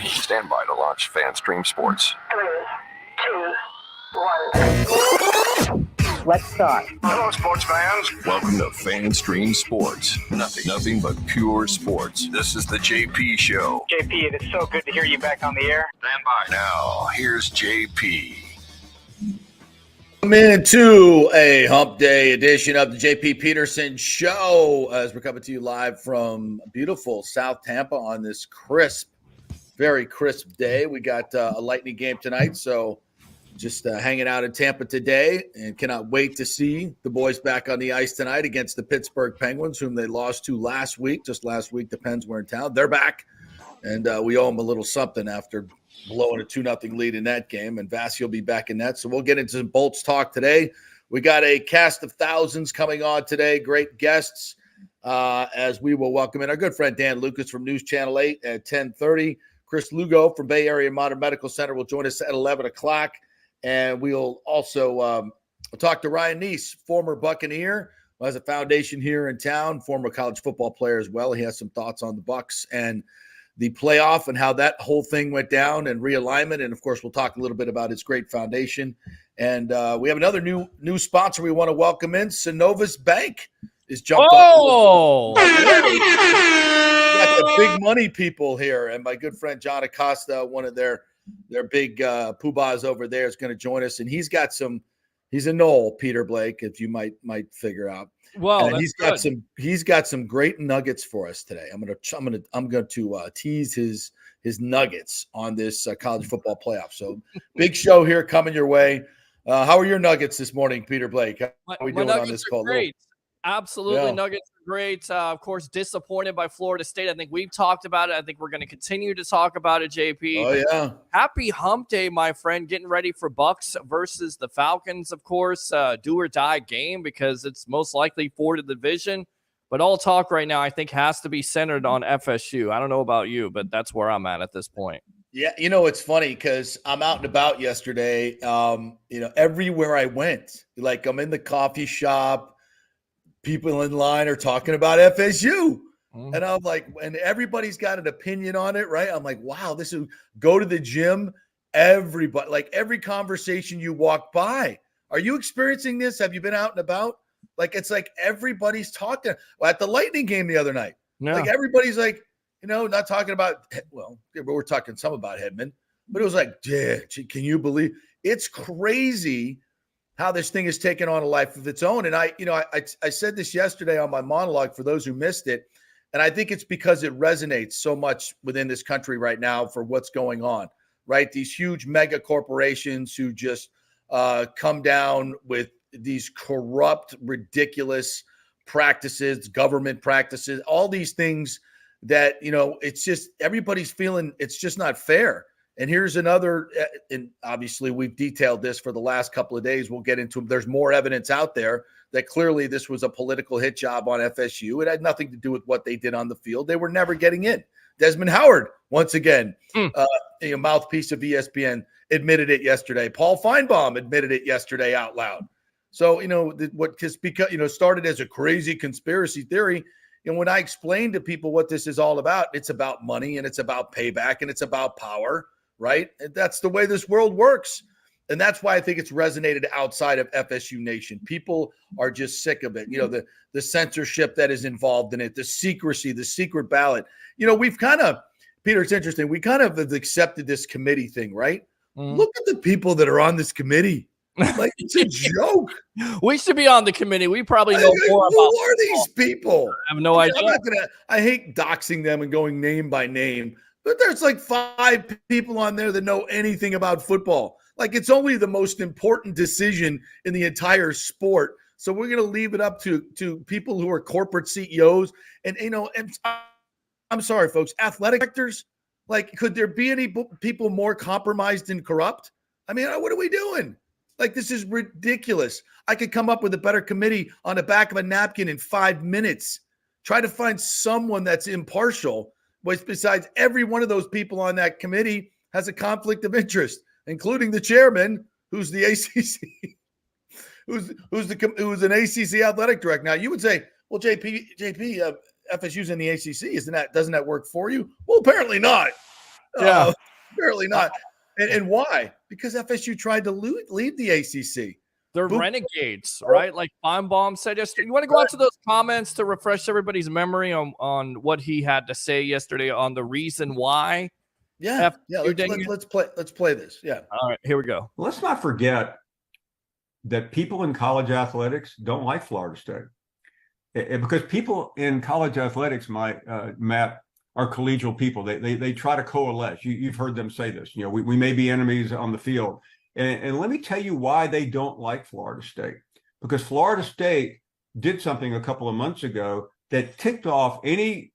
Stand by to launch FanStream Sports. 3, 2, 1. Let's start. Hello, sports fans. Welcome to FanStream Sports. Nothing but pure sports. This is the JP Show. JP, it is so good to hear you back on the air. Stand by. Now, here's JP. Welcome into a Hump Day edition of the JP Peterson Show as we're coming to you live from beautiful South Tampa on this very crisp day. We got a Lightning game tonight, so just hanging out in Tampa today and cannot wait to see the boys back on the ice tonight against the Pittsburgh Penguins, whom they lost to last week. Just last week, the Pens were in town. They're back, and we owe them a little something after blowing a 2-0 lead in that game, and Vasi will be back in that. So we'll get into some Bolts talk today. We got a cast of thousands coming on today, great guests, as we will welcome in our good friend Dan Lucas from News Channel 8 at 10:30. Chris Lugo from Bay Area Modern Medical Center will join us at 11 o'clock. And we'll also talk to Ryan Nece, former Buccaneer, who has a foundation here in town, former college football player as well. He has some thoughts on the Bucs and the playoff and how that whole thing went down and realignment. And, of course, we'll talk a little bit about his great foundation. And we have another new sponsor we want to welcome in. Synovus Bank is jumped up. We got the big money people here. And my good friend John Acosta, one of their big poobahs over there, is going to join us, and he's a Knoll, Peter Blake, if you might figure out. Well, and he's got some great nuggets for us today. I'm going to tease his nuggets on this college football playoff. So big show here coming your way. How are your nuggets this morning, Peter Blake? How are we doing on this call? Great. Absolutely. Yeah. Nuggets are great. Of course, disappointed by Florida State. I think we've talked about it. I think we're going to continue to talk about it, JP. Oh, yeah. Happy hump day, my friend. Getting ready for Bucs versus the Falcons, of course. Do or die game because it's most likely for the division. But all talk right now, I think, has to be centered on FSU. I don't know about you, but that's where I'm at this point. Yeah, it's funny because I'm out and about yesterday. Everywhere I went, like I'm in the coffee shop, people in line are talking about FSU. And I'm like, and everybody's got an opinion on it, right? I'm like, wow, this is go to the gym. Everybody, like every conversation you walk by. Are you experiencing this? Have you been out and about? Like, it's like everybody's talking. Well, at the Lightning game the other night, like everybody's like, not talking about, well, we're talking some about Hedman, but it was like, yeah, can you believe it's crazy how this thing has taken on a life of its own. And I said this yesterday on my monologue for those who missed it. And I think it's because it resonates so much within this country right now for what's going on, right? These huge mega corporations who just come down with these corrupt, ridiculous practices, government practices, all these things that, it's just everybody's feeling it's just not fair. And here's another, and obviously we've detailed this for the last couple of days. We'll get into, there's more evidence out there that clearly this was a political hit job on FSU. It had nothing to do with what they did on the field. They were never getting in. Desmond Howard, once again, mouthpiece of ESPN, admitted it yesterday. Paul Feinbaum admitted it yesterday out loud. So, what just because, started as a crazy conspiracy theory. And when I explain to people what this is all about, it's about money and it's about payback and it's about power. Right? And that's the way this world works. And that's why I think it's resonated outside of FSU Nation. People are just sick of it. The censorship that is involved in it, the secrecy, the secret ballot. We've kind of, Peter, it's interesting. We kind of have accepted this committee thing, right? Look at the people that are on this committee. Like, it's a joke. We should be on the committee. We probably know more about who are these people? I have no idea. I hate doxing them and going name by name. But there's like 5 people on there that know anything about football. Like, it's only the most important decision in the entire sport. So we're going to leave it up to people who are corporate CEOs. And, and I'm sorry, folks, athletic directors, like, could there be any people more compromised and corrupt? I mean, what are we doing? Like, this is ridiculous. I could come up with a better committee on the back of a napkin in 5 minutes. Try to find someone that's impartial. Which besides every one of those people on that committee has a conflict of interest, including the chairman, who's the ACC, who's an ACC athletic director. Now you would say, well, JP, FSU's in the ACC, doesn't that work for you? Well, apparently not. Yeah. Apparently not. And why? Because FSU tried to leave the ACC. They're Boom. renegades, right? Like Feinbaum said yesterday. You want to go out to those comments to refresh everybody's memory on what he had to say yesterday on the reason why? Yeah. FSU Let's play this. Yeah. All right, here we go. Let's not forget that people in college athletics don't like Florida State. Because people in college athletics, Matt, are collegial people. They try to coalesce. You've heard them say this. You know, we may be enemies on the field. And let me tell you why they don't like Florida State. Because Florida State did something a couple of months ago that ticked off any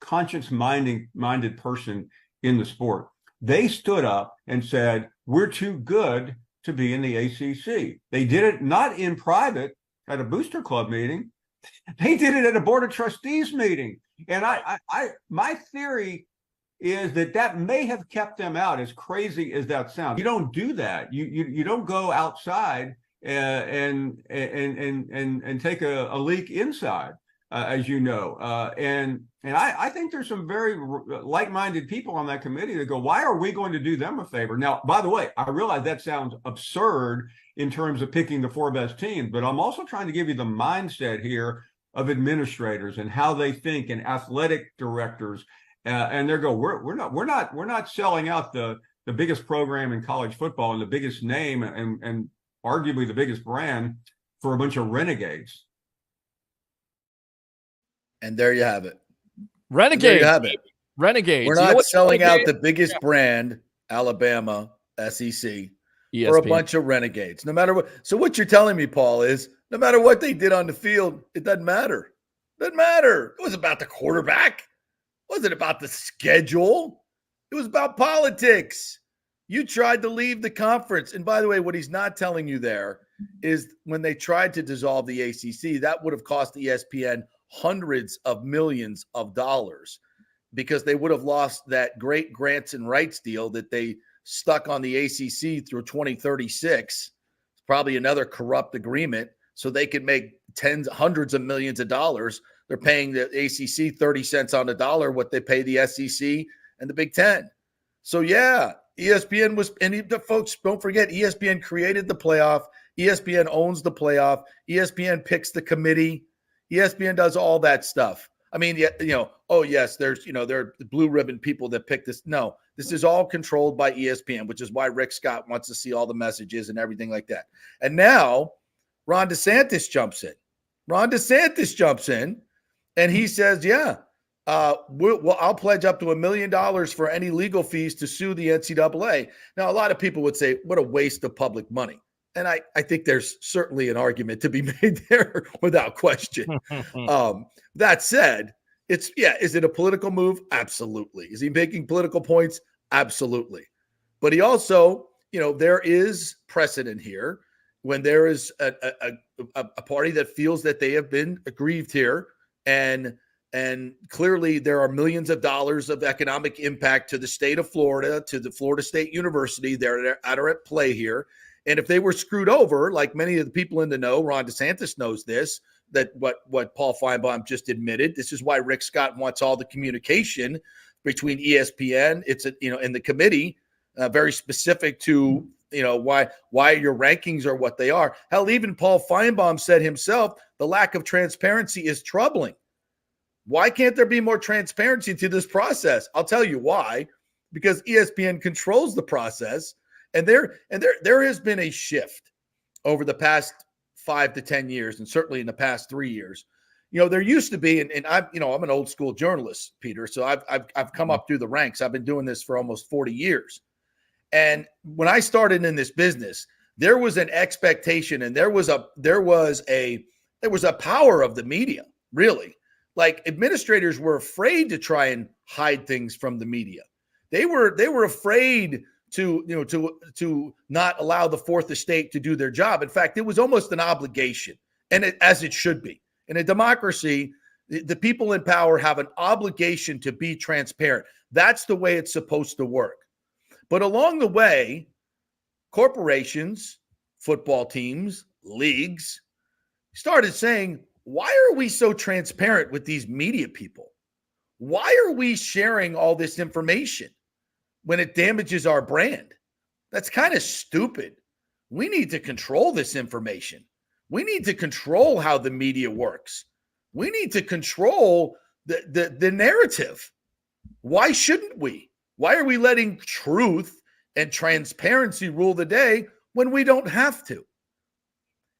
conscience-minded person in the sport. They stood up and said, we're too good to be in the ACC. They did it not in private at a booster club meeting. They did it at a board of trustees meeting. And my theory is that may have kept them out, as crazy as that sounds. You don't do that. You don't go outside and take a leak inside, as you know. And I think there's some very like-minded people on that committee that go, why are we going to do them a favor? Now, by the way, I realize that sounds absurd in terms of picking the 4 best teams, but I'm also trying to give you the mindset here of administrators and how they think, and athletic directors. And they go, we're not selling out the biggest program in college football and the biggest name and arguably the biggest brand for a bunch of renegades. And there you have it. Renegades. There you have it. Renegades. We're not selling out the biggest brand, Alabama, SEC, ESPN. for a bunch of renegades. No matter what. So what you're telling me, Paul, is no matter what they did on the field, it doesn't matter. It doesn't matter. It was about the quarterback. It wasn't about the schedule. It was about politics. You tried to leave the conference. And by the way, what he's not telling you there is when they tried to dissolve the ACC, that would have cost ESPN hundreds of millions of dollars because they would have lost that great grants and rights deal that they stuck on the ACC through 2036. It's probably another corrupt agreement so they could make hundreds of millions of dollars. They're paying the ACC 30 cents on the dollar what they pay the SEC and the Big Ten. So, yeah, ESPN was – and the folks, don't forget, ESPN created the playoff. ESPN owns the playoff. ESPN picks the committee. ESPN does all that stuff. I mean, oh, yes, there are blue ribbon people that pick this. No, this is all controlled by ESPN, which is why Rick Scott wants to see all the messages and everything like that. And now Ron DeSantis jumps in. And he says, I'll pledge up to $1 million for any legal fees to sue the NCAA. Now, a lot of people would say, what a waste of public money. And I think there's certainly an argument to be made there without question. That said, is it a political move? Absolutely. Is he making political points? Absolutely. But he also, there is precedent here when there is a party that feels that they have been aggrieved here. And clearly there are millions of dollars of economic impact to the state of Florida, to the Florida State University that are at play here. And if they were screwed over, like many of the people in the know, Ron DeSantis knows this, that what Paul Feinbaum just admitted. This is why Rick Scott wants all the communication between ESPN. It's in the committee, very specific to why your rankings are what they are. Hell, even Paul Feinbaum said himself, the lack of transparency is troubling. Why can't there be more transparency to this process? I'll tell you why. Because ESPN controls the process, and there has been a shift over the past 5 to 10 years, and certainly in the past 3 years. There used to be, and I'm an old school journalist, Peter, so I've come up through the ranks. I've been doing this for almost 40 years. And when I started in this business, there was an expectation, and there was a power of the media, really. Like, administrators were afraid to try and hide things from the media. They were afraid to not allow the fourth estate to do their job. In fact, it was almost an obligation, and as it should be. In a democracy, the people in power have an obligation to be transparent. That's the way it's supposed to work. But along the way, corporations, football teams, leagues started saying, why are we so transparent with these media people? Why are we sharing all this information? when it damages our brand. That's kind of stupid. We need to control this information. We need to control how the media works. We need to control the narrative. Why shouldn't we? Why are we letting truth and transparency rule the day when we don't have to?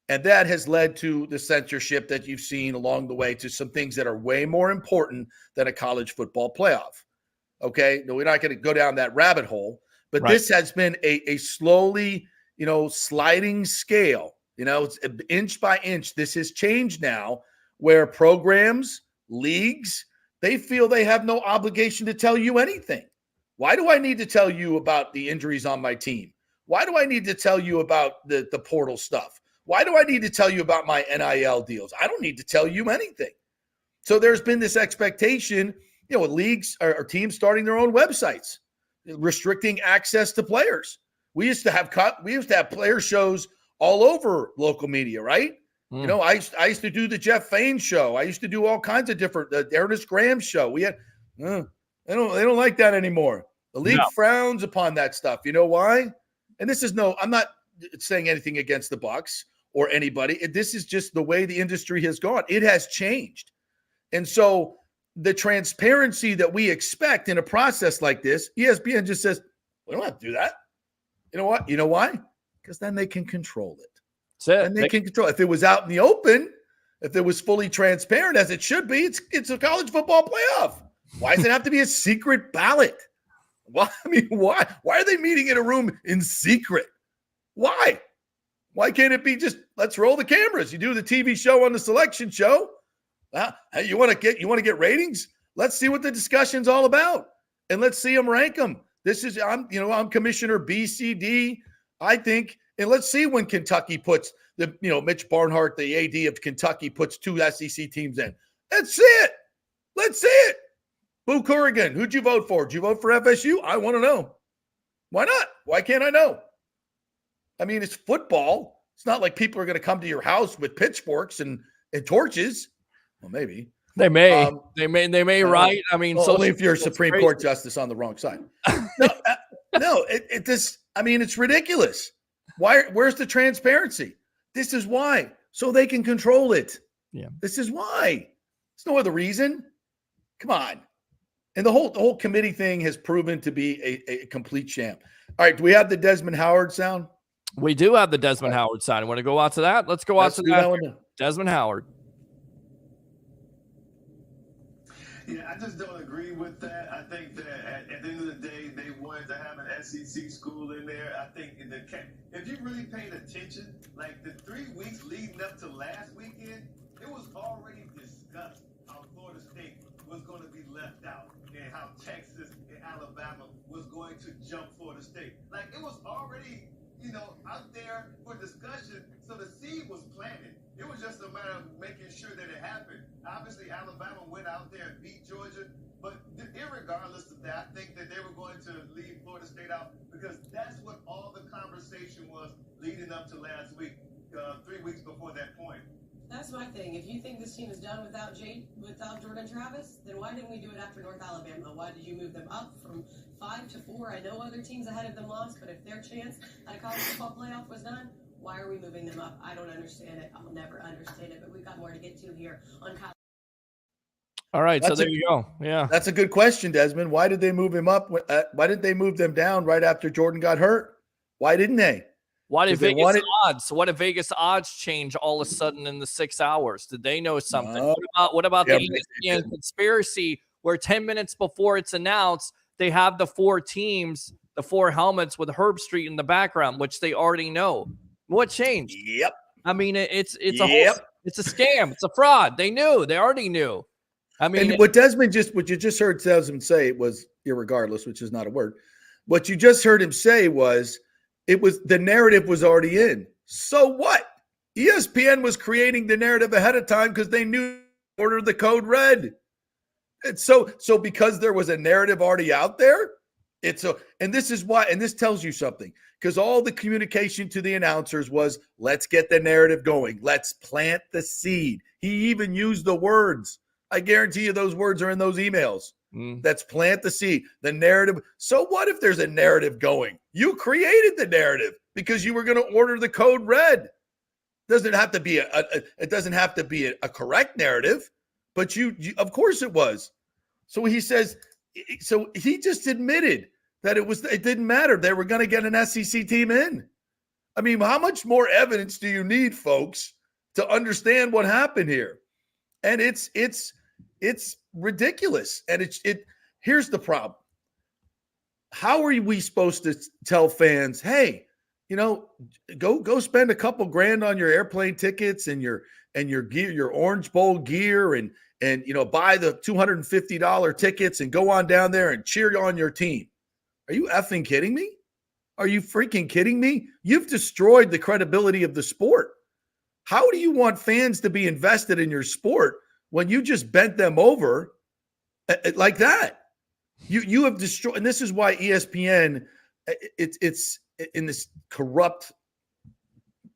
And that has led to the censorship that you've seen along the way to some things that are way more important than a college football playoff. Okay? No, we're not going to go down that rabbit hole, but this has been a slowly, sliding scale. It's inch by inch. This has changed now where programs, leagues, they feel they have no obligation to tell you anything. Why do I need to tell you about the injuries on my team? Why do I need to tell you about the portal stuff? Why do I need to tell you about my NIL deals? I don't need to tell you anything. So there's been this expectation, with leagues or teams starting their own websites, restricting access to players. We used to have player shows all over local media, right? I used to do the Jeff Fain show. I used to do all kinds of different Ernest Graham show. We had they don't like that anymore. The league frowns upon that stuff. You know why? And I'm not saying anything against the Bucs or anybody. This is just the way the industry has gone. It has changed. And so the transparency that we expect in a process like this, ESPN just says, we don't have to do that. You know what? You know why? Because then they can control it. That's it. And they can control it. If it was out in the open, if it was fully transparent as it should be, it's a college football playoff. Why does it have to be a secret ballot? Why? Why are they meeting in a room in secret? Why? Why can't it be just let's roll the cameras? You do the TV show on the selection show. You want to get ratings? Let's see what the discussion's all about, and let's see them rank them. I'm Commissioner BCD, I think, and let's see when Kentucky puts Mitch Barnhart, the AD of Kentucky, puts 2 SEC teams in. Let's see it. Let's see it. Boo Corrigan, who'd you vote for? Did you vote for FSU? I want to know. Why not? Why can't I know? I mean, it's football. It's not like people are going to come to your house with pitchforks and torches. Well, maybe. They may. They may, right? I mean, only if you're a Supreme Court justice on the wrong side. It's ridiculous. Where's the transparency? This is why. So they can control it. Yeah. This is why. There's no other reason. Come on. And the whole committee thing has proven to be a complete sham. All right. Do we have the Desmond Howard sound? We do have the Desmond Howard sound. Want to go out to that? Let's go out to that. Desmond Howard. Yeah, I just don't agree with that. I think that at the end of the day, they wanted to have an SEC school in there. I think if you really paid attention, like the 3 weeks leading up to last weekend, it was already discussed how Florida State was going to be left out and how Texas and Alabama was going to jump Florida State. Like it was already, out there for discussion. So the seed was planted. It was just a matter of making sure that it happened. Obviously, Alabama went out there and beat Georgia, but irregardless of that, I think that they were going to leave Florida State out because that's what all the conversation was leading up to last week, 3 weeks before that point. That's my thing. If you think this team is done without Jordan Travis, then why didn't we do it after North Alabama? Why did you move them up from 5 to 4? I know other teams ahead of them lost, but if their chance at a college football playoff was done, why are we moving them up? I don't understand it. I'll never understand it, but we've got more to get to here on college. All right, so there you go. Yeah. That's a good question, Desmond. Why did they move him up? Why didn't they move them down right after Jordan got hurt? Why didn't they? Why did Vegas odds? What did Vegas odds change all of a sudden in the 6 hours? Did they know something? What about the ESPN conspiracy where 10 minutes before it's announced, they have the 4 teams, the 4 helmets with Herbstreit in the background, which they already know. What changed? Yep. I mean, it's a scam. It's a fraud. They knew. They already knew. I mean, and what you just heard Desmond say was irregardless, which is not a word. What you just heard him say was the narrative was already in. So what? ESPN was creating the narrative ahead of time because they knew the order the code read. And so because there was a narrative already out there, and this is why, and this tells you something, because all the communication to the announcers was, let's get the narrative going. Let's plant the seed. He even used the words, I guarantee you those words are in those emails. That's plant the seed, the narrative. So what if there's a narrative going? You created the narrative because you were going to order the code red. Doesn't have to be it doesn't have to be a correct narrative, but you of course it was. So he says, so he just admitted that it didn't matter. They were going to get an SEC team in. I mean, how much more evidence do you need, folks, to understand what happened here? And it's ridiculous. And here's the problem. How are we supposed to tell fans, hey, go spend a couple grand on your airplane tickets and your gear, your Orange Bowl gear, and buy the $250 tickets and go on down there and cheer on your team? Are you effing kidding me? Are you freaking kidding me? You've destroyed the credibility of the sport. How do you want fans to be invested in your sport when you just bent them over like that? You have destroyed, and this is why ESPN, it's in this corrupt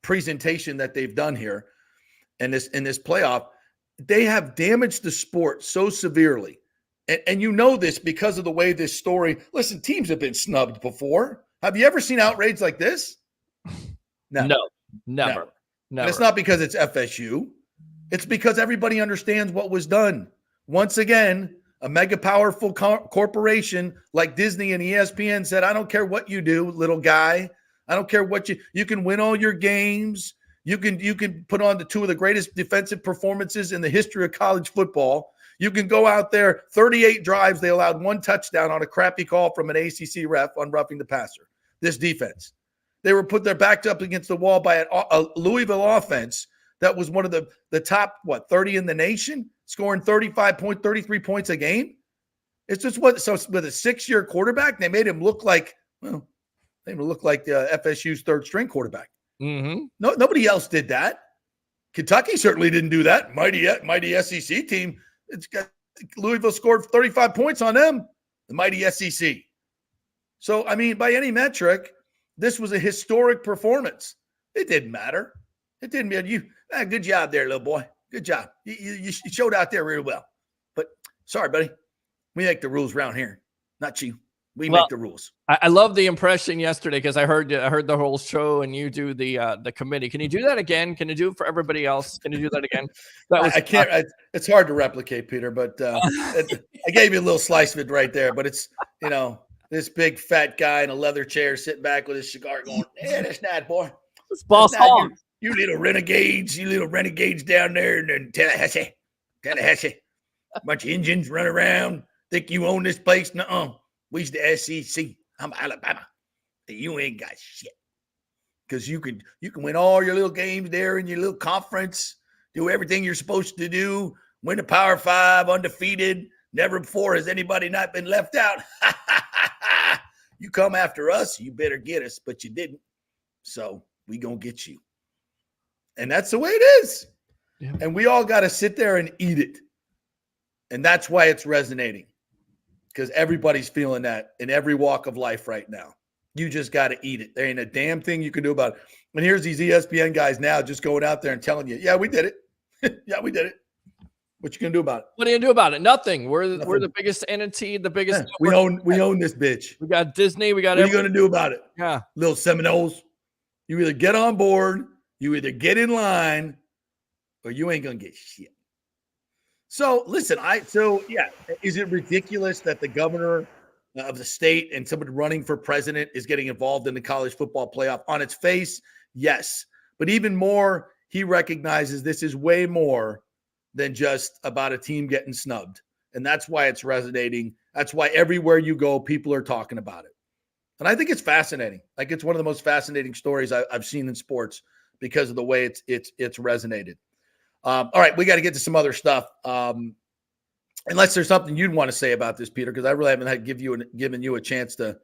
presentation that they've done here and in this playoff, they have damaged the sport so severely. And you know this because of the way this story, listen, teams have been snubbed before. Have you ever seen outrage like this? No, never. And it's not because it's FSU. It's because everybody understands what was done. Once again, a mega powerful corporation like Disney and ESPN said, I don't care what you do, little guy. I don't care what you can win all your games. You can put on the two of the greatest defensive performances in the history of college football. You can go out there, 38 drives. They allowed one touchdown on a crappy call from an ACC ref on roughing the passer. This defense. They were put their backed up against the wall by a Louisville offense that was one of the top, 30 in the nation, scoring 33 points a game. It's just so with a 6-year quarterback, they made him look like, FSU's third string quarterback. Mm-hmm. No, nobody else did that. Kentucky certainly didn't do that. Mighty SEC team. Louisville scored 35 points on them, the mighty SEC. So, I mean, by any metric, this was a historic performance. It didn't matter. It didn't matter. Good job there, little boy. Good job. You showed out there really well. But sorry, buddy. We make the rules around here, not you. We make the rules. I love the impression yesterday because I heard the whole show and you do the committee. Can you do that again? Can you do it for everybody else? Can you do that again? I can't. It's hard to replicate, Peter. But I gave you a little slice of it right there. But it's this big fat guy in a leather chair sitting back with his cigar, going, "Yeah, that's not, boy. It's Boss Hog. You little renegades. You little renegades down there in Tallahassee. Bunch of Indians run around. Think you own this place? Nuh-uh. We's the SEC. I'm Alabama. You ain't got shit. Because you can win all your little games there in your little conference, do everything you're supposed to do, win the Power 5, undefeated. Never before has anybody not been left out. You come after us, you better get us, but you didn't. So we gonna get you. And that's the way it is. Yeah. And we all got to sit there and eat it. And that's why it's resonating. Because everybody's feeling that in every walk of life right now. You just got to eat it. There ain't a damn thing you can do about it. And here's these ESPN guys now just going out there and telling you, yeah, we did it. Yeah, we did it. What you going to do about it? What are you going to do about it? Nothing. We're the biggest entity, the biggest. Yeah, we own this bitch. We got Disney. We got What are you going to do about it? Yeah. Little Seminoles. You either get on board, you either get in line, or you ain't going to get shit. So listen, is it ridiculous that the governor of the state and somebody running for president is getting involved in the college football playoff? On its face, yes. But even more, he recognizes this is way more than just about a team getting snubbed. And that's why it's resonating. That's why everywhere you go, people are talking about it. And I think it's fascinating. Like, it's one of the most fascinating stories I've seen in sports because of the way it's resonated. All right, we got to get to some other stuff. Unless there's something you'd want to say about this, Peter, because I really haven't given you a chance to.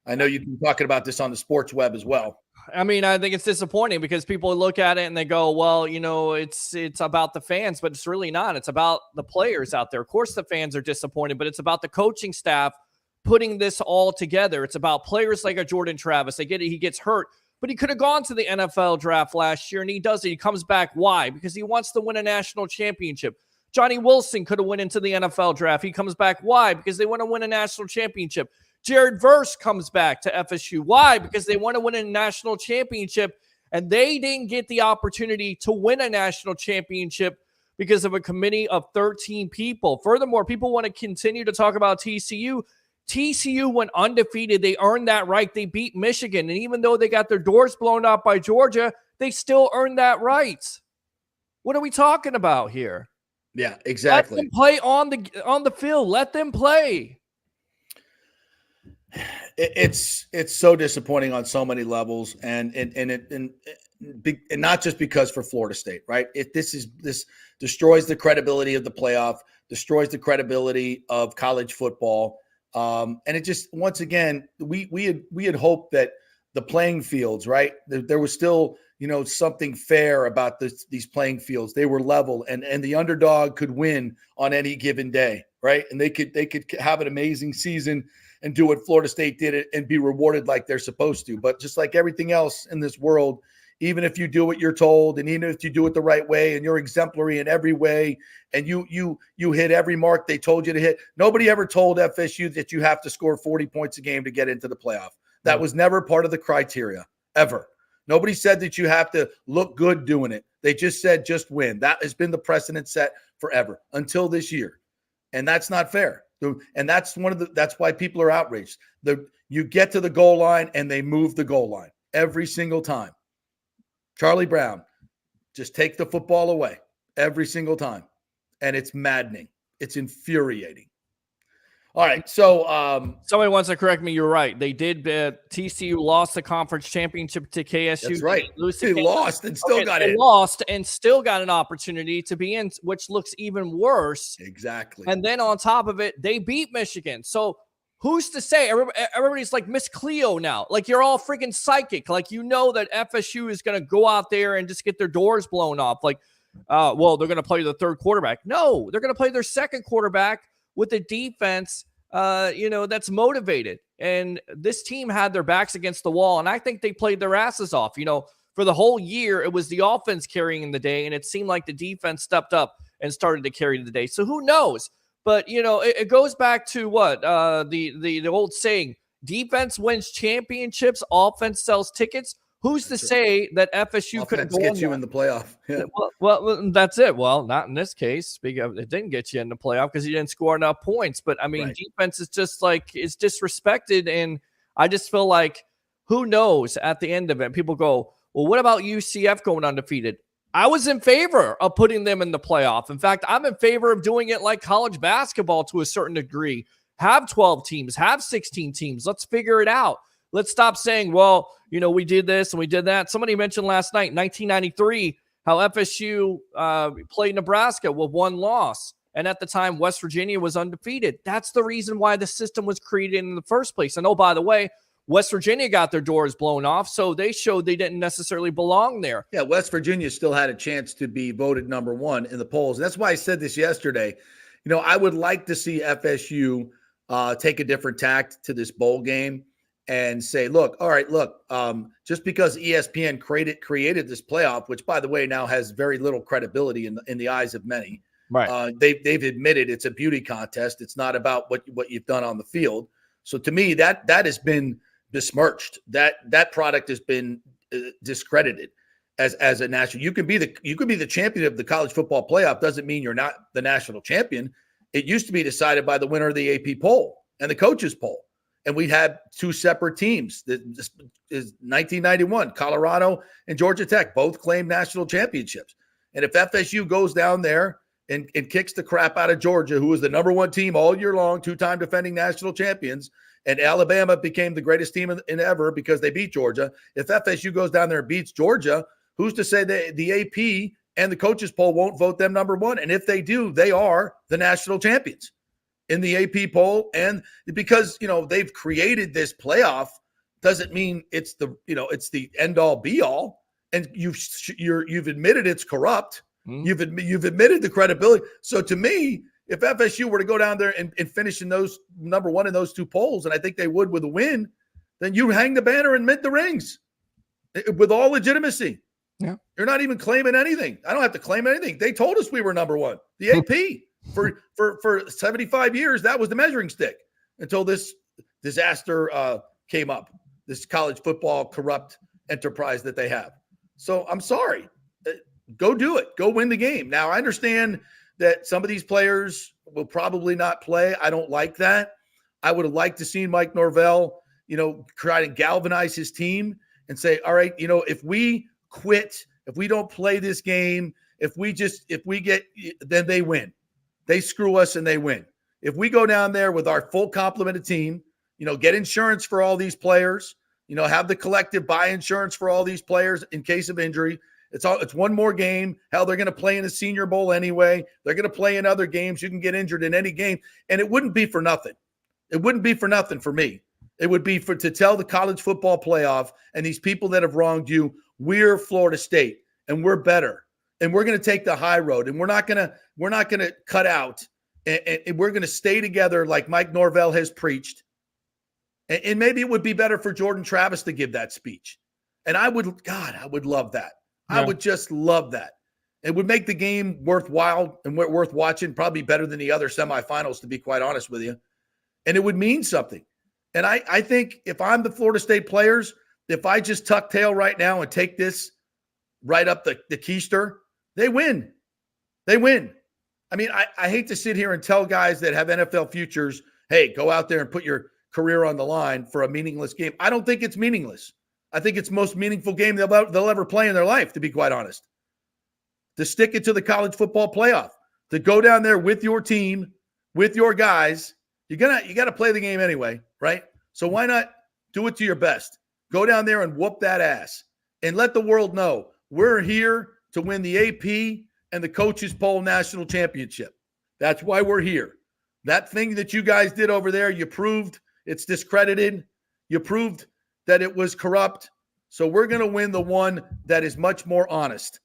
I know you've been talking about this on the sports web as well. I mean, I think it's disappointing because people look at it and they go, well, it's about the fans, but it's really not. It's about the players out there. Of course, the fans are disappointed, but it's about the coaching staff putting this all together. It's about players like a Jordan Travis. I get it. He gets hurt. But he could have gone to the NFL draft last year, and he does it. He comes back. Why? Because he wants to win a national championship. Johnny Wilson could have went into the NFL draft. He comes back. Why? Because they want to win a national championship. Jared Verse comes back to FSU. Why? Because they want to win a national championship, and they didn't get the opportunity to win a national championship because of a committee of 13 people. Furthermore, people want to continue to talk about TCU. TCU went undefeated. They earned that right. They beat Michigan. And even though they got their doors blown out by Georgia, they still earned that right. What are we talking about here? Yeah, exactly. Let them play on the field. Let them play. It's so disappointing on so many levels, and not just because for Florida State, right? This destroys the credibility of the playoff, destroys the credibility of college football, and it just, once again, we had hoped that the playing fields, right? There was still, something fair about these playing fields. They were level, and the underdog could win on any given day, right? And they could have an amazing season and do what Florida State did and be rewarded like they're supposed to. But just like everything else in this world, even if you do what you're told, and even if you do it the right way, and you're exemplary in every way, and you hit every mark they told you to hit, nobody ever told FSU that you have to score 40 points a game to get into the playoff. That was never part of the criteria, ever. Nobody said that you have to look good doing it. They just said just win. That has been the precedent set forever until this year. And that's not fair. And that's that's why people are outraged. You get to the goal line and they move the goal line every single time. Charlie Brown, just take the football away every single time. And it's maddening. It's infuriating. All right. So somebody wants to correct me. You're right. They did. TCU lost the conference championship to KSU. That's right. They lost and still got in. They lost and still got an opportunity to be in, which looks even worse. Exactly. And then on top of it, they beat Michigan. So who's to say? Everybody's like Miss Cleo now. Like, you're all freaking psychic. Like, that FSU is going to go out there and just get their doors blown off. Like, well, they're going to play the third quarterback. No, they're going to play their second quarterback with a defense, that's motivated. And this team had their backs against the wall, and I think they played their asses off. For the whole year, it was the offense carrying the day, and it seemed like the defense stepped up and started to carry the day. So who knows? But, it goes back to what? The old saying, defense wins championships, offense sells tickets. Who's to say that FSU couldn't get you in the playoff? Yeah. Well, that's it. Well, not in this case. Speaking of, it didn't get you in the playoff because you didn't score enough points. But I mean, Defense is just like, it's disrespected, and I just feel like, who knows at the end of it? People go, well, what about UCF going undefeated? I was in favor of putting them in the playoff. In fact, I'm in favor of doing it like college basketball to a certain degree. Have 12 teams, have 16 teams. Let's figure it out. Let's stop saying, well, we did this and we did that. Somebody mentioned last night, 1993, how FSU played Nebraska with one loss. And at the time, West Virginia was undefeated. That's the reason why the system was created in the first place. And oh, by the way, West Virginia got their doors blown off, so they showed they didn't necessarily belong there. Yeah, West Virginia still had a chance to be voted number one in the polls. That's why I said this yesterday. I would like to see FSU take a different tact to this bowl game and say, look, just because ESPN created this playoff, which, by the way, now has very little credibility in the eyes of many. Right. They've admitted it's a beauty contest. It's not about what you've done on the field. So to me, that has been besmirched. That product has been discredited as a national. You could be the champion of the college football playoff. Doesn't mean you're not the national champion. It used to be decided by the winner of the AP poll and the coaches poll. And we had two separate teams. This is 1991, Colorado and Georgia Tech both claimed national championships. And if FSU goes down there and kicks the crap out of Georgia, who was the number one team all year long, two-time defending national champions, and Alabama became the greatest team in ever because they beat Georgia. If FSU goes down there and beats Georgia, who's to say that the AP and the coaches poll won't vote them number one? And if they do, they are the national champions in the AP poll. And because, they've created this playoff doesn't mean it's the end all be all. And you've admitted it's corrupt. Mm-hmm. You've admitted the credibility. So to me, if FSU were to go down there and finish in those number one in those two polls, and I think they would with a win, then you hang the banner and mint the rings with all legitimacy. Yeah. You're not even claiming anything. I don't have to claim anything. They told us we were number one. The AP for 75 years, that was the measuring stick until this disaster came up, this college football corrupt enterprise that they have. So I'm sorry. Go do it. Go win the game. Now, I understand that some of these players will probably not play. I don't like that. I would have liked to see Mike Norvell, try to galvanize his team and say, all right, if we quit, if we don't play this game, then they win. They screw us and they win. If we go down there with our full complement of team, get insurance for all these players, have the collective buy insurance for all these players in case of injury. It's one more game. Hell, they're going to play in the Senior Bowl anyway. They're going to play in other games. You can get injured in any game. And it wouldn't be for nothing. It wouldn't be for nothing for me. It would be to tell the college football playoff and these people that have wronged you, we're Florida State and we're better. And we're going to take the high road. And we're not going to cut out. And we're going to stay together like Mike Norvell has preached. And maybe it would be better for Jordan Travis to give that speech. And I would love that. Yeah. I would just love that. It would make the game worthwhile and worth watching, probably better than the other semifinals, to be quite honest with you. And it would mean something. And I think if I'm the Florida State players, if I just tuck tail right now and take this right up the keister, they win. They win. I mean, I hate to sit here and tell guys that have NFL futures, hey, go out there and put your career on the line for a meaningless game. I don't think it's meaningless. I think it's the most meaningful game they'll ever play in their life, to be quite honest. To stick it to the college football playoff, to go down there with your team, with your guys, you got to play the game anyway, right? So why not do it to your best? Go down there and whoop that ass and let the world know we're here to win the AP and the Coaches Poll National Championship. That's why we're here. That thing that you guys did over there, you proved it's discredited. You proved that it was corrupt. So we're going to win the one that is much more honest.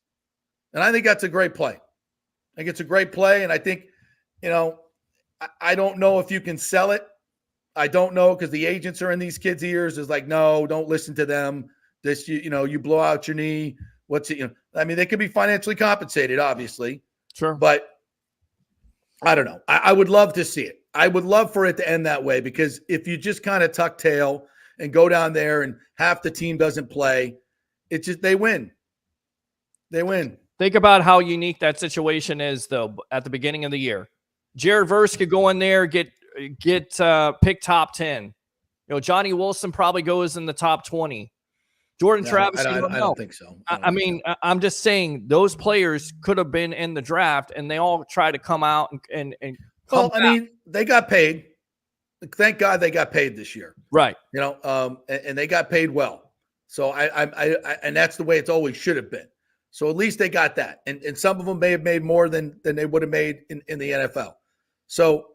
And I think that's a great play. I think it's a great play. And I think, I don't know if you can sell it. I don't know, because the agents are in these kids' ears. Is like, no, don't listen to them. This, you blow out your knee. They could be financially compensated, obviously. Sure. But I don't know. I would love to see it. I would love for it to end that way, because if you just kind of tuck tail and go down there and half the team doesn't play, it's just they win. They win. Think about how unique that situation is, though, at the beginning of the year. Jared Verse could go in there, get picked top 10. Johnny Wilson probably goes in the top 20. Jordan Travis, I don't think so. I'm just saying those players could have been in the draft, and they all try to come out and well, they got paid. Thank God they got paid this year, right? And they got paid well. So and that's the way it's always should have been. So at least they got that, and some of them may have made more than they would have made in the NFL. So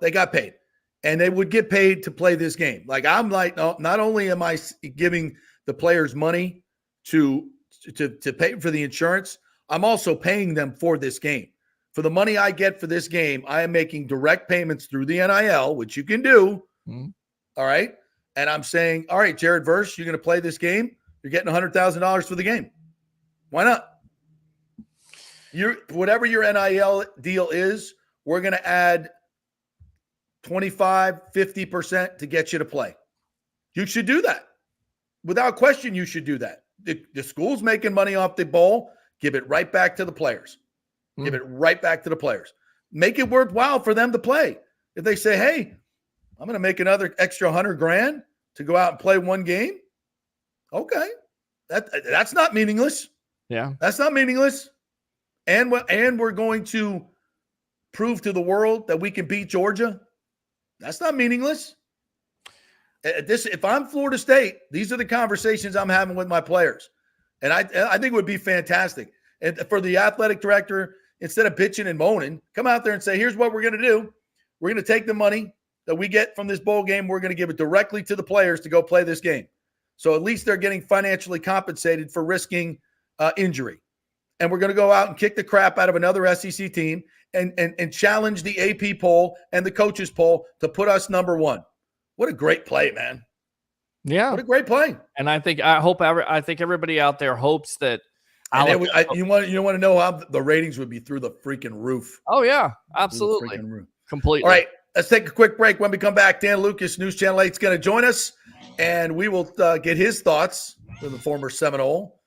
they got paid, and they would get paid to play this game. Like, I'm like, no, not only am I giving the players money to pay for the insurance, I'm also paying them for this game. For the money I get for this game, I am making direct payments through the NIL, which you can do. Mm-hmm. All right. And I'm saying, all right, Jared Verse, you're going to play this game. You're getting $100,000 for the game. Why not? Whatever your NIL deal is, we're going to add 25, 50% to get you to play. You should do that. Without question, you should do that. The school's making money off the bowl. Give it right back to the players. Give it right back to the players. Make it worthwhile for them to play. If they say, hey, I'm going to make another extra $100,000 to go out and play one game. Okay. That's not meaningless. Yeah. That's not meaningless. And we're going to prove to the world that we can beat Georgia. That's not meaningless. If I'm Florida State, these are the conversations I'm having with my players. And I think it would be fantastic. And for the athletic director, instead of bitching and moaning, come out there and say, here's what we're going to do. We're going to take the money that we get from this bowl game. We're going to give it directly to the players to go play this game. So at least they're getting financially compensated for risking injury. And we're going to go out and kick the crap out of another SEC team and challenge the AP poll and the coaches poll to put us number one. What a great play, man. Yeah. What a great play. And I think everybody out there hopes that And you want to know how the ratings would be through the freaking roof. Oh yeah, absolutely, completely. All right, let's take a quick break. When we come back, Dan Lucas, News Channel 8, is going to join us, and we will get his thoughts with the former Seminole,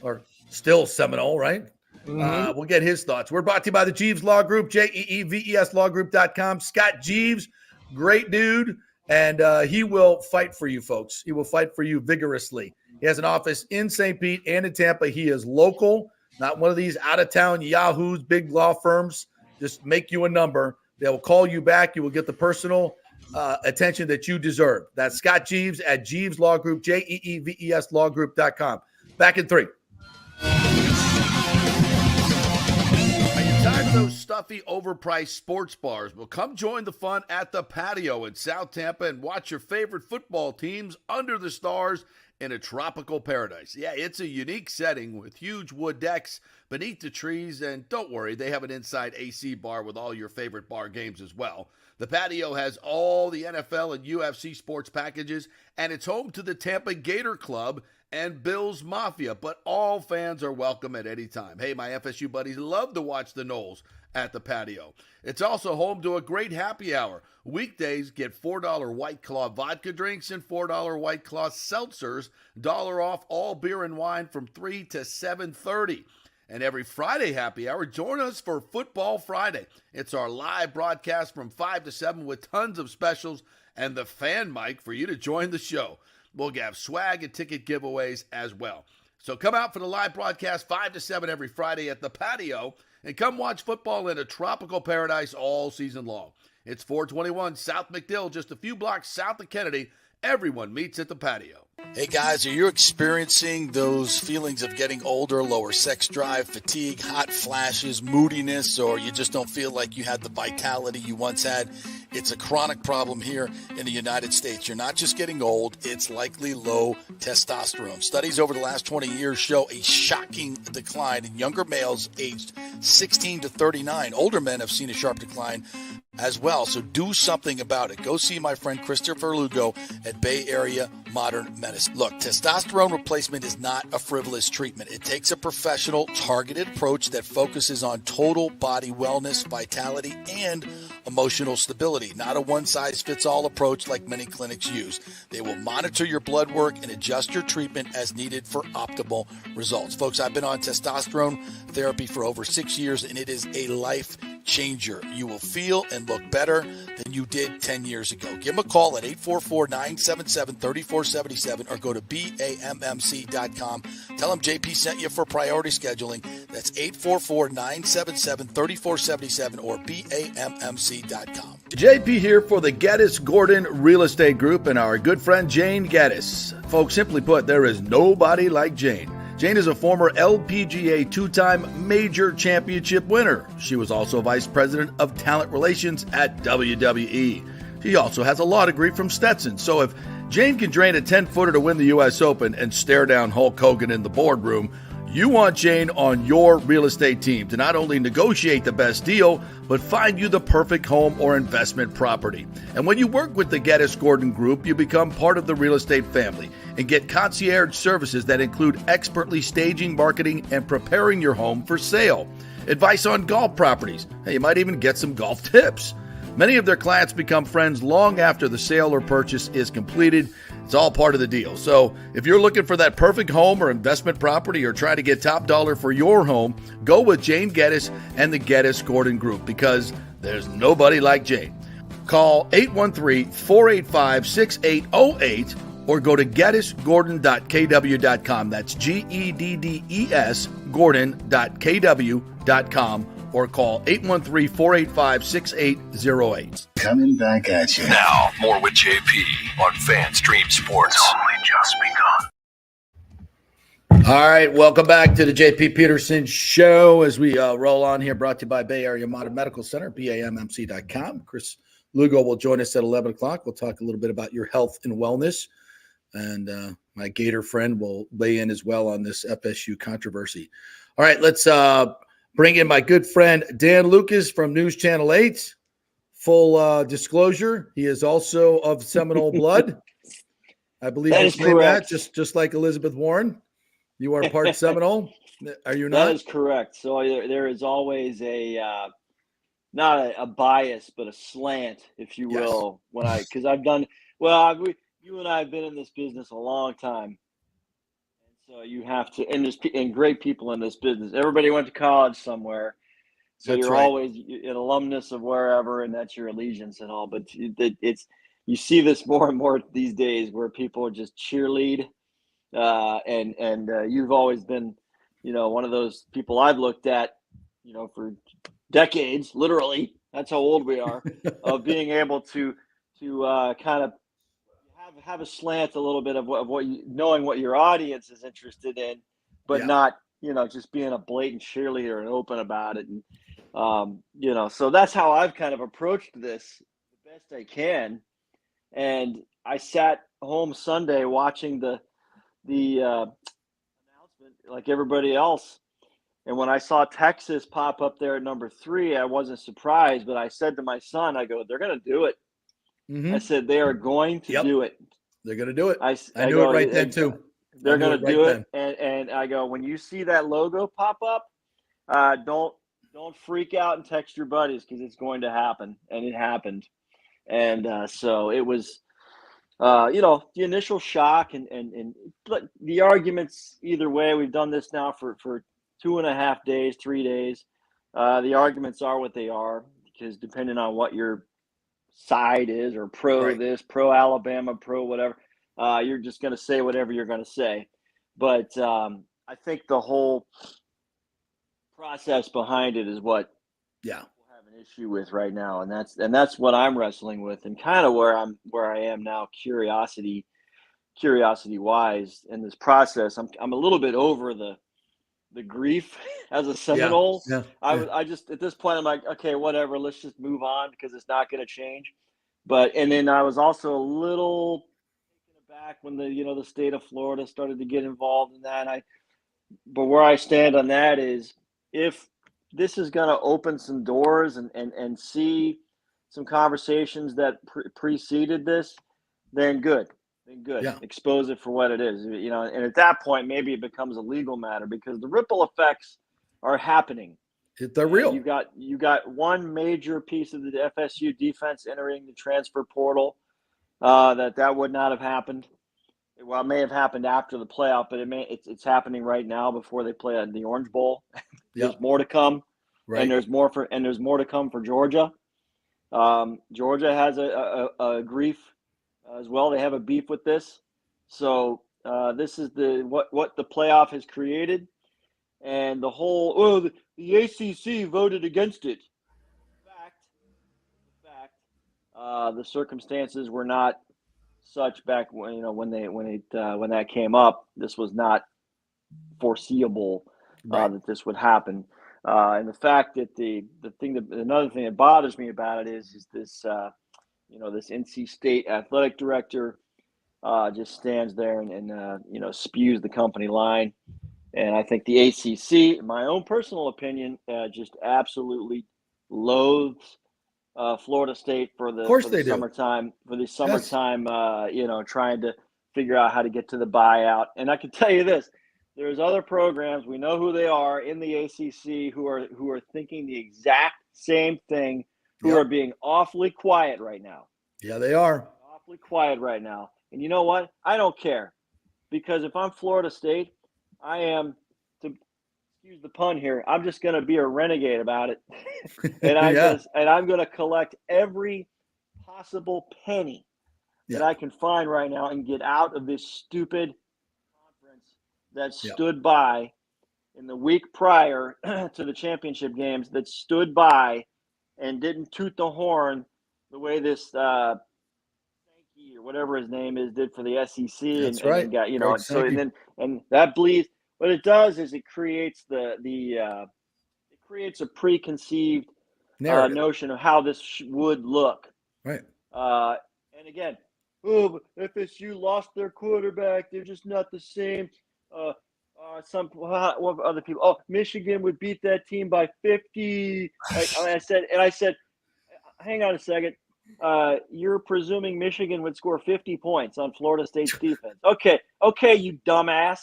or still Seminole, right? Mm-hmm. We'll get his thoughts. We're brought to you by the Jeeves Law Group, JEEVESLawGroup.com. Scott Jeeves, great dude, and he will fight for you, folks. He will fight for you vigorously. He has an office in St. Pete and in Tampa. He is local, not one of these out-of-town yahoos, big law firms. Just make you a number. They will call you back. You will get the personal attention that you deserve. That's Scott Jeeves at Jeeves Law Group, JEEVESLawGroup.com. Back in 3. Tired of those stuffy, overpriced sports bars? Well, come join the fun at the Patio in South Tampa and watch your favorite football teams under the stars in a tropical paradise. Yeah, it's a unique setting with huge wood decks beneath the trees, and don't worry, they have an inside AC bar with all your favorite bar games as well. The Patio has all the NFL and UFC sports packages, and it's home to the Tampa Gator Club and Bills Mafia, but all fans are welcome at any time. Hey, my FSU buddies love to watch the Noles at the Patio. It's also home to a great happy hour. Weekdays, get $4 White Claw vodka drinks and $4 White Claw seltzers, $1 off all beer and wine from 3 to 7:30. And every Friday happy hour, join us for Football Friday. It's our live broadcast from 5 to 7 with tons of specials and the fan mic for you to join the show. We'll have swag and ticket giveaways as well. So come out for the live broadcast 5 to 7 every Friday at the Patio and come watch football in a tropical paradise all season long. It's 421 South McDill, just a few blocks south of Kennedy. Everyone meets at the Patio. Hey guys, are you experiencing those feelings of getting older, lower sex drive, fatigue, hot flashes, moodiness, or you just don't feel like you had the vitality you once had? It's a chronic problem here in the United States. You're not just getting old, it's likely low testosterone. Studies over the last 20 years show a shocking decline in younger males aged 16 to 39. Older men have seen a sharp decline as well, so do something about it. Go see my friend Christopher Lugo at Bay Area Modern Medicine. Look, testosterone replacement is not a frivolous treatment. It takes a professional, targeted approach that focuses on total body wellness, vitality, and emotional stability, not a one-size-fits-all approach like many clinics use. They will monitor your blood work and adjust your treatment as needed for optimal results. Folks, I've been on testosterone therapy for over 6 years, and it is a life changer. You will feel and look better than you did 10 years ago. Give them a call at 844-977-3477 or go to BAMMC.com. Tell them JP sent you for priority scheduling. That's 844-977-3477 or BAMMC.com. JP here for the Geddes Gordon Real Estate Group and our good friend Jane Geddes. Folks, simply put, there is nobody like Jane. Jane is a former LPGA two-time major championship winner. She was also vice president of talent relations at WWE. She also has a law degree from Stetson. So if Jane can drain a 10-footer to win the U.S. Open and stare down Hulk Hogan in the boardroom, you want Jane on your real estate team to not only negotiate the best deal, but find you the perfect home or investment property. And when you work with the Geddes Gordon Group, you become part of the real estate family and get concierge services that include expertly staging, marketing, and preparing your home for sale. Advice on golf properties. Hey, you might even get some golf tips. Many of their clients become friends long after the sale or purchase is completed. It's all part of the deal. So if you're looking for that perfect home or investment property or trying to get top dollar for your home, go with Jane Geddes and the Geddes Gordon Group because there's nobody like Jane. Call 813-485-6808 or go to geddesgordon.kw.com. That's GEDDES Gordon.kw.com or call 813-485-6808. Coming back at you. Now, more with JP on FanStream Sports. It's only just begun. All right, welcome back to the JP Peterson Show as we roll on here, brought to you by Bay Area Modern Medical Center, BAMMC.com. Chris Lugo will join us at 11 o'clock. We'll talk a little bit about your health and wellness. And my Gator friend will weigh in as well on this FSU controversy. All right, let's bring in my good friend Dan Lucas from News Channel 8. Full disclosure, he is also of Seminole blood. I believe that is correct. That, just like Elizabeth Warren. You are part Seminole. Are you That not? is correct. So there is always not a bias, but a slant, if you Yes. will, because you and I have been in this business a long time. And so you have to, and great people in this business. Everybody went to college somewhere. So That's you're right. always an alumnus of wherever, and that's your allegiance and all. But you see this more and more these days where people just cheerlead. And you've always been, one of those people I've looked at, for decades, literally. That's how old we are, of being able to kind of have a slant a little bit of what knowing what your audience is interested in, but Yeah. not just being a blatant cheerleader and open about it. And so that's how I've kind of approached this the best I can. And I sat home Sunday watching the announcement like everybody else. And when I saw Texas pop up there at number 3, I wasn't surprised, but I said to my son, I go, they're going to do it. Mm-hmm. I said, they are going to do it. They're going to do it. I knew go, it right then too. They're going to do it. And I go, when you see that logo pop up, don't freak out and text your buddies, because it's going to happen. And it happened. And so it was, the initial shock and the arguments either way. We've done this now for 2.5 days, 3 days. The arguments are what they are, because depending on what your side is, or pro this, pro Alabama, pro whatever, you're just going to say whatever you're going to say. But I think the whole process behind it is what people have an issue with right now, and that's what I'm wrestling with, and kind of where I am now, curiosity wise in this process. I'm a little bit over the grief as a Seminole. I just, at this point, I'm like, okay, whatever, let's just move on, because it's not going to change. And then I was also a little taken aback when the state of Florida started to get involved in that. But where I stand on that is, if this is going to open some doors and see some conversations that preceded this, then good. Yeah. Expose it for what it is, and at that point, maybe it becomes a legal matter, because the ripple effects are happening. They're real. You got one major piece of the FSU defense entering the transfer portal. That would not have happened. Well, it may have happened after the playoff, but it's happening right now before they play the Orange Bowl. There's more to come, and there's more to come for Georgia. Georgia has a grief as well. They have a beef with this. So this is what the playoff has created, and the whole the ACC voted against it. In fact, the circumstances were not such back when that came up. This was not foreseeable that this would happen. And the fact that another thing that bothers me about it is this this NC State athletic director just stands there and spews the company line. And I think the ACC, in my own personal opinion, just absolutely loathes Florida State for the summertime. Trying to figure out how to get to the buyout. And I can tell you this: there's other programs, we know who they are in the ACC, who are thinking the exact same thing, who are being awfully quiet right now. Yeah, they are awfully quiet right now. And you know what? I don't care, because if I'm Florida State, I am, to excuse the pun here, I'm just going to be a renegade about it. And I'm going to collect every possible penny that I can find right now and get out of this stupid conference that stood by in the week prior to the championship games, that stood by and didn't toot the horn the way this Sankey or whatever his name is did for the SEC. That's and right. Got, so and that bleeds. What it does is it creates it creates a preconceived notion of how this would look. Right. And again, FSU lost their quarterback. They're just not the same. What other people? Oh, Michigan would beat that team by 50. I said, hang on a second. You're presuming Michigan would score 50 points on Florida State's defense. Okay, you dumbass.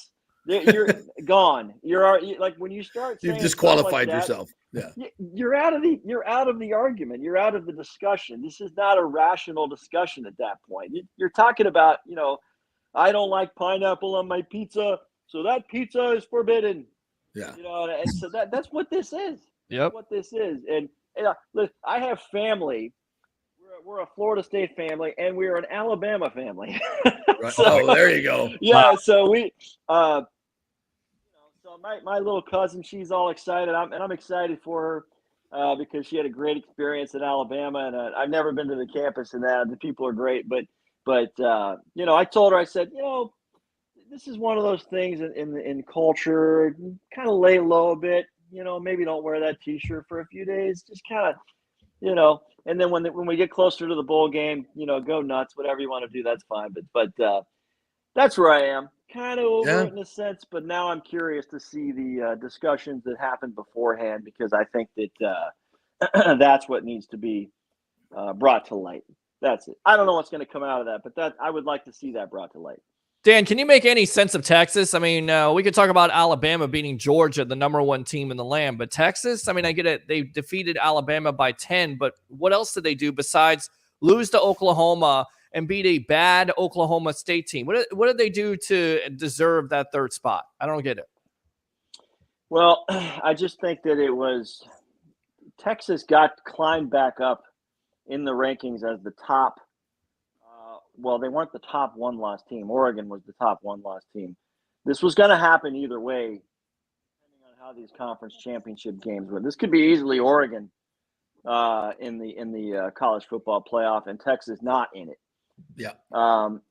You're gone. Like when you start saying You've disqualified like that, yourself. Yeah. You're out of the argument. You're out of the discussion. This is not a rational discussion at that point. You're talking about, I don't like pineapple on my pizza, so that pizza is forbidden. Yeah. And so that's what this is. Yep. That's what this is. And look, I have family. We're a Florida State family, and we're an Alabama family. Right. So, there you go. Yeah. So we, so my little cousin, she's all excited. I'm excited for her because she had a great experience in Alabama, and I've never been to the campus and that. The people are great, but I told her, I said, this is one of those things in culture, kind of lay low a bit, maybe don't wear that T-shirt for a few days, just kind of, and then when we get closer to the bowl game, go nuts, whatever you want to do, that's fine. But that's where I am, kind of over it in a sense. But now I'm curious to see the discussions that happened beforehand, because I think that that's what needs to be brought to light. That's it. I don't know what's going to come out of that, but I would like to see that brought to light. Dan, can you make any sense of Texas? I mean, we could talk about Alabama beating Georgia, the number 1 team in the land, but Texas, I mean, I get it. They defeated Alabama by 10, but what else did they do besides lose to Oklahoma and beat a bad Oklahoma State team? What did they do to deserve that 3rd spot? I don't get it. Well, I just think that it was Texas climbed back up in the rankings as the top. Well, they weren't the top 1-loss team. Oregon was the top 1-loss team. This was going to happen either way, depending on how these conference championship games were. This could be easily Oregon in the college football playoff, and Texas not in it. Yeah.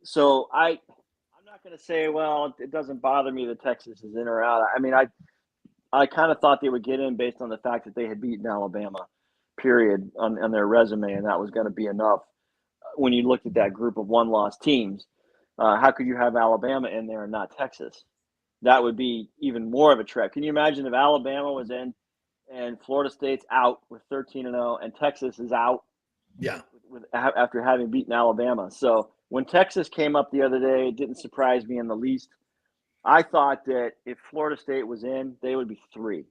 So I'm not going to say, well, it doesn't bother me that Texas is in or out. I mean, I kind of thought they would get in based on the fact that they had beaten Alabama, period, on their resume, and that was going to be enough. When you looked at that group of 1-loss teams, how could you have Alabama in there and not Texas? That would be even more of a trek. Can you imagine if Alabama was in and Florida State's out with 13-0 and Texas is out? Yeah. After having beaten Alabama. So when Texas came up the other day, it didn't surprise me in the least. I thought that if Florida State was in, they would be 3.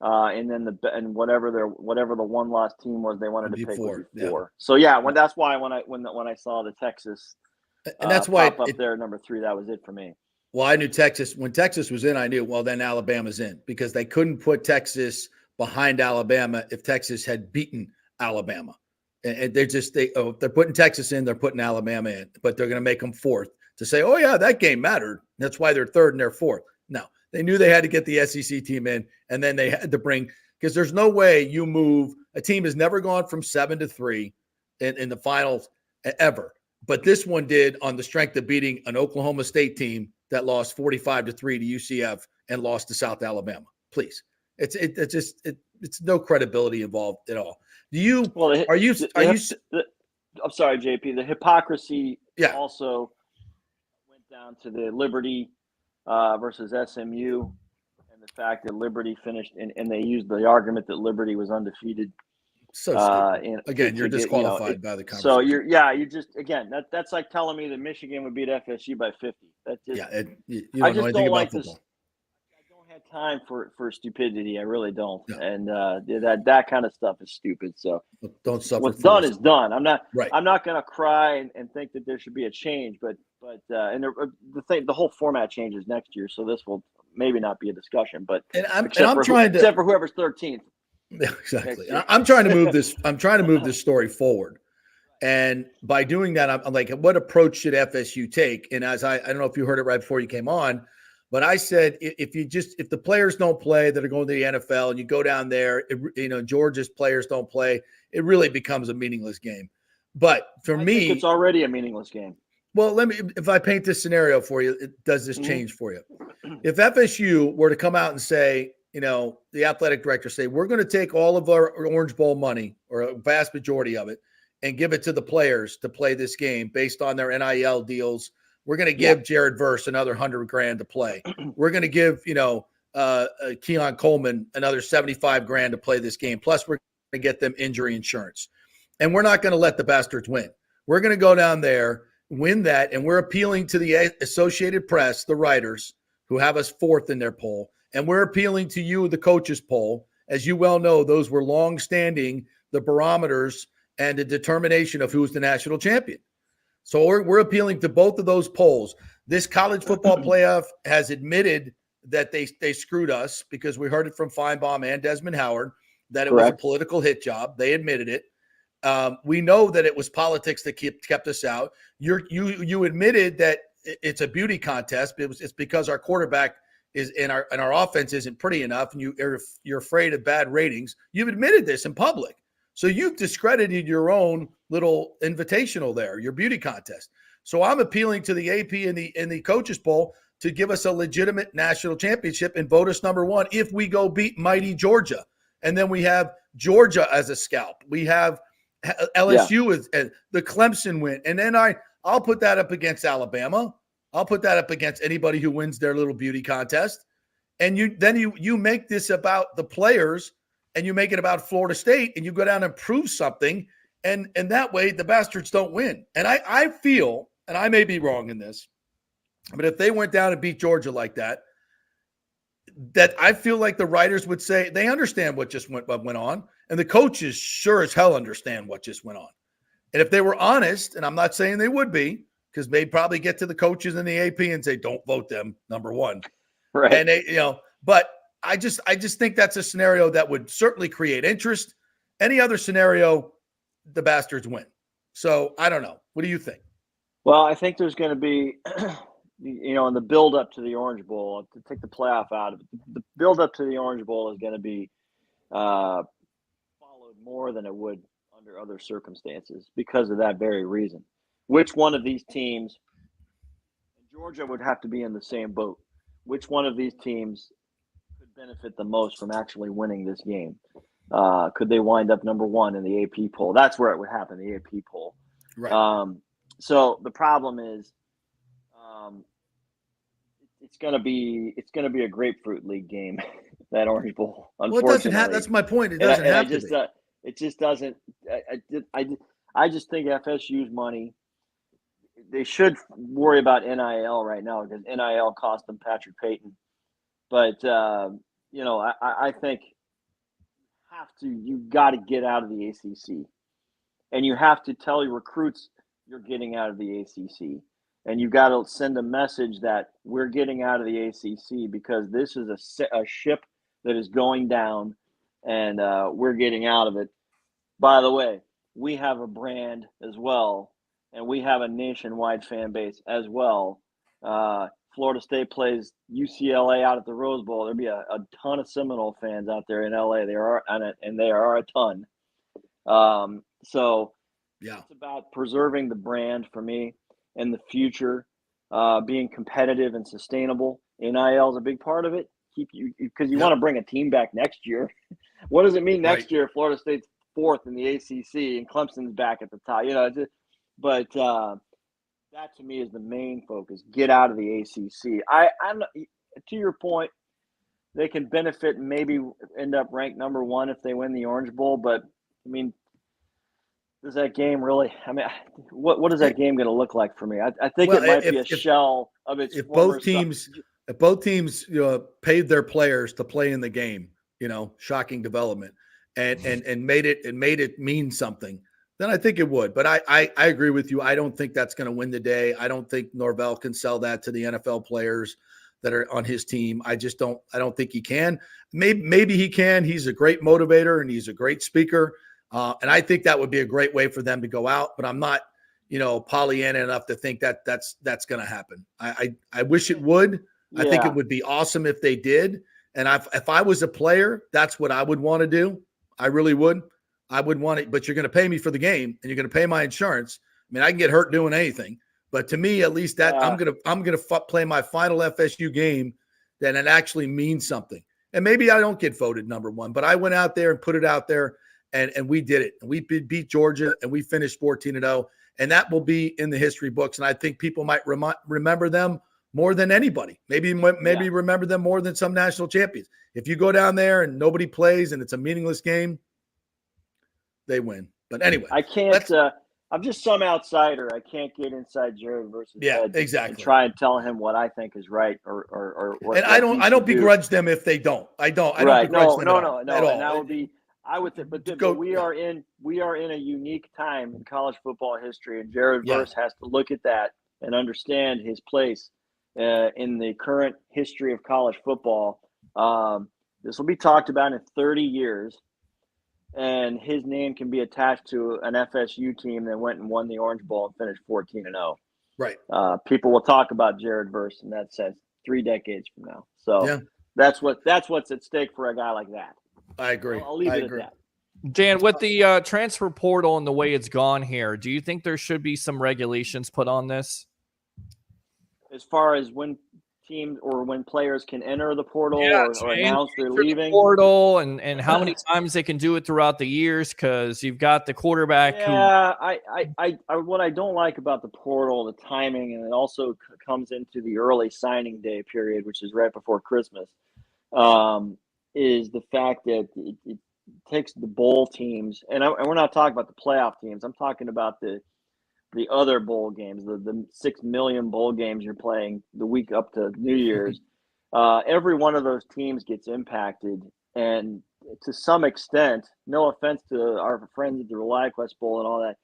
And then whatever the 1-loss team was, they wanted to pick 4. Yeah. So that's why when I saw the Texas, and that's why pop up there number 3, that was it for me. Well, I knew Texas when Texas was in. I knew then Alabama's in, because they couldn't put Texas behind Alabama if Texas had beaten Alabama, and they're putting Texas in, they're putting Alabama in, but they're going to make them 4th to say, oh yeah, that game mattered. That's why they're 3rd and they're 4th. No. They knew they had to get the SEC team in, and then they had to bring – because there's no way you move – a team has never gone from 7-3 in the finals ever. But this one did on the strength of beating an Oklahoma State team that lost 45-3 to UCF and lost to South Alabama. Please. It's no credibility involved at all. I'm sorry, JP. The hypocrisy also went down to the Liberty versus SMU, and the fact that Liberty finished, and they used the argument that Liberty was undefeated. So again, you're disqualified by the conversation. So you just again that's like telling me that Michigan would beat FSU by 50. That's just you don't know anything about football. I don't have time for stupidity. I really don't. No. And that kind of stuff is stupid. So don't suffer. What's done is done. I'm not going to cry and think that there should be a change, but the whole format changes next year, so this will maybe not be a discussion. But except for whoever's 13th. Yeah, exactly. I'm trying to move this. I'm trying to move this story forward, and by doing that, I'm like, what approach should FSU take? And as I don't know if you heard it right before you came on, but I said if the players don't play that are going to the NFL, and you go down there, Georgia's players don't play, it really becomes a meaningless game. But for me, it's already a meaningless game. Well, if I paint this scenario for you, does this change for you? If FSU were to come out and say, the athletic director say, we're going to take all of our Orange Bowl money, or a vast majority of it, and give it to the players to play this game based on their NIL deals. We're going to give Jared Verse another $100,000 to play. We're going to give, Keon Coleman another $75,000 to play this game. Plus, we're going to get them injury insurance. And we're not going to let the bastards win. We're going to go down there, win that, and we're appealing to the Associated Press, the writers, who have us fourth in their poll. And we're appealing to you, the coaches poll. As you well know, those were long-standing, the barometers and the determination of who's the national champion. So we're appealing to both of those polls. This college football playoff has admitted that they screwed us because we heard it from Feinbaum and Desmond Howard that it was a political hit job. They admitted it. We know that it was politics that kept us out. You admitted that it's a beauty contest. It's because our quarterback is and our offense isn't pretty enough, and you're afraid of bad ratings. You've admitted this in public, so you've discredited your own little invitational there, your beauty contest. So I'm appealing to the AP and the coaches poll to give us a legitimate national championship and vote us number one if we go beat mighty Georgia, and then we have Georgia as a scalp. We have LSU as the Clemson win, and then I'll put that up against Alabama. I'll put that up against anybody who wins their little beauty contest. And you make this about the players and you make it about Florida State and you go down and prove something. And that way the bastards don't win. And I feel, and I may be wrong in this, but if they went down and beat Georgia like that I feel like the writers would say they understand what went on. And the coaches sure as hell understand what just went on. And if they were honest, and I'm not saying they would be, because they'd probably get to the coaches in the AP and say, don't vote them number one. Right. And they, but I just think that's a scenario that would certainly create interest. Any other scenario, the bastards win. So I don't know. What do you think? Well, I think there's going to be, in the build up to the Orange Bowl, to take the playoff out of it, the build up to the Orange Bowl is going to be followed more than it would under other circumstances because of that very reason. Which one of these teams, Georgia would have to be in the same boat. Which one of these teams could benefit the most from actually winning this game? Could they wind up number one in the AP poll? That's where it would happen, the AP poll. Right. So the problem is, it's going to be a grapefruit league game, that Orange Bowl. Unfortunately, well, it doesn't have. That's my point. It doesn't have to be. It just doesn't. I just think FSU's money. They should worry about NIL right now because NIL cost them Patrick Payton. But I think you've got to get out of the ACC, and you have to tell your recruits you're getting out of the ACC, and you've got to send a message that we're getting out of the ACC because this is a ship that is going down, and we're getting out of it. By the way, we have a brand as well. And we have a nationwide fan base as well. Florida State plays UCLA out at the Rose Bowl. There'll be a ton of Seminole fans out there in LA. There are a ton. It's about preserving the brand for me in the future, being competitive and sustainable. NIL is a big part of it. Because you want to bring a team back next year. What does it mean next year if Florida State's fourth in the ACC and Clemson's back at the top? But that to me is the main focus. Get out of the ACC. I'm to your point. They can benefit and maybe end up ranked number one if they win the Orange Bowl. But I mean, does that game really? I mean, what is that game going to look like for me? I think it might be a shell of its. If both teams paid their players to play in the game, shocking development, and made it mean something. Then I think it would. But I agree with you. I don't think that's going to win the day. I don't think Norvell can sell that to the NFL players that are on his team. I don't think he can. Maybe he can. He's a great motivator and he's a great speaker. And I think that would be a great way for them to go out. But I'm not, Pollyanna enough to think that that's going to happen. I wish it would. Yeah. I think it would be awesome if they did. And if I was a player, that's what I would want to do. I really would. I would want it, but you're going to pay me for the game and you're going to pay my insurance. I mean, I can get hurt doing anything, but to me, at least that I'm going to play my final FSU game that it actually means something. And maybe I don't get voted number one, but I went out there and put it out there and we did it. And we beat Georgia and we finished 14-0, and that will be in the history books. And I think people might remember them more than anybody. Maybe remember them more than some national champions. If you go down there and nobody plays and it's a meaningless game, they win. But anyway, I can't I'm just some outsider. I can't get inside Jared versus head exactly. and try and tell him what I think is right or what. And I don't begrudge them if they don't. I don't begrudge them at all. And that would be. I would think, but we are in a unique time in college football history, and Jared Verse has to look at that and understand his place in the current history of college football. This will be talked about in 30 years, and his name can be attached to an FSU team that went and won the Orange Bowl and finished 14-0. Right. People will talk about Jared Verse in that sense 3 decades from now. So that's what's at stake for a guy like that. I agree. I'll leave it at that. Dan, with the transfer portal and the way it's gone here, do you think there should be some regulations put on this? As far as when teams or when players can enter the portal or announce they're leaving? The portal and how many times they can do it throughout the years, because you've got the quarterback what I don't like about the portal, the timing, and it also comes into the early signing day period, which is right before Christmas, is the fact that it takes the bowl teams, and we're not talking about the playoff teams. I'm talking about the other bowl games, the 6 million bowl games you're playing the week up to New Year's. Every one of those teams gets impacted, and to some extent, no offense to our friends at the ReliaQuest Bowl and all that,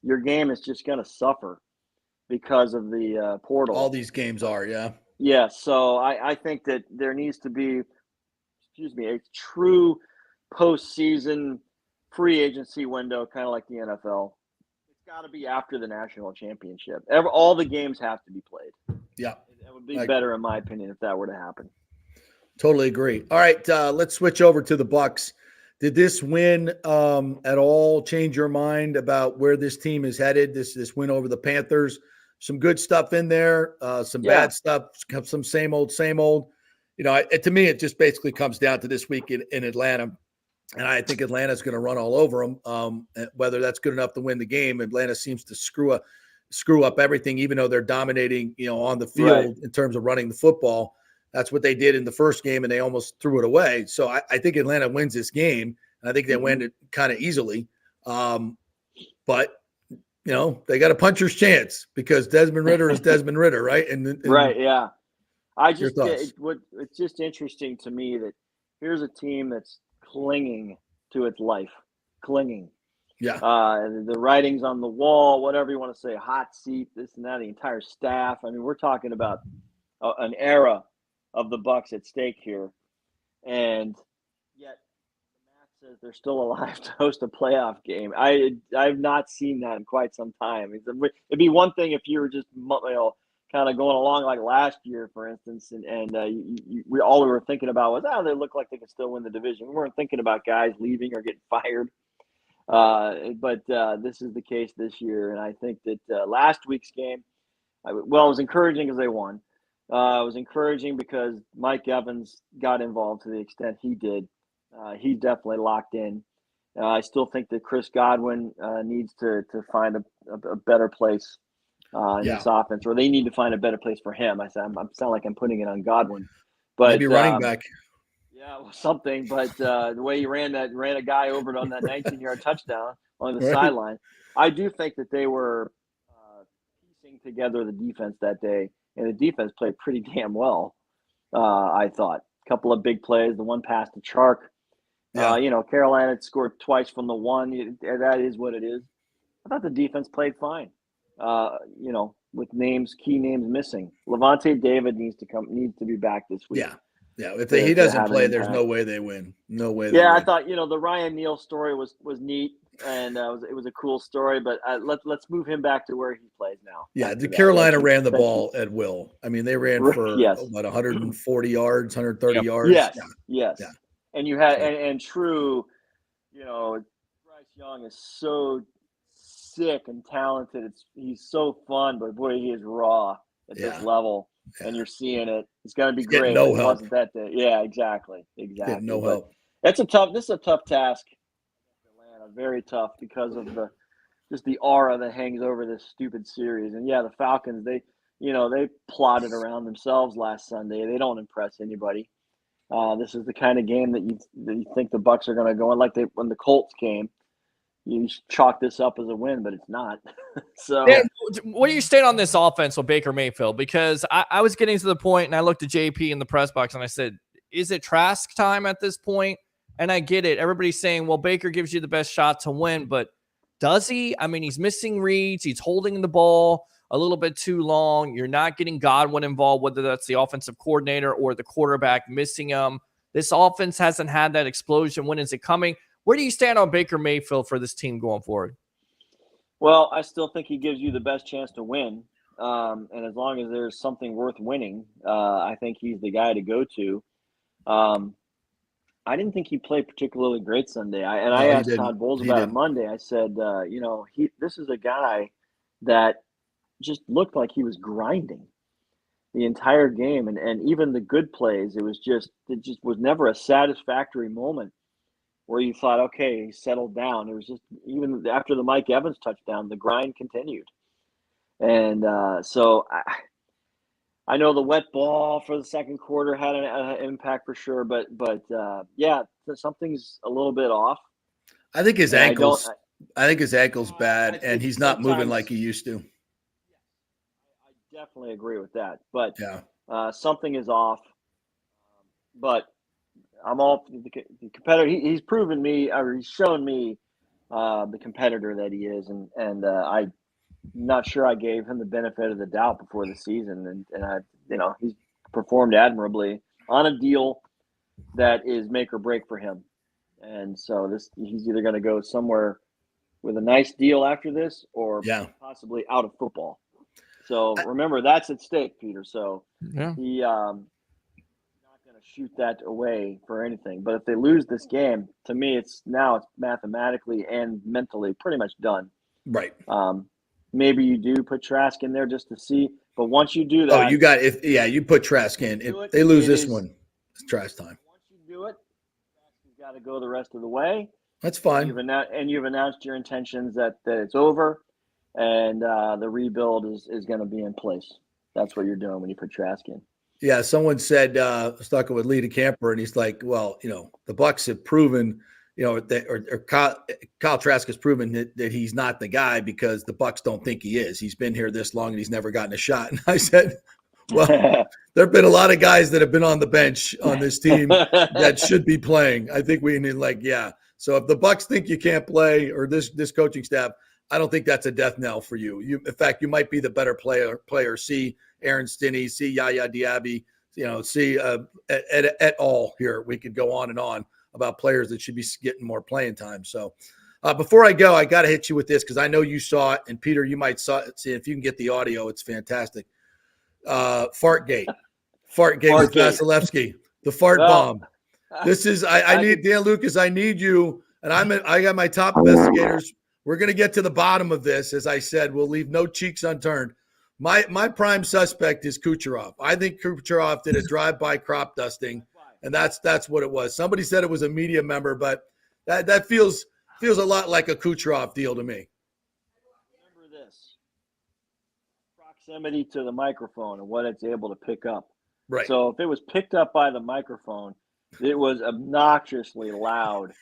your game is just going to suffer because of the portal. All these games are, Yeah, so I think that there needs to be, a true postseason free agency window, kind of like the NFL. It's got to be after the national championship. All the games have to be played. Yeah. It would be better, in my opinion, if that were to happen. Totally agree. All right, let's switch over to the Bucs. Did this win at all change your mind about where this team is headed? This win over the Panthers, some good stuff in there, some bad stuff, some same old. To me, it just basically comes down to this week in Atlanta, and I think Atlanta's going to run all over them. Whether that's good enough to win the game, Atlanta seems to screw up everything, even though they're dominating, on the field in terms of running the football. That's what they did in the first game, and they almost threw it away. So I think Atlanta wins this game, and I think they win it kind of easily. But they got a puncher's chance because Desmond Ridder is Desmond Ridder, right? And right, yeah. It's just interesting to me that here's a team that's clinging to its life, Yeah. The writing's on the wall, whatever you want to say, hot seat, this and that, the entire staff. I mean, we're talking about an era of the Bucs at stake here, and yet the math says they're still alive to host a playoff game. I've not seen that in quite some time. It'd be one thing if you were just kind of going along like last year, for instance, and we were thinking about was they look like they could still win the division. We weren't thinking about guys leaving or getting fired. But this is the case this year, and I think that last week's game, it was encouraging because they won. It was encouraging because Mike Evans got involved to the extent he did. He's definitely locked in. I still think that Chris Godwin needs to find a better place in this offense, or they need to find a better place for him. I sound like I'm putting it on Godwin, but maybe running back. Yeah, well, something. But the way he ran a guy over on that 19-yard touchdown on the sideline, I do think that they were piecing together the defense that day, and the defense played pretty damn well. I thought a couple of big plays, the one pass to Chark. Carolina had scored twice from the one. That is what it is. I thought the defense played fine. With key names missing. Levante David needs to be back this week. Yeah. If he doesn't play, there's no way they win. No way. I thought the Ryan Neal story was neat, and it was a cool story. But let's move him back to where he plays now. Yeah, Carolina ran the ball at will. I mean, they ran for 140 yards, 130 yards. Yes. Yeah. And you had and True, Bryce Young is so sick and talented. He's so fun, but boy, he is raw at this level, and you're seeing it. It's going to be great. No help. Wasn't that day? Yeah, exactly. No help. This is a tough task. Atlanta, very tough because of the aura that hangs over this stupid series. And the Falcons, they plotted around themselves last Sunday. They don't impress anybody. This is the kind of game that you think the Bucs are going to go in, like when the Colts came. you chalk this up as a win, but it's not. So, Dan, what do you stand on this offense with Baker Mayfield? Because I was getting to the point, and I looked at JP in the press box, and I said, is it Trask time at this point? And I get it. Everybody's saying, well, Baker gives you the best shot to win, but does he? I mean, he's missing reads. He's holding the ball a little bit too long. You're not getting Godwin involved, whether that's the offensive coordinator or the quarterback missing him. This offense hasn't had that explosion. When is it coming? Where do you stand on Baker Mayfield for this team going forward? Well, I still think he gives you the best chance to win. And as long as there's something worth winning, I think he's the guy to go to. I didn't think he played particularly great Sunday. I asked Todd Bowles about it Monday. I said, this is a guy that just looked like he was grinding the entire game. And even the good plays, it just was never a satisfactory moment where you thought, okay, he settled down. It was just, even after the Mike Evans touchdown, the grind continued. And so I know the wet ball for the second quarter had an impact for sure, but yeah, something's a little bit off. I think his ankles. I think his ankle's bad, and he's not moving like he used to. I definitely agree with that, but yeah, something is off. But I'm all the competitor. He's proven me, or he's shown me the competitor that he is, and I'm not sure I gave him the benefit of the doubt before the season, and I, he's performed admirably on a deal that is make or break for him, and so he's either going to go somewhere with a nice deal after this, or possibly out of football. So remember, that's at stake, Peter. So he not going to shoot that away for anything. But if they lose this game, to me, it's mathematically and mentally pretty much done. Right. Maybe you do put Trask in there just to see, but once you do that, you put Trask in. If they lose this one, it's Trask time. Once you do it, you've got to go the rest of the way. That's fine. You've announced your intentions that it's over, and the rebuild is going to be in place. That's what you're doing when you put Trask in. Yeah, someone said, I was talking with Lee DeCamper, and he's like, well, the Bucs have proven, Kyle Trask has proven that he's not the guy because the Bucs don't think he is. He's been here this long and he's never gotten a shot. And I said, well, there have been a lot of guys that have been on the bench on this team that should be playing. I think we need so if the Bucs think you can't play, or this coaching staff, I don't think that's a death knell for you. In fact, you might be the better player. See Aaron Stinney, see Yaya Diaby, see et al. Here. We could go on and on about players that should be getting more playing time. So before I go, I got to hit you with this because I know you saw it, and Peter, you might see it. If you can get the audio, it's fantastic. Fartgate with Vasilevsky, the fart bomb. This is I need Dan Lucas. I need you, and I got my top investigators. We're going to get to the bottom of this. As I said, we'll leave no cheeks unturned. My prime suspect is Kucherov. I think Kucherov did a drive-by crop dusting, and that's what it was. Somebody said it was a media member, but that feels a lot like a Kucherov deal to me. Remember this: proximity to the microphone and what it's able to pick up. Right. So if it was picked up by the microphone, it was obnoxiously loud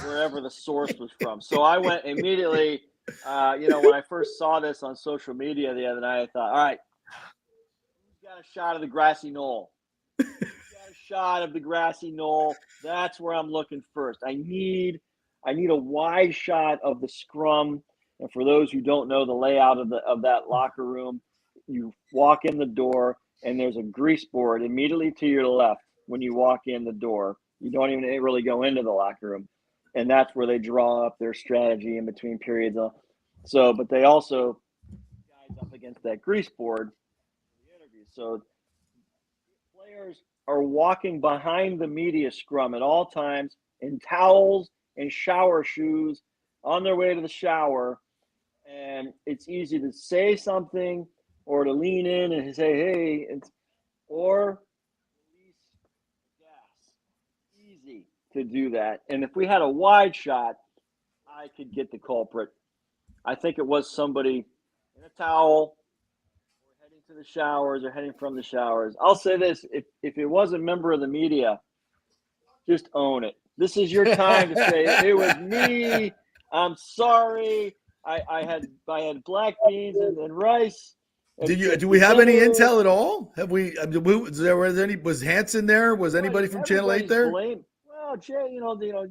wherever the source was from. So I went immediately. When I first saw this on social media the other night, I thought, all right, who's got a shot of the grassy knoll? Who's got a shot of the grassy knoll? That's where I'm looking first. I need a wide shot of the scrum. And for those who don't know the layout of that locker room, you walk in the door and there's a grease board immediately to your left when you walk in the door. You don't even really go into the locker room. And that's where they draw up their strategy in between periods. So, but they also guys up against that grease board for the interview. So players are walking behind the media scrum at all times in towels and shower shoes on their way to the shower. And it's easy to say something or to lean in and say, hey, or release gas. Easy to do that. And if we had a wide shot, I could get the culprit. I think it was somebody in a towel or heading to the showers or heading from the showers. I'll say this, if it was a member of the media, just own it. This is your time to say, it was me. I'm sorry. I had black beans and rice. Do we have any intel at all? Have we? Was Hanson there? Was anybody from Channel 8 there? Well, Jay,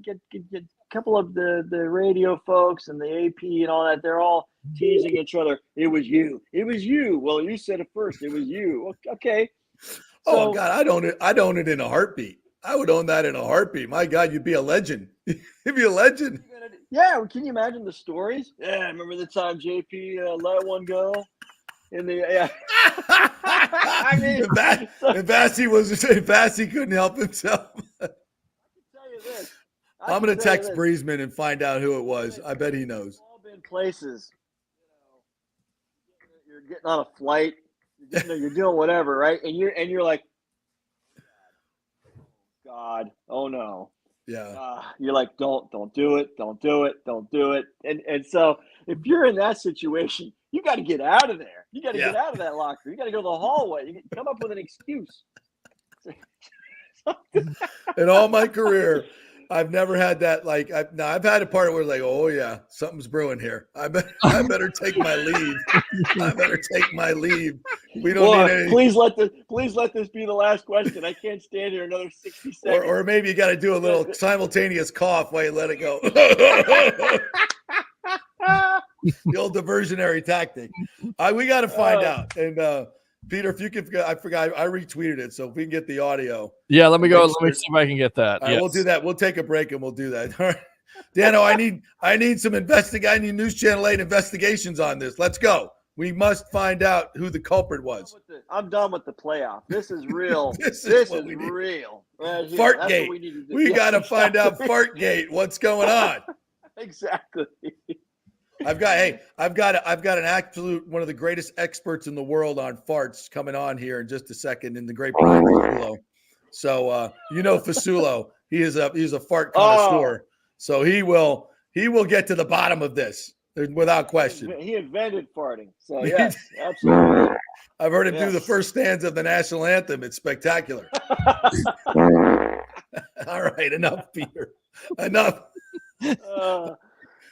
get a couple of the radio folks and the AP and all that. They're all teasing each other. It was you. It was you. Well, you said it first. It was you. Okay. Oh God, I'd own it in a heartbeat. I would own that in a heartbeat. My God, you'd be a legend. You'd be a legend. Yeah. Can you imagine the stories? Yeah. Remember the time JP let one go? I mean, if Bassey couldn't help himself. I can tell you this. I'm going to text Breezeman and find out who it was. I bet he knows. We've all been places. You're getting on a flight. You're doing whatever, right? And you're like, God, oh no. Yeah. You're like, don't do it, don't do it, don't do it. And so if you're in that situation, you got to get out of there. You got to get out of that locker. You got to go to the hallway. You come up with an excuse. In all my career, I've never had that. Like, I've had a part where like, oh yeah, something's brewing here. I better take my leave. I better take my leave. We don't need any. Please let this be the last question. I can't stand here another 60 seconds. Or maybe you got to do a little simultaneous cough while you let it go. The old diversionary tactic. We got to find out. And Peter, if you could, I forgot, I retweeted it. So if we can get the audio. Yeah, let me go. Let me see if I can get that. All right, we'll do that. We'll take a break and we'll do that. All right. Dano, I need some I need News Channel 8 investigations on this. Let's go. We must find out who the culprit was. I'm done with the playoff. This is real. this is real. Right here. Fartgate. We got to find out Fartgate. What's going on? Exactly. I've got an absolute one of the greatest experts in the world on farts coming on here in just a second in the great Brian Fasulo. So Fasulo, he's a fart connoisseur. So he will get to the bottom of this without question. He invented farting. So yes, absolutely. I've heard him do the first stanza of the national anthem. It's spectacular. All right, enough, Peter. Enough.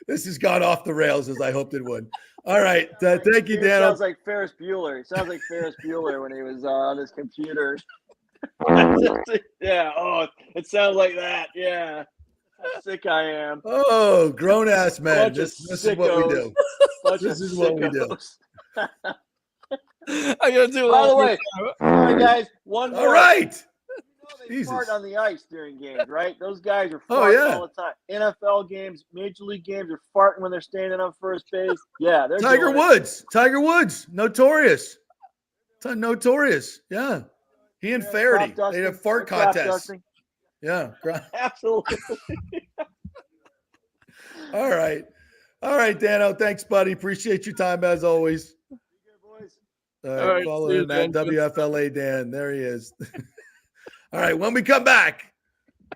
This has gone off the rails as I hoped it would. All right. Thank you, Dan. Sounds like Ferris Bueller. It sounds like Ferris Bueller when he was on his computer. Yeah. Oh, it sounds like that. Yeah. How sick I am. Oh, grown-ass men. This is what we do. This is what we do. I got to do it. By the way, all right, guys, one more. All right. They fart on the ice during games, right? Those guys are farting all the time. NFL games, Major League games are farting when they're standing on first base. Yeah, they're Tiger Woods, notorious. Notorious. Yeah. He and Faraday. They had a fart contest. Yeah. Absolutely. All right, Dano. Thanks, buddy. Appreciate your time as always. Be good, boys. All right, follow him at WFLA Dan. There he is. All right, when we come back,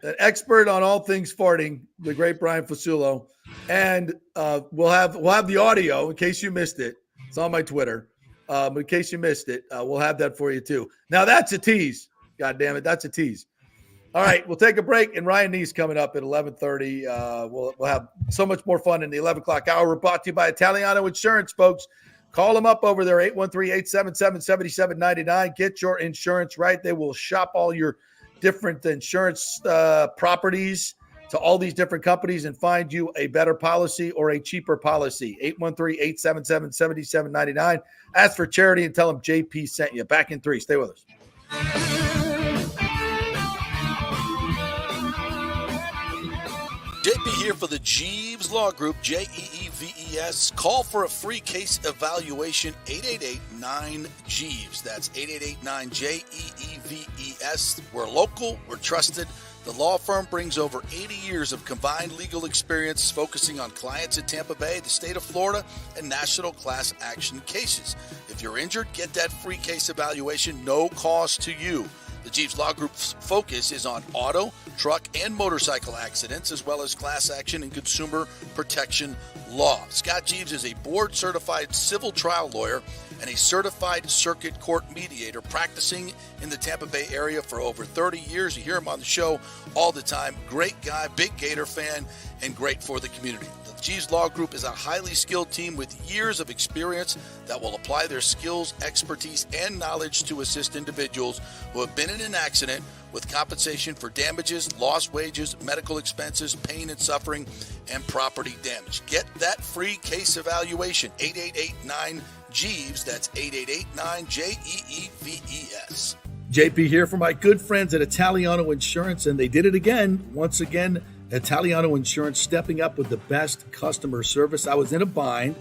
an expert on all things farting, the great Brian Fasulo, and we'll have the audio in case you missed it. It's on my Twitter. But in case you missed it, we'll have that for you too. Now that's a tease. God damn it, that's a tease. All right, we'll take a break, and Ryan Nece coming up at 11:30. We'll have so much more fun in the 11 o'clock hour. We're brought to you by Italiano Insurance, folks. Call them up over there, 813-877-7799. Get your insurance right. They will shop all your different insurance properties to all these different companies and find you a better policy or a cheaper policy. 813-877-7799. Ask for charity and tell them JP sent you. Back in 3. Stay with us. JP here for the Jeeves Law Group, Jeeves. Call for a free case evaluation, 888-9-JEEVES. That's 888-9-JEEVES. We're local, we're trusted. The law firm brings over 80 years of combined legal experience focusing on clients in Tampa Bay, the state of Florida, and national class action cases. If you're injured, get that free case evaluation, no cost to you. The Jeeves Law Group's focus is on auto, truck, and motorcycle accidents, as well as class action and consumer protection law. Scott Jeeves is a board-certified civil trial lawyer and a certified circuit court mediator practicing in the Tampa Bay area for over 30 years. You hear him on the show all the time. Great guy, big Gator fan, and great for the community. The G's Law Group is a highly skilled team with years of experience that will apply their skills, expertise, and knowledge to assist individuals who have been in an accident with compensation for damages, lost wages, medical expenses, pain and suffering, and property damage. Get that free case evaluation, 888-9-JEEVES. That's 888-9-JEEVES. JP here for my good friends at Italiano Insurance, and they did it again. Once again, Italiano Insurance stepping up with the best customer service. I was in a bind.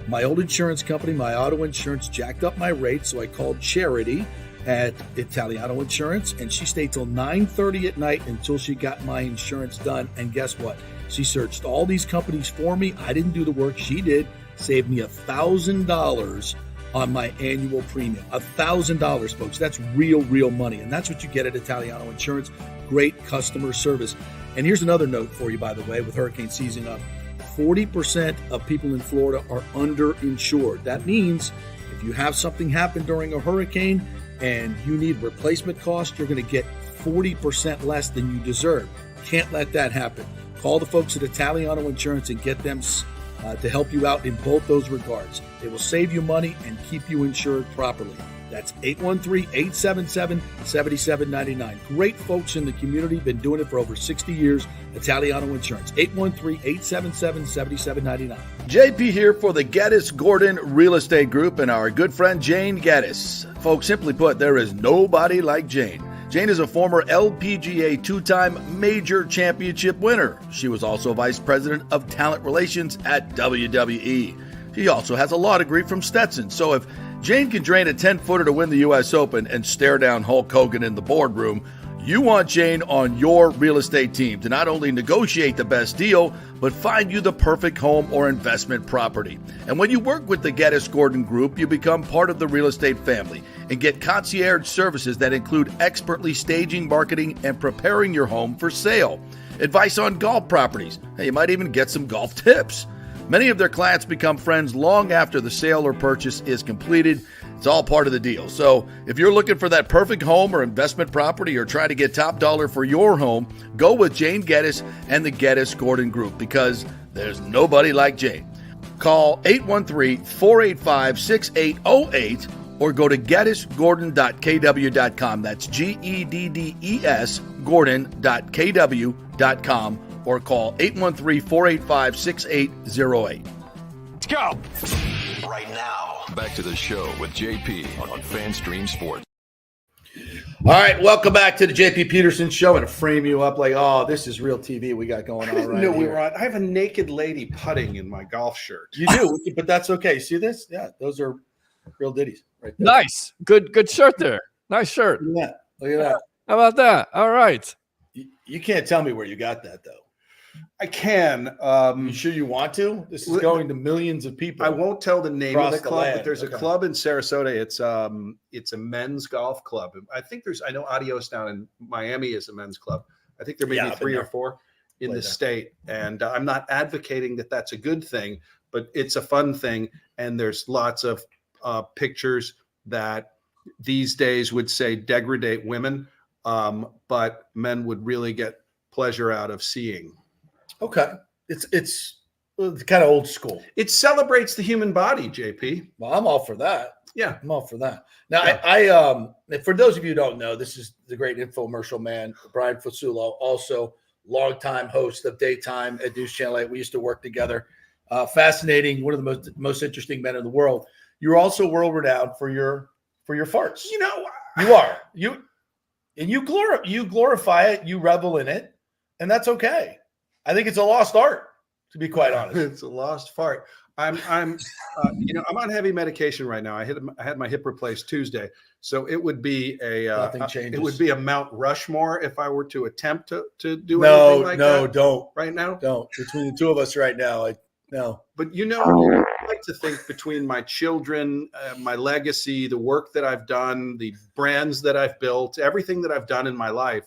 My old insurance company, my auto insurance, jacked up my rates, so I called Charity at Italiano Insurance, and she stayed till 9:30 at night until she got my insurance done. And guess what? She searched all these companies for me. I didn't do the work. She did. Saved me $1,000 on my annual premium. $1,000, folks. That's real money. And that's what you get at Italiano Insurance. Great customer service. And here's another note for you, by the way, with hurricane season up. 40% of people in Florida are underinsured. That means if you have something happen during a hurricane and you need replacement costs, you're going to get 40% less than you deserve. Can't let that happen. Call the folks at Italiano Insurance and get them to help you out in both those regards. They will save you money and keep you insured properly. That's 813-877-7799. Great folks in the community, been doing it for over 60 years. Italiano Insurance, 813-877-7799. JP here for the Geddes Gordon Real Estate Group and our good friend Jane Geddes. Folks, simply put, there is nobody like Jane. Jane is a former LPGA two-time major championship winner. She was also vice president of talent relations at WWE. She also has a law degree from Stetson. So if Jane can drain a 10-footer to win the U.S. Open and stare down Hulk Hogan in the boardroom, you want Jane on your real estate team to not only negotiate the best deal, but find you the perfect home or investment property. And when you work with the Geddes Gordon Group, you become part of the real estate family and get concierge services that include expertly staging, marketing, and preparing your home for sale. Advice on golf properties. Hey, you might even get some golf tips. Many of their clients become friends long after the sale or purchase is completed. It's all part of the deal. So if you're looking for that perfect home or investment property or trying to get top dollar for your home, go with Jane Geddes and the Geddes Gordon Group because there's nobody like Jane. Call 813-485-6808 or go to geddesgordon.kw.com. That's GEDDES Gordon.kw.com. or call 813-485-6808. Let's go! Right now, back to the show with JP on FanStream Sports. All right, welcome back to the JP Peterson Show. And to frame you up like, oh, this is real TV we got going on right No, here. we were on. I have a naked lady putting in my golf shirt. You do, but that's okay. See this? Yeah, those are real ditties right there. Nice. Good shirt there. Nice shirt. Look at that. Look at that. How about that? All right. You can't tell me where you got that, though. I can. You sure you want to? This is going to millions of people. I won't tell the name of the club, but there's a club in Sarasota. It's a men's golf club. I know Adios down in Miami is a men's club. I think there may be 3 or 4 in the state. And I'm not advocating that that's a good thing, but it's a fun thing. And there's lots of pictures that these days would say degrade women, but men would really get pleasure out of seeing. Okay. It's kind of old school. It celebrates the human body, JP. Well, I'm all for that. Yeah. I'm all for that. Now, I for those of you who don't know, this is the great infomercial man, Brian Fasulo, also longtime host of Daytime at News Channel 8. We used to work together. Fascinating, one of the most interesting men in the world. You're also world renowned for your farts. You know, you are. You glorify it, you revel in it, and that's okay. I think it's a lost art, to be quite honest. It's a lost fart. I'm on heavy medication right now. I had my hip replaced Tuesday, so it would be it would be a Mount Rushmore if I were to attempt to do anything like that. No, don't right now. Don't between the two of us right now. No. But I like to think between my children, my legacy, the work that I've done, the brands that I've built, everything that I've done in my life,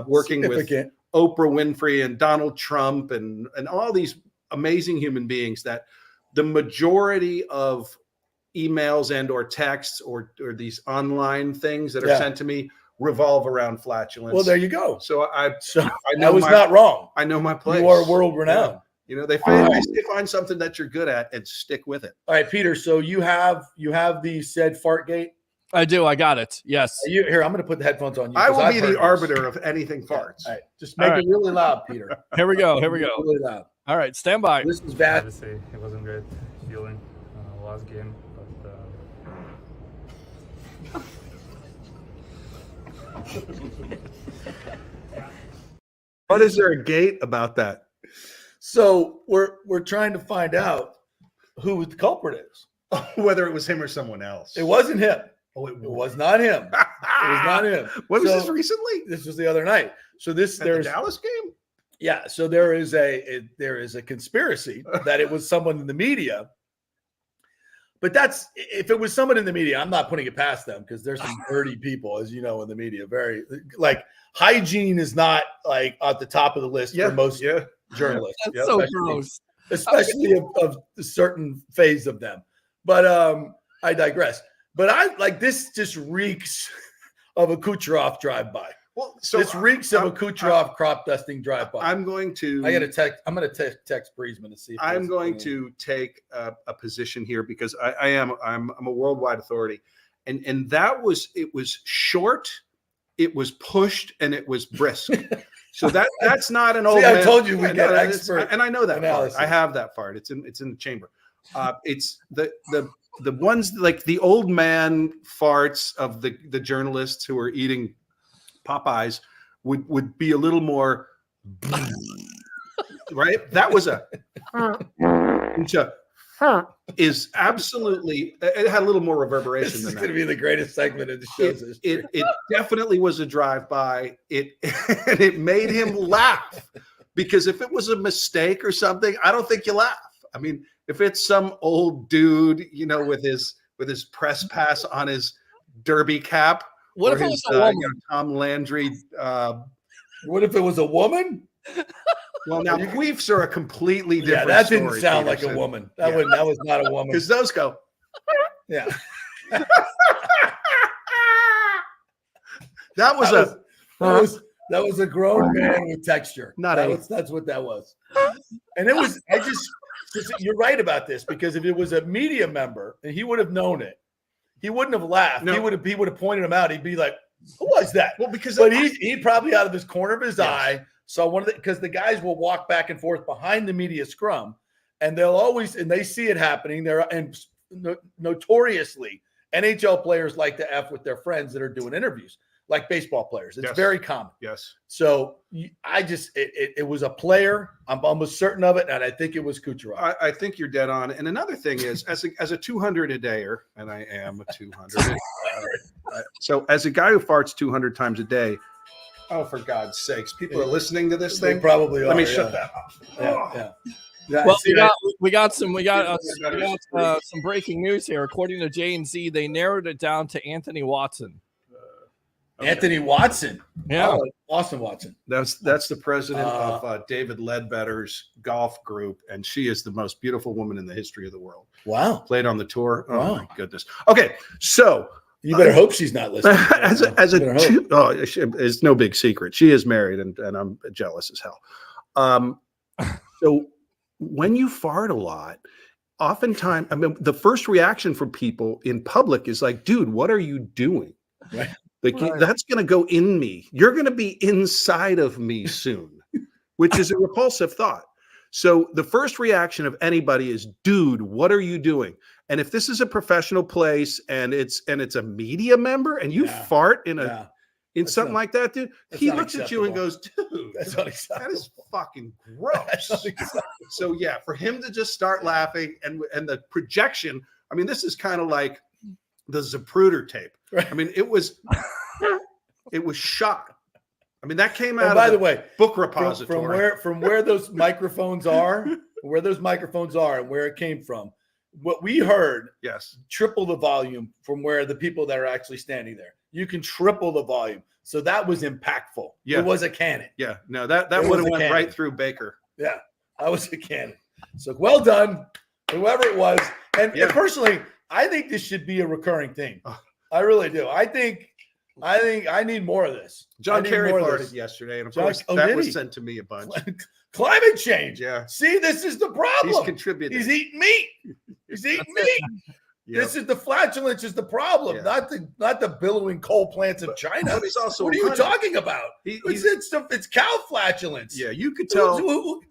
working with Oprah Winfrey and Donald Trump and all these amazing human beings, that the majority of emails and or texts or these online things that are sent to me revolve around flatulence. Well, there you go. So I know I was not wrong. I know my place. You are world renowned. Yeah. They find something that you're good at and stick with it. All right, Peter. So you have the said Fartgate. I do. I got it. Yes. Here, I'm going to put the headphones on you. I will be the arbiter of anything farts. All right. Just make it really loud, Peter. Here we go. Really loud. All right. Stand by. This is bad. Obviously, it wasn't great feeling last game, but What is there a gate about that? So we're trying to find out who the culprit is. Whether it was him or someone else. It wasn't him. Oh, it was not him. It was not him. When was this recently? This was the other night. So there's the Dallas game. Yeah. So there is a conspiracy that it was someone in the media. But if it was someone in the media, I'm not putting it past them because there's some dirty people, as you know, in the media. Very hygiene is not at the top of the list for most journalists. That's so gross, especially of a certain phase of them. But I digress. But this just reeks of a Kucherov drive-by. Well, so this reeks of a Kucherov crop dusting drive-by. I'm going to text Breezeman to see. I'm going to take a position here because I'm a worldwide authority, and that was short, it was pushed, and it was brisk. So that's not an old. See, man. I told you we get expert, and I know that analysis. Fart. I have that fart. It's in the chamber. It's the ones like the old man farts of the journalists who are eating Popeyes would be a little more right. That was is absolutely, it had a little more reverberation. This than is going to be the greatest segment of the show's history. It definitely was a drive-by. And it made him laugh because if it was a mistake or something, I don't think you laugh. I mean, if it's some old dude, with his press pass on his derby cap, what if it was a woman? Tom Landry. What if it was a woman? Well, now queefs are a completely different. Yeah, that story, didn't sound Peterson. like a woman. That was not a woman. Because those go. Yeah. That was a grown man with texture. That's what that was. And it was. You're right about this because if it was a media member and he would have known it, he wouldn't have laughed. No. He would have pointed him out. He'd be like, "Who was that?" Well, because he probably out of his corner of his eye saw because the guys will walk back and forth behind the media scrum, and they see it happening. Notoriously, NHL players like to F with their friends that are doing interviews, like baseball players. It's very common. Yes. So it was a player. I'm almost certain of it, and I think it was Kucherov. I think you're dead on. And another thing is, as a 200 a dayer, and I am a 200. So as a guy who farts 200 times a day, oh, for God's sakes, people are listening to this thing. They probably are. Let me shut that off. Yeah. Well, we got some breaking news here. According to J&Z, they narrowed it down to Anthony Watson. Anthony Watson. Yeah. Austin Watson. That's the president of David Ledbetter's golf group, and she is the most beautiful woman in the history of the world. Wow. Played on the tour. Oh, wow. My goodness. Okay, so you better hope she's not listening. It's no big secret. She is married, and I'm jealous as hell. So when you fart a lot, oftentimes, the first reaction from people in public is like, dude, what are you doing? Right. That's going to go in me. You're going to be inside of me soon, which is a repulsive thought. So the first reaction of anybody is, dude, what are you doing? And if this is a professional place and it's a media member and you fart in something like that, dude, he looks at you and goes, dude, that's unacceptable. That is fucking gross. So yeah, for him to just start laughing and the projection, I mean, this is kind of like the Zapruder tape. Right. I mean, it was shot. I mean, that came out. And by the way, book repository from where those microphones are, and where it came from. What we heard, triple the volume from where the people that are actually standing there. You can triple the volume, so that was impactful. Yeah. It was a cannon. Yeah, no, that would have went right through Baker. Yeah, that was a cannon. So well done, whoever it was. And personally, I think this should be a recurring thing. I really do. I think I need more of this. John Kerry farted yesterday, and of course that was sent to me a bunch. Climate change. Yeah. See, this is the problem. He's contributing. He's eating meat. He's eating meat. Yep. This is the flatulence is the problem, not the billowing coal plants of China. But he's also what are you talking about? It's cow flatulence. Yeah, you could tell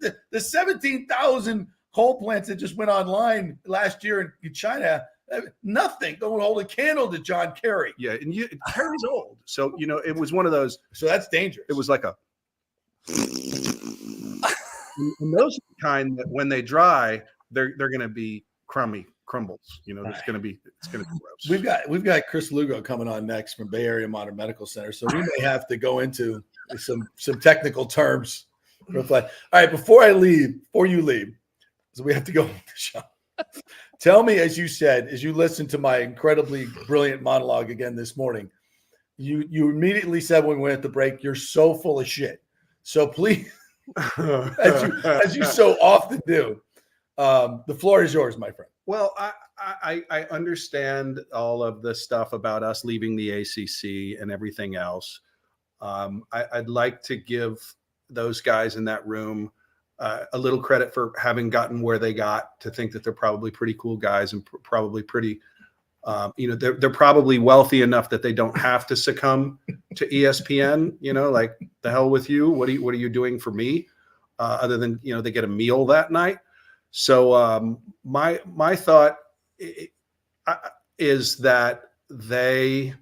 the 17,000 coal plants that just went online last year in China. Nothing. Don't hold a candle to John Kerry. Yeah, and Kerry's old, so it was one of those. So that's dangerous. It was like a. And those are the kind that when they dry, they're going to be crumbles. It's going to be gross. We've got Chris Lugo coming on next from Bay Area Modern Medical Center, so we may have to go into some technical terms. All right, before you leave, so we have to go on the show. Tell me, as you listened to my incredibly brilliant monologue again this morning, you immediately said when we went at the break, you're so full of shit. So please, as you so often do, the floor is yours, my friend. Well, I understand all of the stuff about us leaving the ACC and everything else. I'd like to give those guys in that room a little credit for having gotten where they got, to think that they're probably pretty cool guys and probably pretty, they're probably wealthy enough that they don't have to succumb to ESPN, like the hell with you. What are you doing for me? Other than, they get a meal that night. So my thought is that they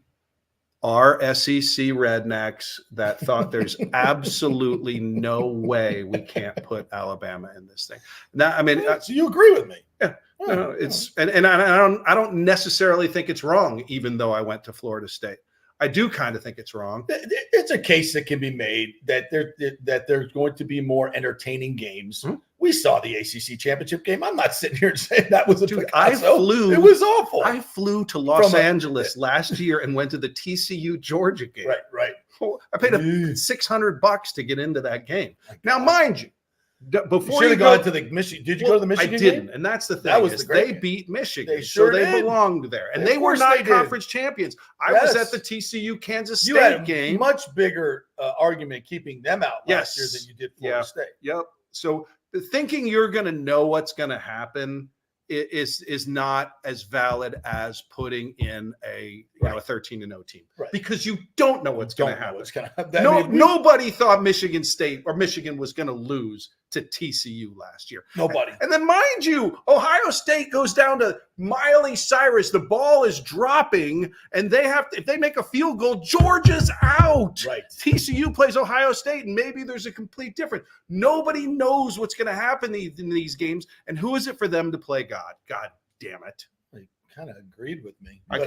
are SEC rednecks that thought there's absolutely no way we can't put Alabama in this thing. Now, I mean, so you agree with me? Yeah. No, it's and I don't necessarily think it's wrong, even though I went to Florida State. I do kind of think it's wrong. It's a case that can be made that there's going to be more entertaining games. Mm-hmm. We saw the ACC championship game. I'm not sitting here saying that was a Picasso. It was awful. I flew to Los Angeles last year and went to the TCU Georgia game. Right. I paid $600 to get into that game. Now, mind you, before you gone to the Michigan, did you go to the Michigan? I didn't, game? and that's the thing. That was they beat Michigan, so they belonged there, and they were not conference champions. I was at the TCU Kansas State game. Much bigger argument keeping them out last year than you did Florida State. Yep. So thinking you're going to know what's going to happen is not as valid as putting in a 13-0 team, because you don't know what's going to happen. Nobody thought Michigan State or Michigan was going to lose to TCU last year. Nobody. And then, mind you, Ohio State goes down to Miley Cyrus. The ball is dropping, and they have to, if they make a field goal, Georgia's out. Right. TCU plays Ohio State, and maybe there's a complete difference. Nobody knows what's going to happen in these games, and who is it for them to play God? God damn it. You kind of agreed with me. I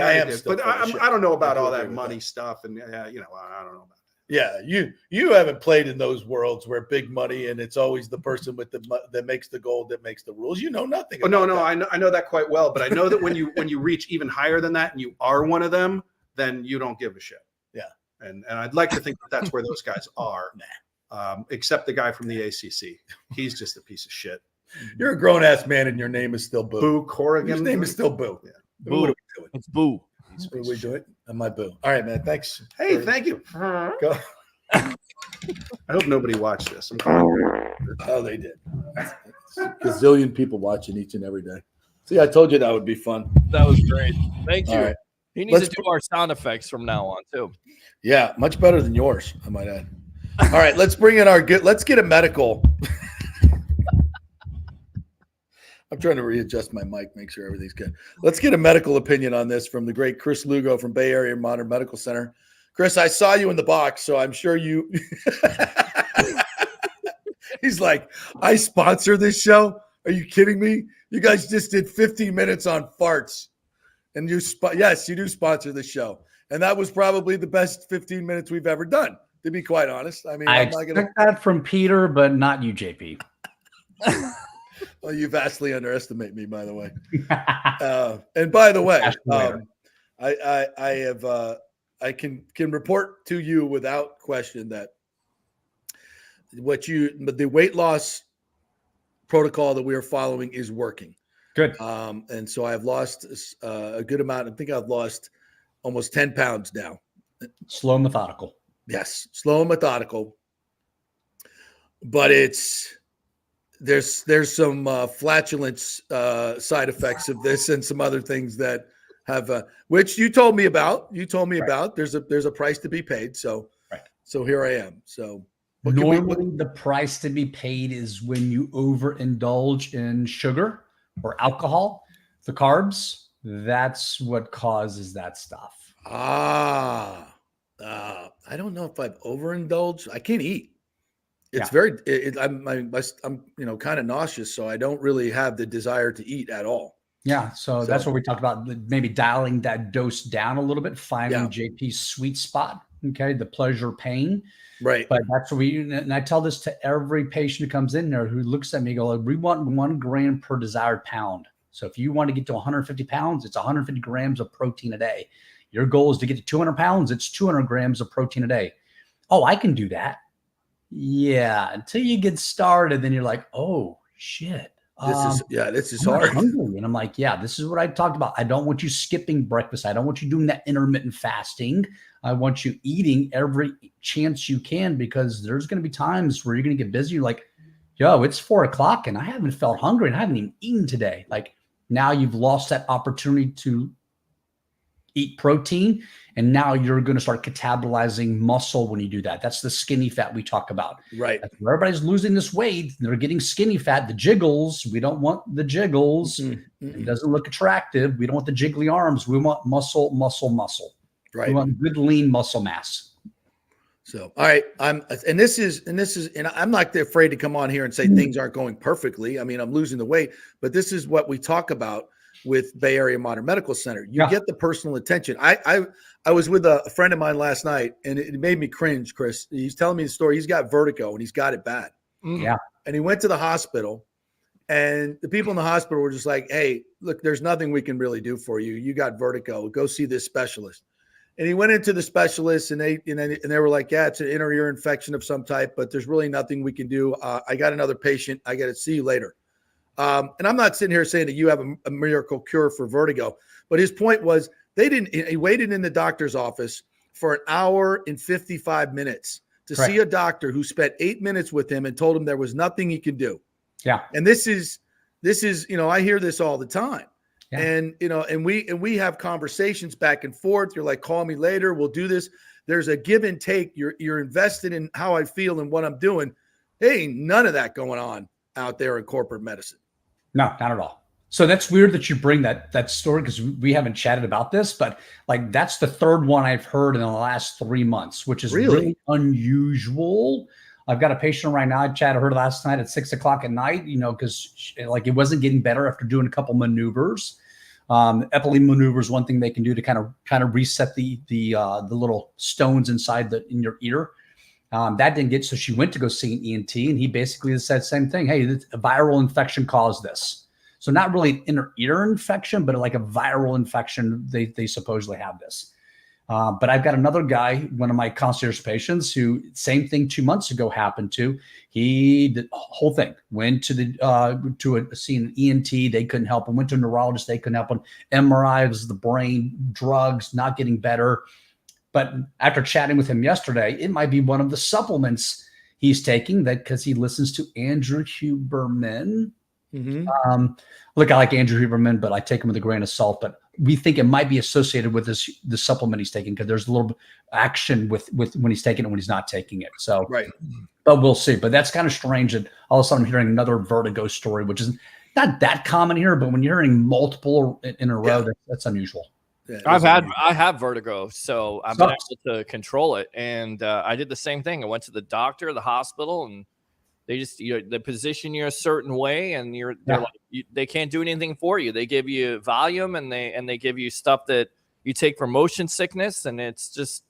don't know about all that money stuff, and I don't know about it. Yeah, you haven't played in those worlds where big money and it's always the person with that makes the goal that makes the rules. You know nothing. No, I know that quite well, but I know that when you reach even higher than that and you are one of them, then you don't give a shit. Yeah, and I'd like to think that's where those guys are. Except the guy from the ACC, he's just a piece of shit. You're a grown ass man, and your name is still Boo. Boo Corrigan. His name is still Boo. Yeah. Boo. What are we doing? It's Boo. What are we doing? My Boo. All right, man. Thanks. Hey, thank you. Go. I hope nobody watched this. Oh, they did. Gazillion people watching each and every day. See, I told you that would be fun. That was great. Thank you. Right. He needs to do our sound effects from now on too. Yeah, much better than yours, I might add. All right, let's bring in let's get a medical. I'm trying to readjust my mic, make sure everything's good. Let's get a medical opinion on this from the great Chris Lugo from Bay Area Modern Medical Center. Chris, I saw you in the box, so I'm sure you He's like, I sponsor this show? Are you kidding me? You guys just did 15 minutes on farts. And yes, you do sponsor the show. And that was probably the best 15 minutes we've ever done, to be quite honest. I mean, I expect that from Peter, but not you, JP. Well, you vastly underestimate me, by the way. And by the way, I can report to you without question that the weight loss protocol that we are following is working. Good. And so I've lost a good amount. I think I've lost almost 10 pounds now. Slow and methodical. Yes, slow and methodical. But there's some flatulence side effects of this and some other things that have which you told me about. About there's a price to be paid. So so here I am. So normally the price to be paid is when you overindulge in sugar or alcohol, the carbs. That's what causes that stuff. I don't know if I've overindulged. I can't eat. It's very. I'm kind of nauseous, so I don't really have the desire to eat at all. Yeah, so that's what we talked about. Maybe dialing that dose down a little bit, finding JP's sweet spot. Okay, the pleasure pain. Right. But that's what and I tell this to every patient who comes in there who looks at me and go, we want 1 gram per desired pound. So if you want to get to 150 pounds, it's 150 grams of protein a day. Your goal is to get to 200 pounds. It's 200 grams of protein a day. Oh, I can do that. Yeah. Until you get started, then you're like, oh shit. This is I'm hard. Hungry. And I'm like, this is what I talked about. I don't want you skipping breakfast. I don't want you doing that intermittent fasting. I want you eating every chance you can, because there's going to be times where you're going to get busy. You're like, yo, it's 4:00 and I haven't felt hungry and I haven't even eaten today. Like, now you've lost that opportunity to eat protein. And now you're going to start catabolizing muscle when you do that. That's the skinny fat we talk about. Right. That's where everybody's losing this weight. They're getting skinny fat, the jiggles. We don't want the jiggles. It doesn't look attractive. We don't want the jiggly arms. We want muscle. Right. We want good, lean muscle mass. So, all right. I'm not afraid to come on here and say things aren't going perfectly. I mean, I'm losing the weight, but this is what we talk about with Bay Area Modern Medical Center. You get the personal attention. I was with a friend of mine last night, and it made me cringe, Chris. He's telling me the story. He's got vertigo, and he's got it bad. Yeah. And he went to the hospital, and the people in the hospital were just like, hey, look, there's nothing we can really do for you. You got vertigo. Go see this specialist. And he went into the specialist, and they were like, yeah, it's an inner ear infection of some type, but there's really nothing we can do. I got another patient. I got to see you later. And I'm not sitting here saying that you have a miracle cure for vertigo, but his point was he waited in the doctor's office for 1 hour and 55 minutes to see a doctor who spent 8 minutes with him and told him there was nothing he could do. Yeah. And this is, I hear this all the time. Yeah. And we have conversations back and forth. You're like, call me later. We'll do this. There's a give and take. You're invested in how I feel and what I'm doing. Hey, none of that going on out there in corporate medicine. No, not at all. So that's weird that you bring that story, because we haven't chatted about this, but like that's the third one I've heard in the last 3 months, which is really unusual. I've got a patient right now. I chatted her last night at 6:00 at night, because like it wasn't getting better after doing a couple maneuvers. Epiline maneuver is one thing they can do to kind of reset the little stones inside in your ear. That didn't get, so she went to go see an ENT, and he basically said the same thing. Hey, a viral infection caused this. So not really an inner ear infection, but like a viral infection. They supposedly have this. But I've got another guy, one of my concierge patients, who same thing 2 months ago happened to. He did the whole thing. Went to see an ENT, they couldn't help him. Went to a neurologist, they couldn't help him. MRIs, the brain, drugs, not getting better. But after chatting with him yesterday, it might be one of the supplements he's taking, that because he listens to Andrew Huberman. Look, I like Andrew Huberman, but I take him with a grain of salt. But we think it might be associated with the supplement he's taking, because there's a little action with when he's taking it, when he's not taking it. So, but we'll see. But that's kind of strange that all of a sudden I'm hearing another vertigo story, which is not that common here. But when you're hearing multiple in a row, that's unusual. Yeah, I have vertigo, so I've been able to control it. And I did the same thing. I went to the doctor, the hospital, and they just they position you a certain way, and they're like, they can't do anything for you. They give you Valium, and they give you stuff that you take for motion sickness, and it's just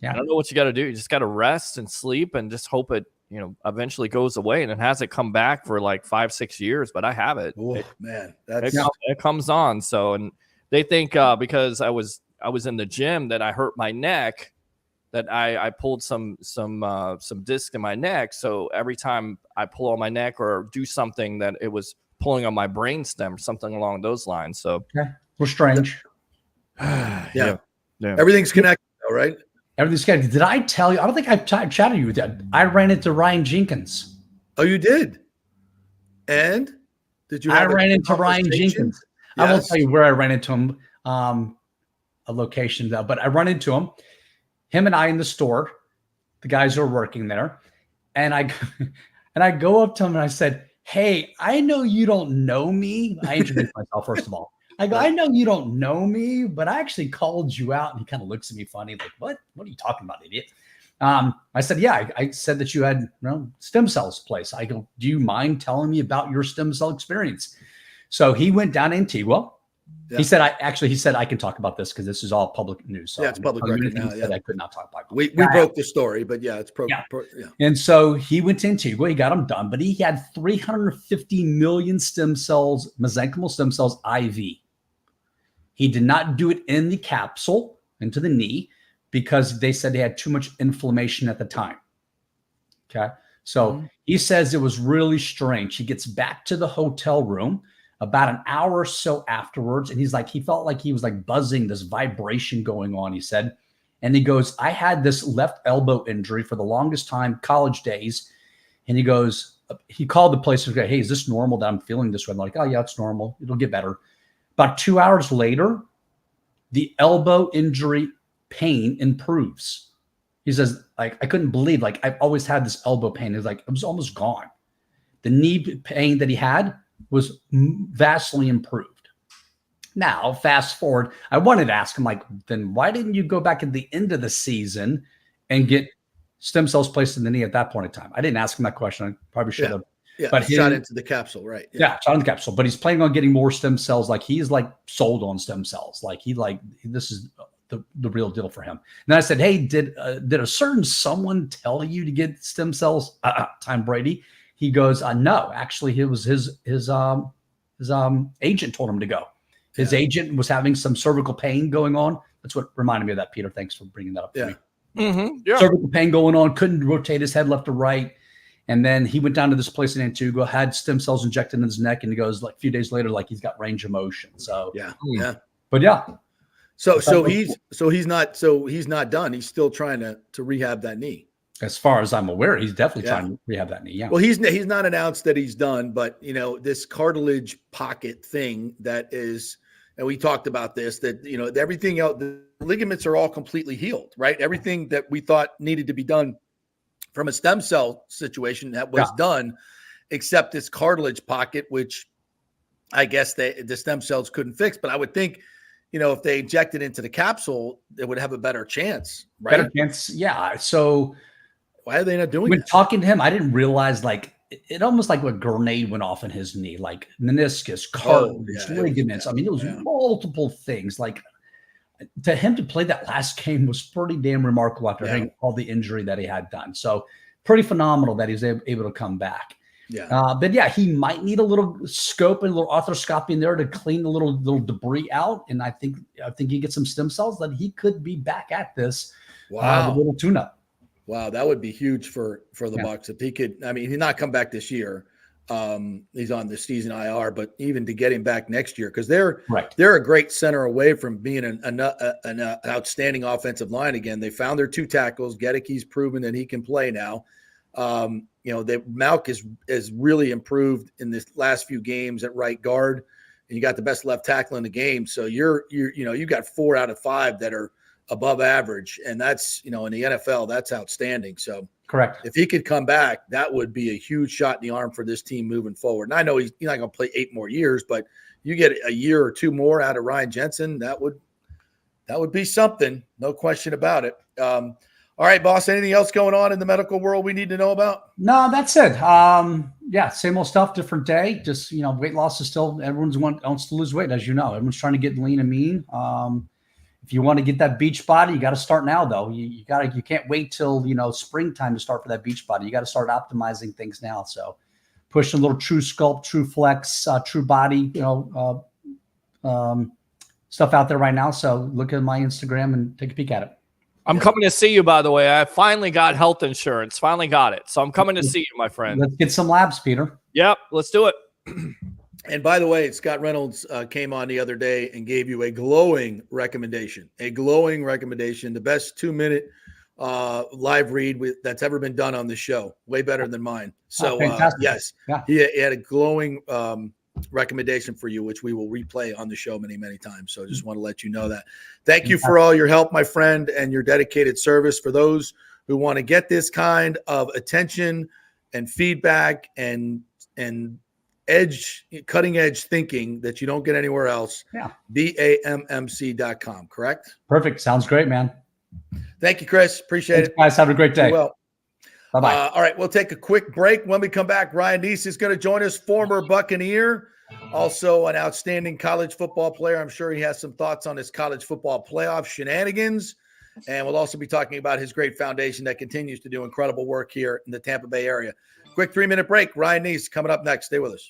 I don't know what you got to do. You just got to rest and sleep, and just hope it eventually goes away. And it hasn't come back for like 5-6 years, but I have it. Oh man, it comes on. So and they think because I was in the gym that I hurt my neck, that I pulled some disc in my neck. So every time I pull on my neck or do something, that it was pulling on my brainstem or something along those lines. So okay. We're strange. Yeah. Everything's connected, though, right? Everything's connected. Did I tell you? I don't think I've chatted you with that. I ran into Ryan Jenkins. Oh, you did? And did you? I ran into Ryan Jenkins. Yes. I won't tell you where I ran into him, a location though, but I run into him and I in the store, the guys who are working there. And I go up to him and I said, "Hey, I know you don't know me." I introduced myself, first of all. I go, "I know you don't know me, but I actually called you out." And he kind of looks at me funny, like, What are you talking about, idiot? I said, "Yeah, I said that you had stem cells place." I go, "Do you mind telling me about your stem cell experience?" So he went down in Antigua. Yeah. He said, I can talk about this because this is all public news. So it's public record now. Yeah. I could not talk about it. We broke the story, but yeah, it's yeah. And so he went to Antigua, he got them done, but he had 350 million stem cells, mesenchymal stem cells IV. He did not do it in the capsule into the knee because they said they had too much inflammation at the time. Okay. So he says it was really strange. He gets back to the hotel room about an hour or so afterwards. And he's like, he felt like he was like buzzing, this vibration going on, he said. And he goes, "I had this left elbow injury for the longest time, college days." And he goes, he called the place and goes, "Hey, is this normal that I'm feeling this way?" I'm like, "Oh yeah, it's normal. It'll get better." About 2 hours later, the elbow injury pain improves. He says, like, I couldn't believe, like, I've always had this elbow pain. It's like, it was almost gone. The knee pain that he had was vastly improved. Now, fast forward, I wanted to ask him, like, then why didn't you go back at the end of the season and get stem cells placed in the knee at that point in time? I didn't ask him that question. I probably should have. Yeah, but shot into the capsule, right? Yeah, shot in the capsule. But he's planning on getting more stem cells. Like, he's like sold on stem cells. Like, this is the real deal for him. And then I said, "Hey, did a certain someone tell you to get stem cells?" Tom Brady. He goes, "No, actually, it was his agent told him to go. His agent was having some cervical pain going on." That's what reminded me of that, Peter. Thanks for bringing that up to me. Mm-hmm. Yeah. Cervical pain going on, couldn't rotate his head left or right. And then he went down to this place in Antigua, had stem cells injected in his neck, and he goes, like, a few days later, like, he's got range of motion. So but yeah. So he's not done. He's still trying to rehab that knee. As far as I'm aware, he's definitely trying to rehab that knee. Yeah. Well, he's not announced that he's done, but this cartilage pocket thing that is, and we talked about this, that everything else, the ligaments are all completely healed, right? Everything that we thought needed to be done from a stem cell situation that was done, except this cartilage pocket, which I guess the stem cells couldn't fix. But I would think, if they injected into the capsule, it would have a better chance, right? Better chance, yeah. So why are they not doing when that? Talking to him, I didn't realize, like, it almost like a grenade went off in his knee, like meniscus, cartilage, ligaments. I mean, it was multiple things. Like, to him to play that last game was pretty damn remarkable after having all the injury that he had done. So pretty phenomenal that he's able to come back. Yeah. But yeah, he might need a little scope and a little arthroscopy in there to clean a little debris out. And I think he gets some stem cells that he could be back at this. Wow. A little tune-up. Wow, that would be huge for the Bucs if he could. I mean, he's not come back this year. He's on the season IR, but even to get him back next year, because they're a great center away from being an outstanding offensive line again. They found their two tackles. Gedecke's proven that he can play now. Malk is really improved in this last few games at right guard, and you got the best left tackle in the game. So you got 4 out of 5 that are above average, and that's in the NFL, that's outstanding. So correct. If he could come back, that would be a huge shot in the arm for this team moving forward. And I know he's not going to play 8 more years, but you get a year or 2 more out of Ryan Jensen, that would be something, no question about it. All right, boss, anything else going on in the medical world we need to know about? No, that's it. Same old stuff, different day. Just, weight loss is still, everyone's wants to lose weight, as you know. Everyone's trying to get lean and mean. If you want to get that beach body, you got to start now, though. You can't wait till, springtime to start for that beach body. You got to start optimizing things now. So pushing a little true sculpt, true flex, true body, stuff out there right now. So look at my Instagram and take a peek at it. I'm coming to see you, by the way. I finally got health insurance. Finally got it. So I'm coming to see you, my friend. Let's get some labs, Peter. Yep, let's do it. And by the way, Scott Reynolds came on the other day and gave you a glowing recommendation, the best 2-minute live read that's ever been done on the show. Way better than mine. So yes, he had a glowing recommendation for you, which we will replay on the show many, many times. So I just want to let you know that. Thank you for all your help, my friend, and your dedicated service. For those who want to get this kind of attention and feedback and cutting edge thinking that you don't get anywhere else. BAMMC.com, correct? Perfect. Sounds great, man. Thank you, Chris. Appreciate it. Guys, have a great day. Well, bye-bye. All right, we'll take a quick break. When we come back, Ryan Nece is going to join us, former Buccaneer, also an outstanding college football player. I'm sure he has some thoughts on his college football playoff shenanigans. And we'll also be talking about his great foundation that continues to do incredible work here in the Tampa Bay area. Quick 3-minute break. Ryan Nece coming up next. Stay with us.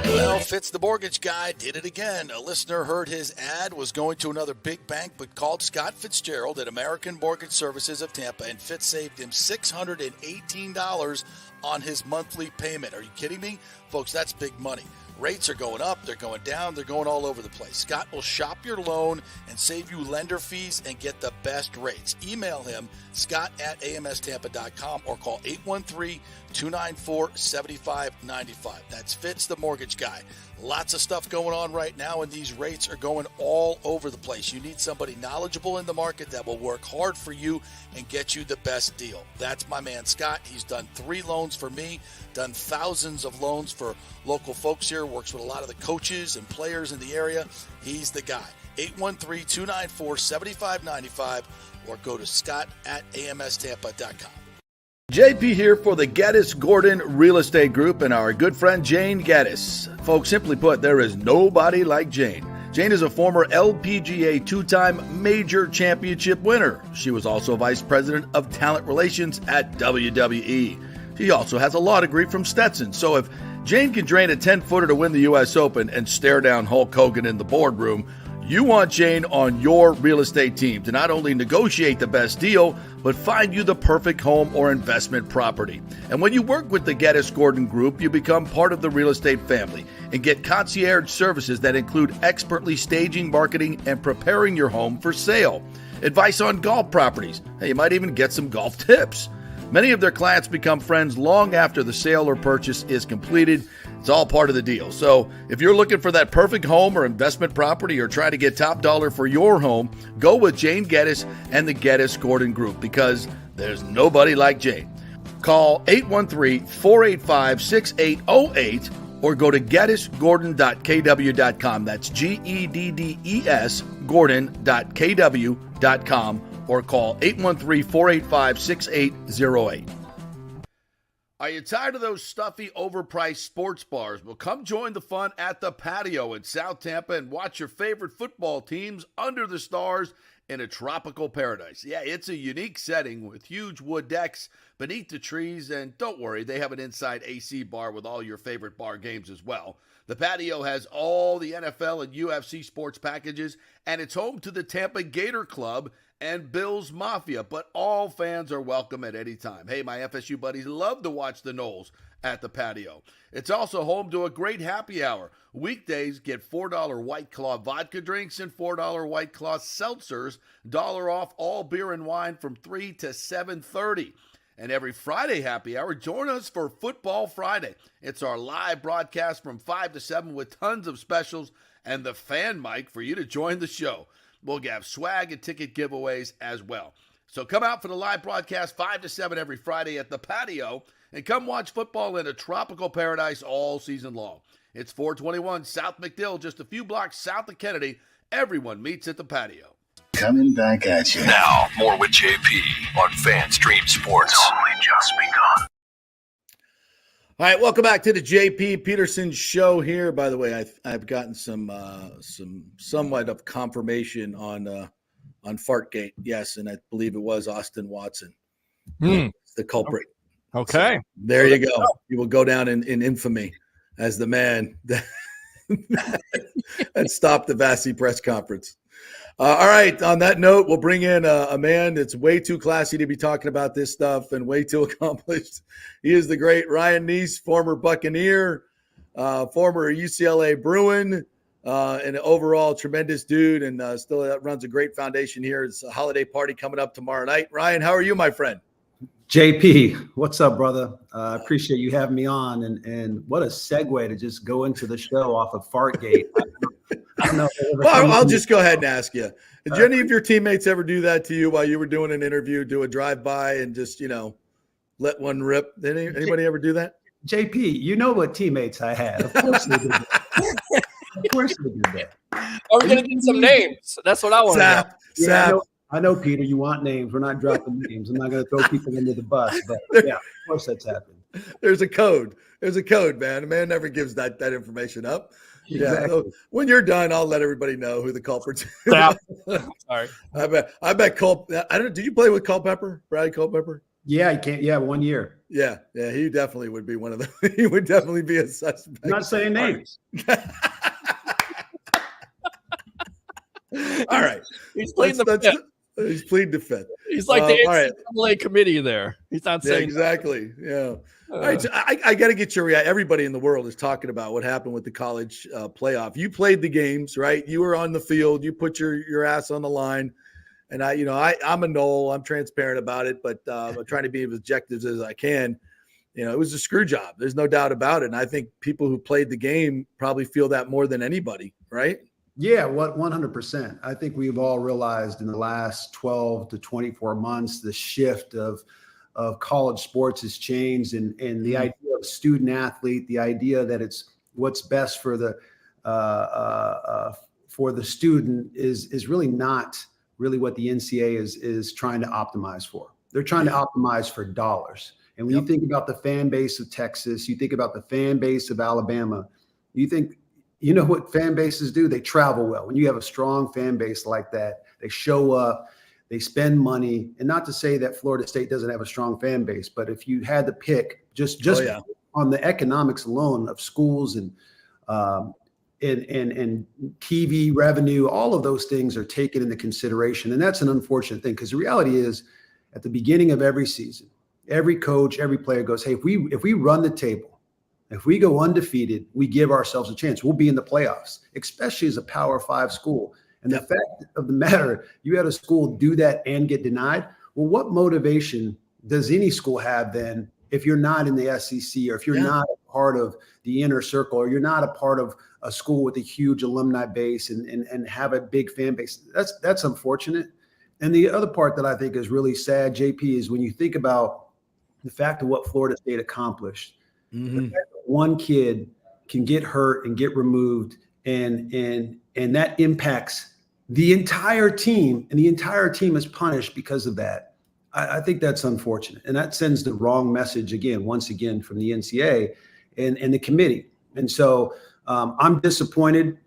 Well, Fitz the mortgage guy did it again. A listener heard his ad, was going to another big bank, but called Scott Fitzgerald at American Mortgage Services of Tampa, and Fitz saved him $618 on his monthly payment. Are you kidding me? Folks, that's big money. Rates are going up, they're going down, they're going all over the place. Scott will shop your loan and save you lender fees and get the best rates. Email him, scott@amstampa.com, or call 813-294-7595. That's Fitz the mortgage guy. Lots of stuff going on right now, and these rates are going all over the place. You need somebody knowledgeable in the market that will work hard for you and get you the best deal. That's my man, Scott. He's done 3 loans for me, done thousands of loans for local folks here, works with a lot of the coaches and players in the area. He's the guy. 813-294-7595, or go to scott@amstampa.com. JP here for the Geddes Gordon Real Estate Group and our good friend Jane Geddes. Folks, simply put, there is nobody like Jane. Jane is a former LPGA 2-time major championship winner. She was also vice president of talent relations at WWE. She also has a law degree from Stetson. So if Jane can drain a 10-footer to win the U.S. Open and stare down Hulk Hogan in the boardroom, you want Jane on your real estate team to not only negotiate the best deal, but find you the perfect home or investment property. And when you work with the Geddes Gordon Group, you become part of the real estate family and get concierge services that include expertly staging, marketing, and preparing your home for sale. Advice on golf properties. Hey, you might even get some golf tips. Many of their clients become friends long after the sale or purchase is completed. It's all part of the deal. So if you're looking for that perfect home or investment property or trying to get top dollar for your home, go with Jane Geddes and the Geddes Gordon Group, because there's nobody like Jane. Call 813-485-6808 or go to geddesgordon.kw.com. That's GEDDES Gordon.kw.com, or call 813-485-6808. Are you tired of those stuffy, overpriced sports bars? Well, come join the fun at the Patio in South Tampa and watch your favorite football teams under the stars in a tropical paradise. Yeah, it's a unique setting with huge wood decks beneath the trees, and don't worry, they have an inside AC bar with all your favorite bar games as well. The Patio has all the NFL and UFC sports packages, and it's home to the Tampa Gator Club and Bills Mafia, but all fans are welcome at any time. Hey, my FSU buddies love to watch the Noles at the Patio. It's also home to a great happy hour. Weekdays, get $4 White Claw vodka drinks and $4 White Claw seltzers, $1 off all beer and wine from 3 to 7:30. And every Friday happy hour, join us for Football Friday. It's our live broadcast from 5 to 7 with tons of specials and the fan mic for you to join the show. We'll have swag and ticket giveaways as well. So come out for the live broadcast 5 to 7 every Friday at the Patio, and come watch football in a tropical paradise all season long. It's 421 South McDill, just a few blocks south of Kennedy. Everyone meets at the Patio. Coming back at you. Now, more with JP on FanStream Sports. It's only just begun. All right, welcome back to the JP Peterson show here. By the way, I've gotten some somewhat of confirmation on Fartgate. Yes, and I believe it was Austin Watson. It's the culprit. Okay. So, there you go. You will go down in infamy as the man that stopped the Vassie press conference. All right. On that note, we'll bring in a man that's way too classy to be talking about this stuff and way too accomplished. He is the great Ryan Nece, former Buccaneer, former UCLA Bruin, and an overall tremendous dude, and still runs a great foundation here. It's a holiday party coming up tomorrow night. Ryan, how are you, my friend? JP, what's up, brother? I appreciate you having me on, and what a segue to just go into the show off of Fartgate. I don't know. Well, I'll just go ahead and ask you. Did any of your teammates ever do that to you while you were doing an interview, do a drive-by and just, let one rip? Did anybody ever do that? JP, you know what teammates I had. Of course they did that. Of course they did that. Are we going to get some names? That's what I want to know. Yeah, I know, Peter, you want names. We're not dropping names. I'm not going to throw people under the bus, but yeah, of course that's happened. There's a code. There's a code, man. A man never gives that information up. Exactly. Yeah. So when you're done, I'll let everybody know who the culprits. Sorry. I bet Cole. I don't. Do you play with Culpepper, Brad Culpepper? Yeah, he can't. Yeah, 1 year. Yeah. He definitely would be one of them. He would definitely be a suspect. I'm not saying names. All right. He's playing the fifth. He's pleading the fifth. He's like the NCAA committee there. He's not saying exactly. Yeah. All right. So I got to get your reaction. Everybody in the world is talking about what happened with the college playoff. You played the games, right? You were on the field. You put your ass on the line. And I'm a Knoll. I'm transparent about it, but I'm trying to be as objective as I can. It was a screw job. There's no doubt about it. And I think people who played the game probably feel that more than anybody, right? Yeah, 100%. I think we've all realized in the last 12 to 24 months, the shift of college sports has changed, and the idea of student athlete, the idea that it's what's best for the student is really not really what the NCAA is trying to optimize for. They're trying to optimize for dollars. And when you think about the fan base of Texas, you think about the fan base of Alabama, you know what fan bases do? They travel well. When you have a strong fan base like that, they show up, they spend money. And not to say that Florida State doesn't have a strong fan base, but if you had to pick just on the economics alone of schools and TV revenue, all of those things are taken into consideration. And that's an unfortunate thing, because the reality is at the beginning of every season, every coach, every player goes, hey, if we run the table, if we go undefeated, we give ourselves a chance. We'll be in the playoffs, especially as a Power 5 school. And the fact of the matter, you had a school do that and get denied. Well, what motivation does any school have then if you're not in the SEC, or if you're not a part of the inner circle, or you're not a part of a school with a huge alumni base and have a big fan base? That's unfortunate. And the other part that I think is really sad, JP, is when you think about the fact of what Florida State accomplished. The fact that one kid can get hurt and get removed, and that impacts the entire team, and the entire team is punished because of that. I think that's unfortunate, and that sends the wrong message once again from the NCAA and the committee. And so I'm disappointed.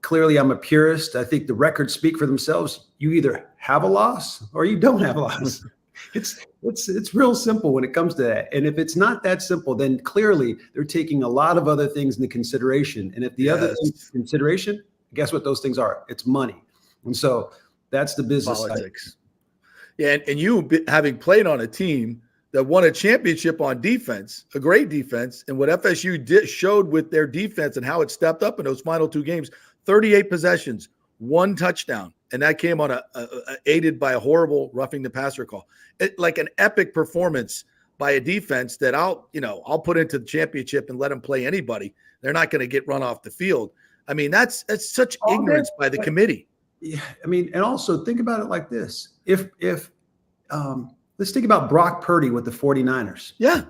Clearly, I'm a purist. I think the records speak for themselves. You either have a loss or you don't have a loss. It's real simple when it comes to that. And if it's not that simple, then clearly they're taking a lot of other things into consideration. And if the other things into consideration, guess what those things are? It's money. And so that's the business politics. Yeah, and you having played on a team that won a championship on defense, a great defense, and what FSU showed with their defense and how it stepped up in those final two games, 38 possessions, 1 touchdown. And that came on aided by a horrible roughing the passer call. Like an epic performance by a defense that I'll put into the championship and let them play anybody. They're not going to get run off the field. I mean, that's such ignorance by the committee. Yeah, I mean, and also think about it like this. If let's think about Brock Purdy with the 49ers. Yeah.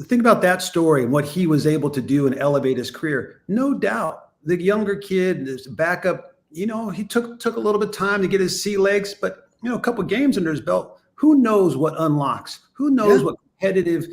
Think about that story and what he was able to do and elevate his career. No doubt, the younger kid, this backup, he took a little bit of time to get his sea legs, but a couple of games under his belt. Who knows what unlocks? Who knows what competitive,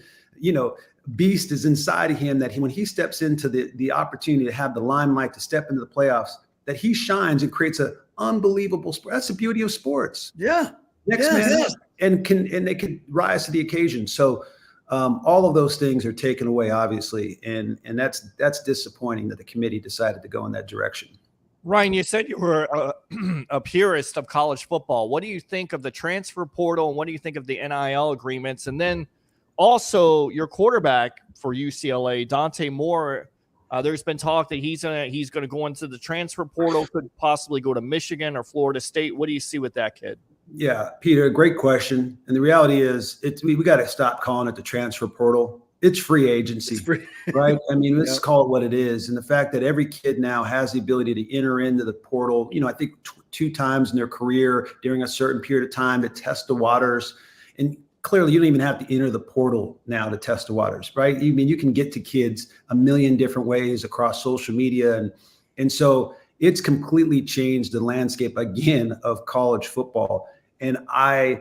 beast is inside of him, that when he steps into the opportunity to have the limelight to step into the playoffs, that he shines and creates an unbelievable sport. That's the beauty of sports. Yeah. Next man up, and they can rise to the occasion. So all of those things are taken away, obviously, and that's disappointing that the committee decided to go in that direction. Ryan, you said you were a purist of college football. What do you think of the transfer portal, and what do you think of the NIL agreements? And then also your quarterback for UCLA, Dante Moore. There's been talk that he's gonna go into the transfer portal, could possibly go to Michigan or Florida State. What do you see with that kid? Yeah, Peter, great question. And the reality is, we got to stop calling it the transfer portal. It's free agency, right? I mean, let's call it what it is. And the fact that every kid now has the ability to enter into the portal, I think 2 times in their career during a certain period of time to test the waters. And clearly, you don't even have to enter the portal now to test the waters, right? I mean, you can get to kids a million different ways across social media. And so it's completely changed the landscape again of college football. And I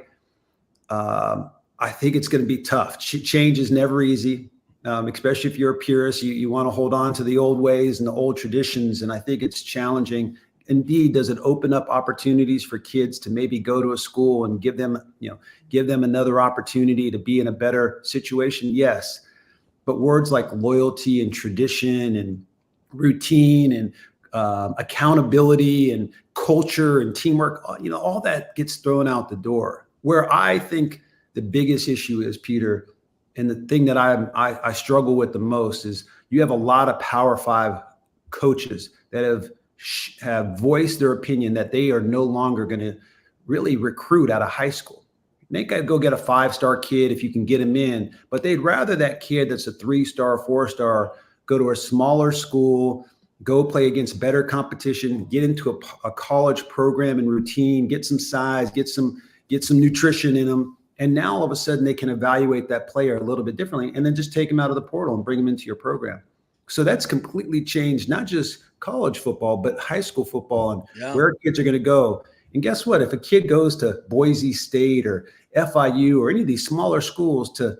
think it's going to be tough. Change is never easy, especially if you're a purist. You want to hold on to the old ways and the old traditions. And I think it's challenging. Indeed, does it open up opportunities for kids to maybe go to a school and give them another opportunity to be in a better situation? Yes. But words like loyalty and tradition and routine and accountability and culture and teamwork, all that gets thrown out the door. Where I think the biggest issue is, Peter, and the thing that I struggle with the most is you have a lot of Power 5 coaches that have voiced their opinion that they are no longer going to really recruit out of high school. They got to go get a 5-star kid if you can get him in, but they'd rather that kid that's a 3-star, 4-star go to a smaller school, go play against better competition, get into a college program and routine, get some size, get some nutrition in them. And now all of a sudden they can evaluate that player a little bit differently and then just take him out of the portal and bring him into your program. So that's completely changed, not just college football, but high school football and where kids are going to go. And guess what? If a kid goes to Boise State or FIU or any of these smaller schools to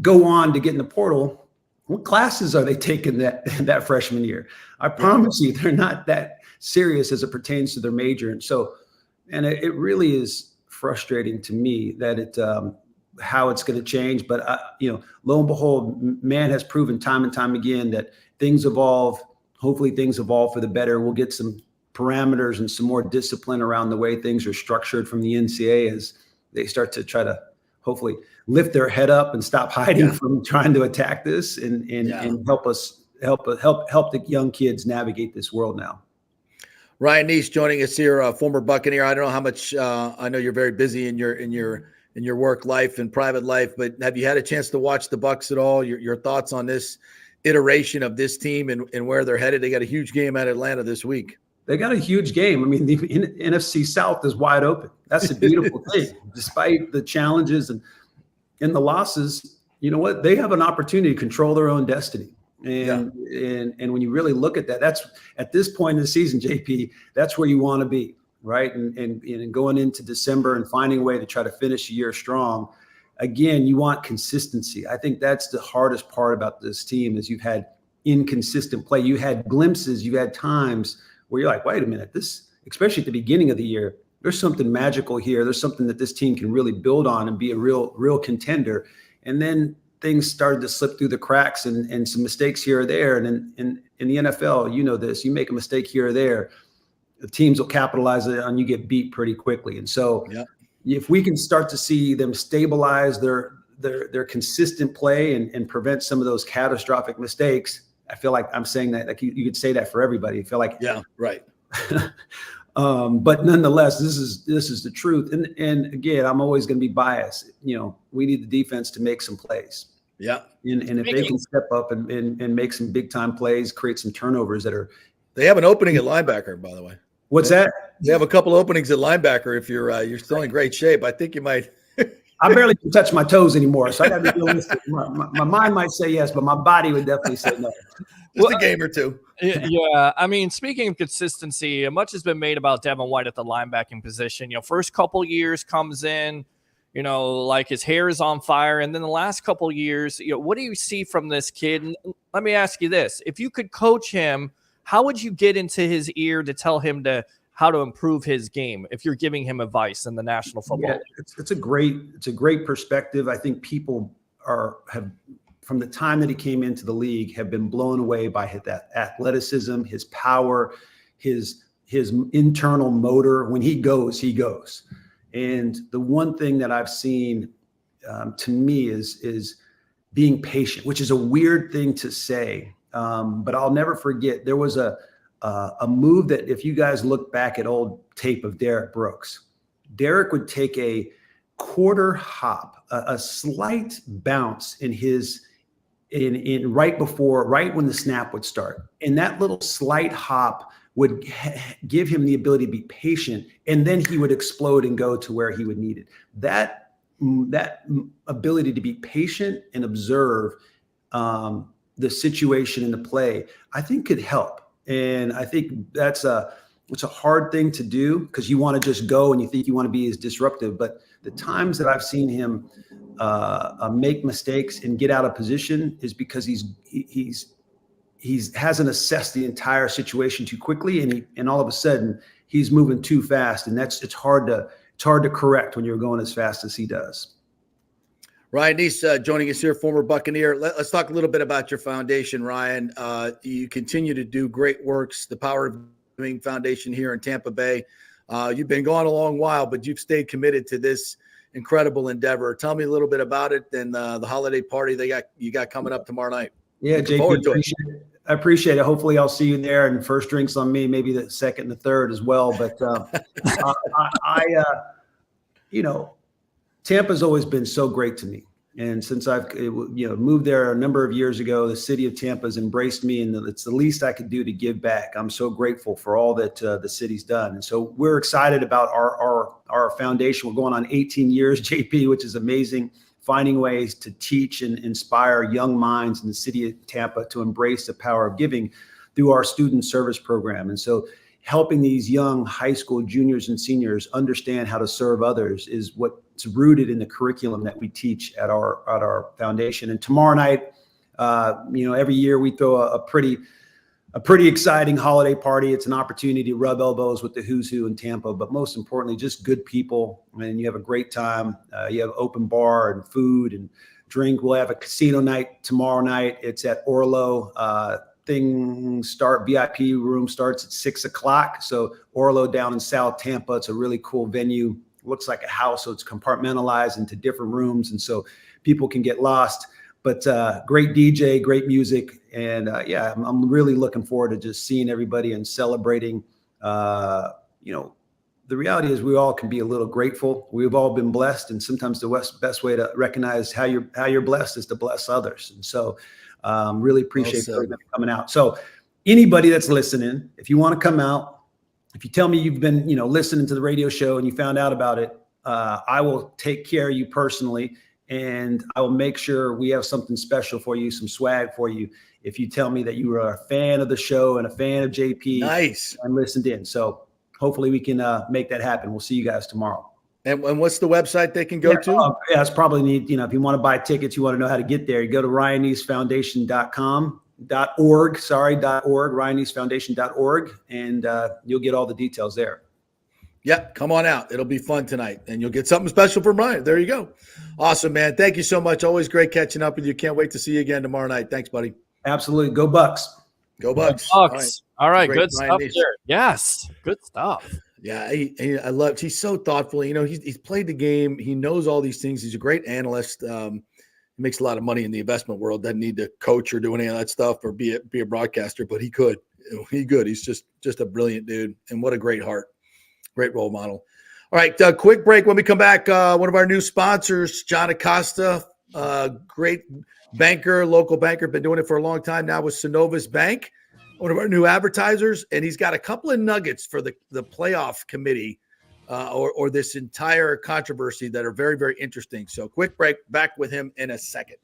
go on to get in the portal, what classes are they taking that freshman year? I promise you, they're not that serious as it pertains to their major. And so, it really is frustrating to me that how it's going to change. But lo and behold, man has proven time and time again that things evolve. Hopefully, things evolve for the better. We'll get some parameters and some more discipline around the way things are structured from the NCAA as they start to try to hopefully lift their head up and stop hiding from trying to attack this and help the young kids navigate this world now. Ryan Nece joining us here, former Buccaneer. I don't know how much I know you're very busy in your work life and private life, but have you had a chance to watch the Bucs at all? Your thoughts on this iteration of this team and where they're headed? They got a huge game at Atlanta this week. They got a huge game. I mean, the NFC South is wide open. That's a beautiful thing. Despite the challenges and the losses, you know what? They have an opportunity to control their own destiny. And when you really look at that, that's at this point in the season, JP, that's where you want to be, right? And going into December and finding a way to try to finish the year strong. Again, you want consistency. I think that's the hardest part about this team is you've had inconsistent play. You had glimpses, you had times where you're like, wait a minute, this, especially at the beginning of the year, there's something magical here. There's something that this team can really build on and be a real contender. And then things started to slip through the cracks and some mistakes here or there. And in the NFL, you know this, you make a mistake here or there, the teams will capitalize on you get beat pretty quickly. And so if we can start to see them stabilize their consistent play and prevent some of those catastrophic mistakes, I feel like I'm saying that, like you could say that for everybody. I feel like, right. But nonetheless, this is the truth. And again, I'm always going to be biased. We need the defense to make some plays. Yeah. And if they can step up and make some big time plays, create some turnovers they have an opening at linebacker, by the way. What's that? They have a couple openings at linebacker. If you're still in great shape, I think you might. I barely can touch my toes anymore, so I got to be realistic. My mind might say yes, but my body would definitely say no. Just a game or two. Yeah, I mean, speaking of consistency, much has been made about Devin White at the linebacking position. First couple years comes in, like his hair is on fire, and then the last couple years, what do you see from this kid? And let me ask you this: if you could coach him, how would you get into his ear to tell him how to improve his game if you're giving him advice in the National Football League? It's a great perspective. I think people have from the time that he came into the league have been blown away by that athleticism, his power, his internal motor. When he goes, he goes. And the one thing that I've seen to me is being patient, which is a weird thing to say. But I'll never forget, there was a move that if you guys look back at old tape of Derrick Brooks, Derrick would take a quarter hop, a slight bounce in right when the snap would start. And that little slight hop would give him the ability to be patient, and then he would explode and go to where he would need it. That ability to be patient and observe the situation in the play, I think could help. And I think it's a hard thing to do because you want to just go and you think you want to be as disruptive. But the times that I've seen him make mistakes and get out of position is because he hasn't assessed the entire situation too quickly, and all of a sudden he's moving too fast, and it's hard to correct when you're going as fast as he does. Ryan Nece joining us here, former Buccaneer. Let's talk a little bit about your foundation, Ryan. You continue to do great works, the Power of Giving Foundation here in Tampa Bay. You've been gone a long while, but you've stayed committed to this incredible endeavor. Tell me a little bit about it and the holiday party you got coming up tomorrow night. Yeah, JP, I appreciate it. Hopefully I'll see you there, and first drinks on me, maybe the second and the third as well. But Tampa's always been so great to me. And since I've moved there a number of years ago, the city of Tampa has embraced me, and it's the least I could do to give back. I'm so grateful for all that the city's done. And so we're excited about our foundation. We're going on 18 years, JP, which is amazing, finding ways to teach and inspire young minds in the city of Tampa to embrace the power of giving through our student service program. And so helping these young high school juniors and seniors understand how to serve others is what's rooted in the curriculum that we teach at our foundation. And tomorrow night, every year we throw a pretty exciting holiday party. It's an opportunity to rub elbows with the who's who in Tampa, but most importantly, just good people. And you have a great time. You have open bar and food and drink. We'll have a casino night tomorrow night. It's at Orlo. VIP room starts at 6:00. So Orlo down in South Tampa. It's a really cool venue. Looks like a house, so it's compartmentalized into different rooms, and so people can get lost. But great DJ, great music, and I'm really looking forward to just seeing everybody and celebrating. The reality is we all can be a little grateful. We've all been blessed, and sometimes the best way to recognize how you're blessed is to bless others. And so really appreciate those that are coming out. So anybody that's listening, if you want to come out, if you tell me you've been, listening to the radio show and you found out about it, I will take care of you personally, and I will make sure we have something special for you, some swag for you. If you tell me that you are a fan of the show and a fan of JP, nice, and listened in. So hopefully we can make that happen. We'll see you guys tomorrow. And what's the website they can go to? It's probably need, if you want to buy tickets, you want to know how to get there, you go to RyanNeceFoundation.org, RyanNeceFoundation.org, and you'll get all the details there. Yep, come on out. It'll be fun tonight, and you'll get something special from Ryan. There you go. Awesome, man. Thank you so much. Always great catching up with you. Can't wait to see you again tomorrow night. Thanks, buddy. Absolutely. Go Bucs. Go Bucs. All right. Good stuff here. Yes, good stuff. Yeah, I love. He's so thoughtful. He's played the game. He knows all these things. He's a great analyst. He makes a lot of money in the investment world. Doesn't need to coach or do any of that stuff or be a broadcaster, but he could. He's just a brilliant dude, and what a great heart, great role model. All right, quick break. When we come back, one of our new sponsors, John Acosta, great banker, local banker, been doing it for a long time now with Synovus Bank. One of our new advertisers, and he's got a couple of nuggets for the playoff committee or this entire controversy that are very, very interesting. So quick break, back with him in a second.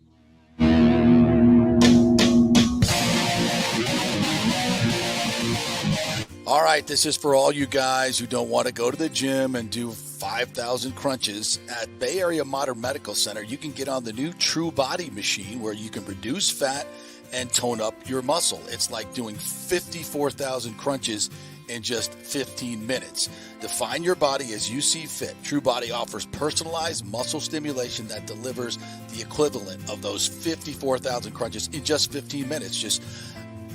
All right, this is for all you guys who don't want to go to the gym and do 5,000 crunches. At Bay Area Modern Medical Center, you can get on the new True Body machine where you can reduce fat and tone up your muscle. It's like doing 54,000 crunches in just 15 minutes. Define your body as you see fit. TrueBody offers personalized muscle stimulation that delivers the equivalent of those 54,000 crunches in just 15 minutes. Just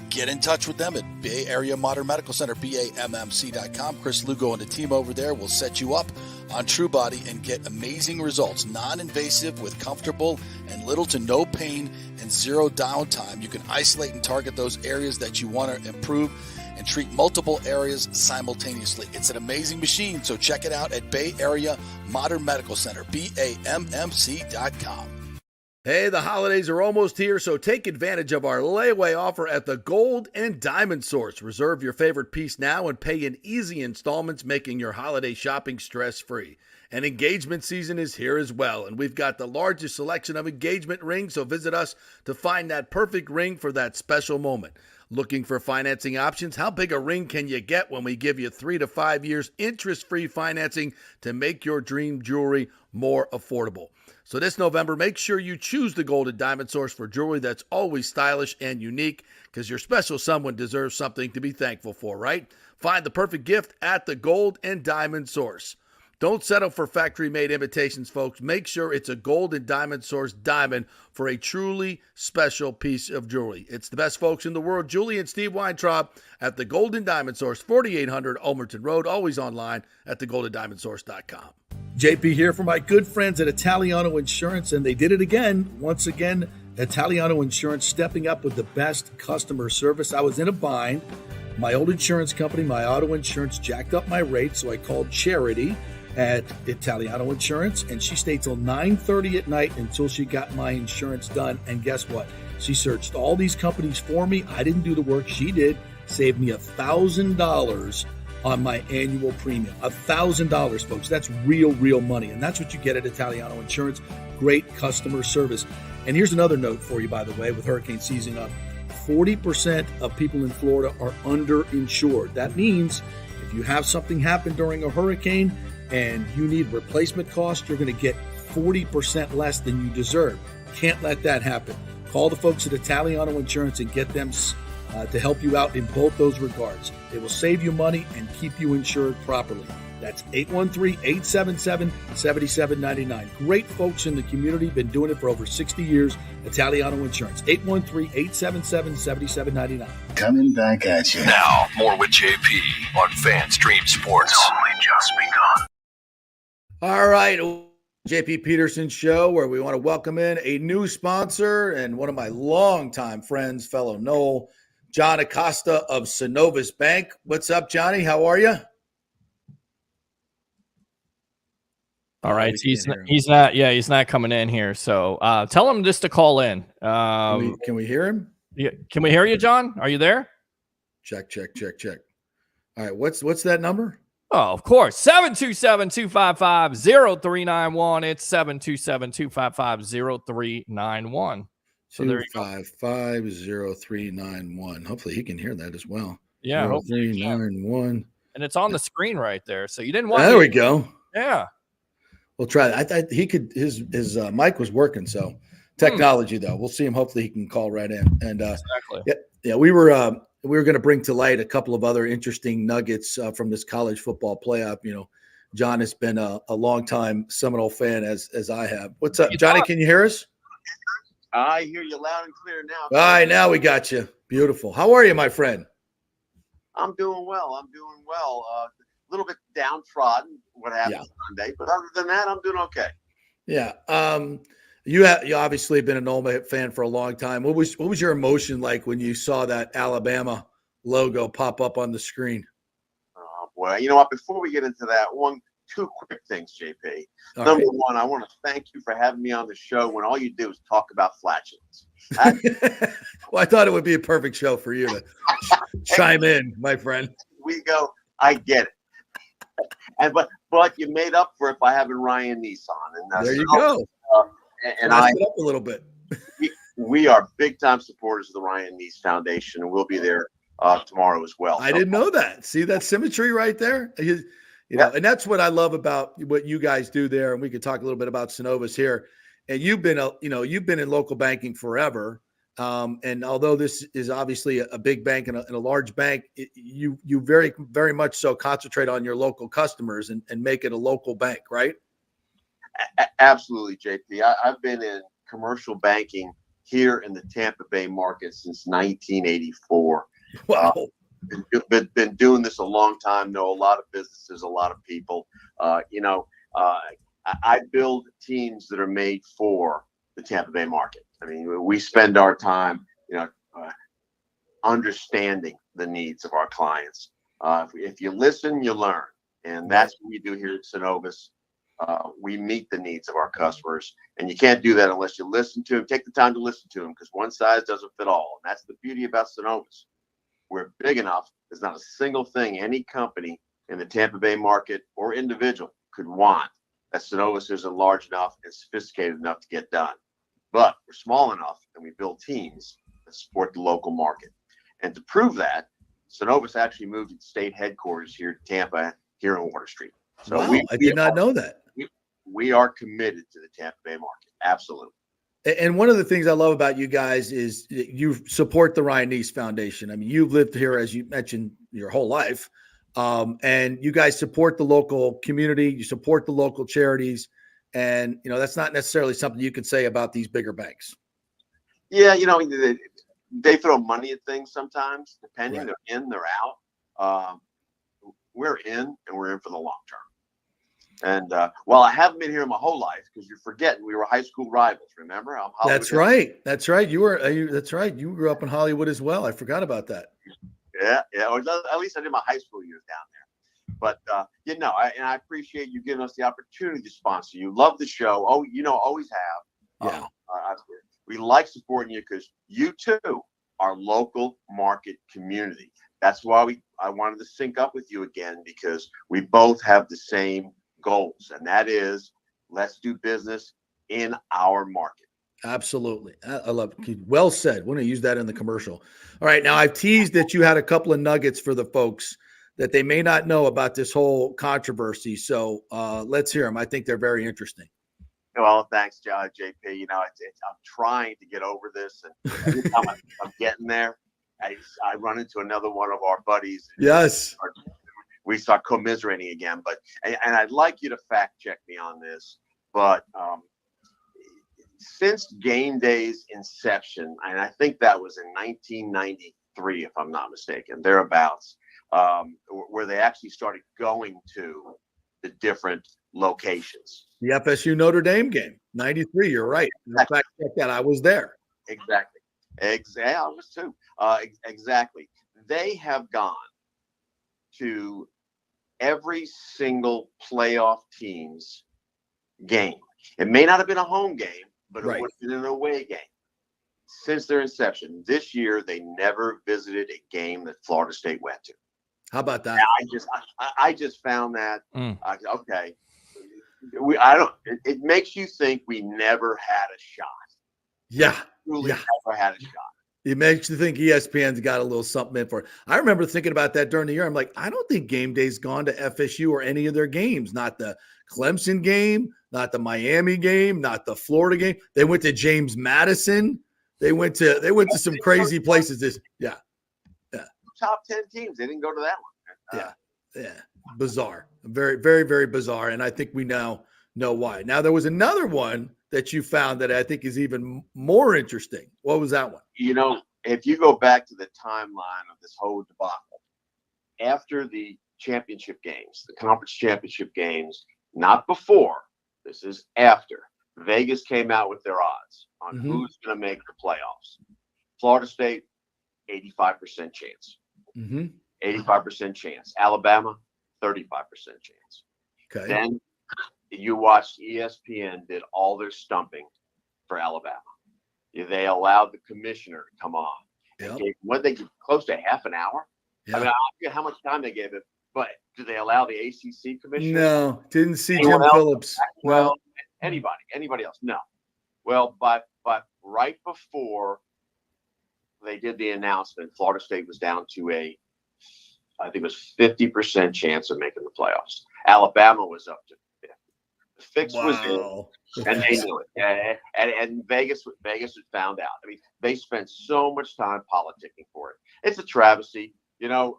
get in touch with them at Bay Area Modern Medical Center, BAMMC.com. Chris Lugo and the team over there will set you up on TrueBody and get amazing results. Non-invasive with comfortable and little to no pain and zero downtime. You can isolate and target those areas that you want to improve and treat multiple areas simultaneously. It's an amazing machine, so check it out at Bay Area Modern Medical Center, BAMMC.com. Hey, the holidays are almost here, so take advantage of our layaway offer at the Gold and Diamond Source. Reserve your favorite piece now and pay in easy installments, making your holiday shopping stress-free. And engagement season is here as well, and we've got the largest selection of engagement rings, so visit us to find that perfect ring for that special moment. Looking for financing options? How big a ring can you get when we give you 3 to 5 years interest-free financing to make your dream jewelry more affordable? So this November, make sure you choose the Gold and Diamond Source for jewelry that's always stylish and unique, because your special someone deserves something to be thankful for, right? Find the perfect gift at the Gold and Diamond Source. Don't settle for factory-made imitations, folks. Make sure it's a Gold and Diamond Source diamond for a truly special piece of jewelry. It's the best folks in the world, Julie and Steve Weintraub at the Gold and Diamond Source, 4800 Ulmerton Road, always online at thegoldendiamondsource.com. JP here for my good friends at Italiano Insurance, and they did it again. Once again, Italiano Insurance stepping up with the best customer service. I was in a bind. My old insurance company, my auto insurance, jacked up my rates, so I called Charity at Italiano Insurance, and she stayed till 9:30 at night until she got my insurance done. And guess what? She searched all these companies for me. I didn't do the work. She did. Saved me $1,000 on my annual premium. $1,000, folks. That's real money. And that's what you get at Italiano Insurance. Great customer service. And here's another note for you, by the way, with hurricane season up. 40% of people in Florida are underinsured. That means if you have something happen during a hurricane and you need replacement costs, you're going to get 40% less than you deserve. Can't let that happen. Call the folks at Italiano Insurance and get them to help you out in both those regards. They will save you money and keep you insured properly. That's 813-877-7799. Great folks in the community, been doing it for over 60 years. Italiano Insurance, 813-877-7799. Coming back at you. Now, more with JP on FanStream Sports. It's only just begun. All right, JP Peterson Show, where we want to welcome in a new sponsor and one of my longtime friends, fellow Noel, John Acosta of Synovus Bank. What's up, Johnny? How are you? All right, he's not coming in here. So tell him just to call in. Can we hear him? Yeah, can we hear you, John? Are you there? Check. All right, what's that number? Oh, of course. 727-255-0391. It's 727-255-0391. So there you go. 255-0391. Hopefully he can hear that as well. Yeah. 0391. And it's on the screen right there. So you didn't want There we go. Yeah. We'll try that. I thought he could, his mic was working. So technology though, we'll see him. Hopefully he can call right in. And exactly. Yeah, we were going to bring to light a couple of other interesting nuggets from this college football playoff. You know, John has been a longtime Seminole fan as I have. What's up, Johnny? Can you hear us? I hear you loud and clear now. All right, now we got you. Beautiful. How are you, my friend? I'm doing well. A little bit downtrodden what happened Sunday, but other than that, I'm doing okay. Yeah. You obviously have been an Ole Miss fan for a long time. What was your emotion like when you saw that Alabama logo pop up on the screen? Oh boy! You know what? Before we get into that, two quick things, JP. Number one, I want to thank you for having me on the show when all you do is talk about flatulence. Well, I thought it would be a perfect show for you to chime in, my friend. We go. I get it. But you made up for it by having Ryan Nece on. And there you go. And I it up a little bit. we are big time supporters of the Ryan Nece Foundation, and we'll be there tomorrow as well. I didn't know that. See that symmetry right there? You know, and that's what I love about what you guys do there. And we could talk a little bit about Synovus here. And you've been in local banking forever. And although this is obviously a big bank and a large bank, you very, very much so concentrate on your local customers and make it a local bank, right? Absolutely, JP. I've been in commercial banking here in the Tampa Bay market since 1984. Wow. Been doing this a long time, know a lot of businesses, a lot of people. I build teams that are made for the Tampa Bay market. I mean, we spend our time, understanding the needs of our clients. If you listen, you learn. And that's what we do here at Synovus. We meet the needs of our customers, and you can't do that unless you listen to them. Take the time to listen to them, because one size doesn't fit all. And that's the beauty about Synovus. We're big enough. There's not a single thing any company in the Tampa Bay market or individual could want that Synovus isn't large enough and sophisticated enough to get done. But we're small enough, and we build teams that support the local market. And to prove that, Synovus actually moved its state headquarters here to Tampa, here on Water Street. So wow, I did not know that. We are committed to the Tampa Bay market. Absolutely. And one of the things I love about you guys is you support the Ryan Nece Foundation. I mean, you've lived here, as you mentioned, your whole life. And you guys support the local community. You support the local charities. And, that's not necessarily something you could say about these bigger banks. Yeah, they throw money at things sometimes, depending. Right. They're in, they're out. We're in, and we're in for the long term. And while I haven't been here my whole life, because you're forgetting we were high school rivals. Remember? That's right. That's right. That's right. You grew up in Hollywood as well. I forgot about that. Yeah. Or at least I did my high school years down there. But I appreciate you giving us the opportunity to sponsor you. Love the show. Oh, always have. Yeah. We like supporting you because you too are local market community. That's why I wanted to sync up with you again, because we both have the same goals, and that is, let's do business in our market. Absolutely. I love it. Well said. We're going to use that in the commercial. All right. Now, I've teased that you had a couple of nuggets for the folks that they may not know about this whole controversy. So let's hear them. I think they're very interesting. Well, thanks, JP. I'm trying to get over this, and every time I'm getting there, I run into another one of our buddies. Yes. We start commiserating again, and I'd like you to fact check me on this, but since game day's inception, and I think that was in 1993, if I'm not mistaken, thereabouts, where they actually started going to the different locations. The FSU Notre Dame game, 93. You're right. Exactly. Fact check that. I was there. Exactly. I was too. Exactly. They have gone to every single playoff team's game. It may not have been a home game, but it would have been an away game. Since their inception, this year they never visited a game that Florida State went to. How about that? I just found that okay. It makes you think we never had a shot. Yeah, truly never had a shot. It makes you think ESPN's got a little something in for it. I remember thinking about that during the year. I'm like, I don't think game day's gone to FSU or any of their games. Not the Clemson game, not the Miami game, not the Florida game. They went to James Madison. They went to some crazy places. Top 10 teams. They didn't go to that one. Yeah. Bizarre. Very, very, very bizarre. And I think we now know why. Now, there was another one that you found that I think is even more interesting. What was that one? If you go back to the timeline of this whole debacle, after the championship games, the conference championship games, not before, this is after, Vegas came out with their odds on who's going to make the playoffs. Florida State, 85% chance. 85% chance. Alabama, 35% chance. Okay. Then you watched ESPN did all their stumping for Alabama. They allowed the commissioner to come on. What they give close to half an hour? Yeah. I mean, I don't forget how much time they gave it, but did they allow the ACC commissioner? No, didn't see Anyone Jim else? Phillips. Well, anybody else? No. Well, but right before they did the announcement, Florida State was down to I think it was 50% chance of making the playoffs. Alabama was up to 50. The fix was in, and they knew it. And Vegas had found out. I mean, they spent so much time politicking for it. It's a travesty. You know,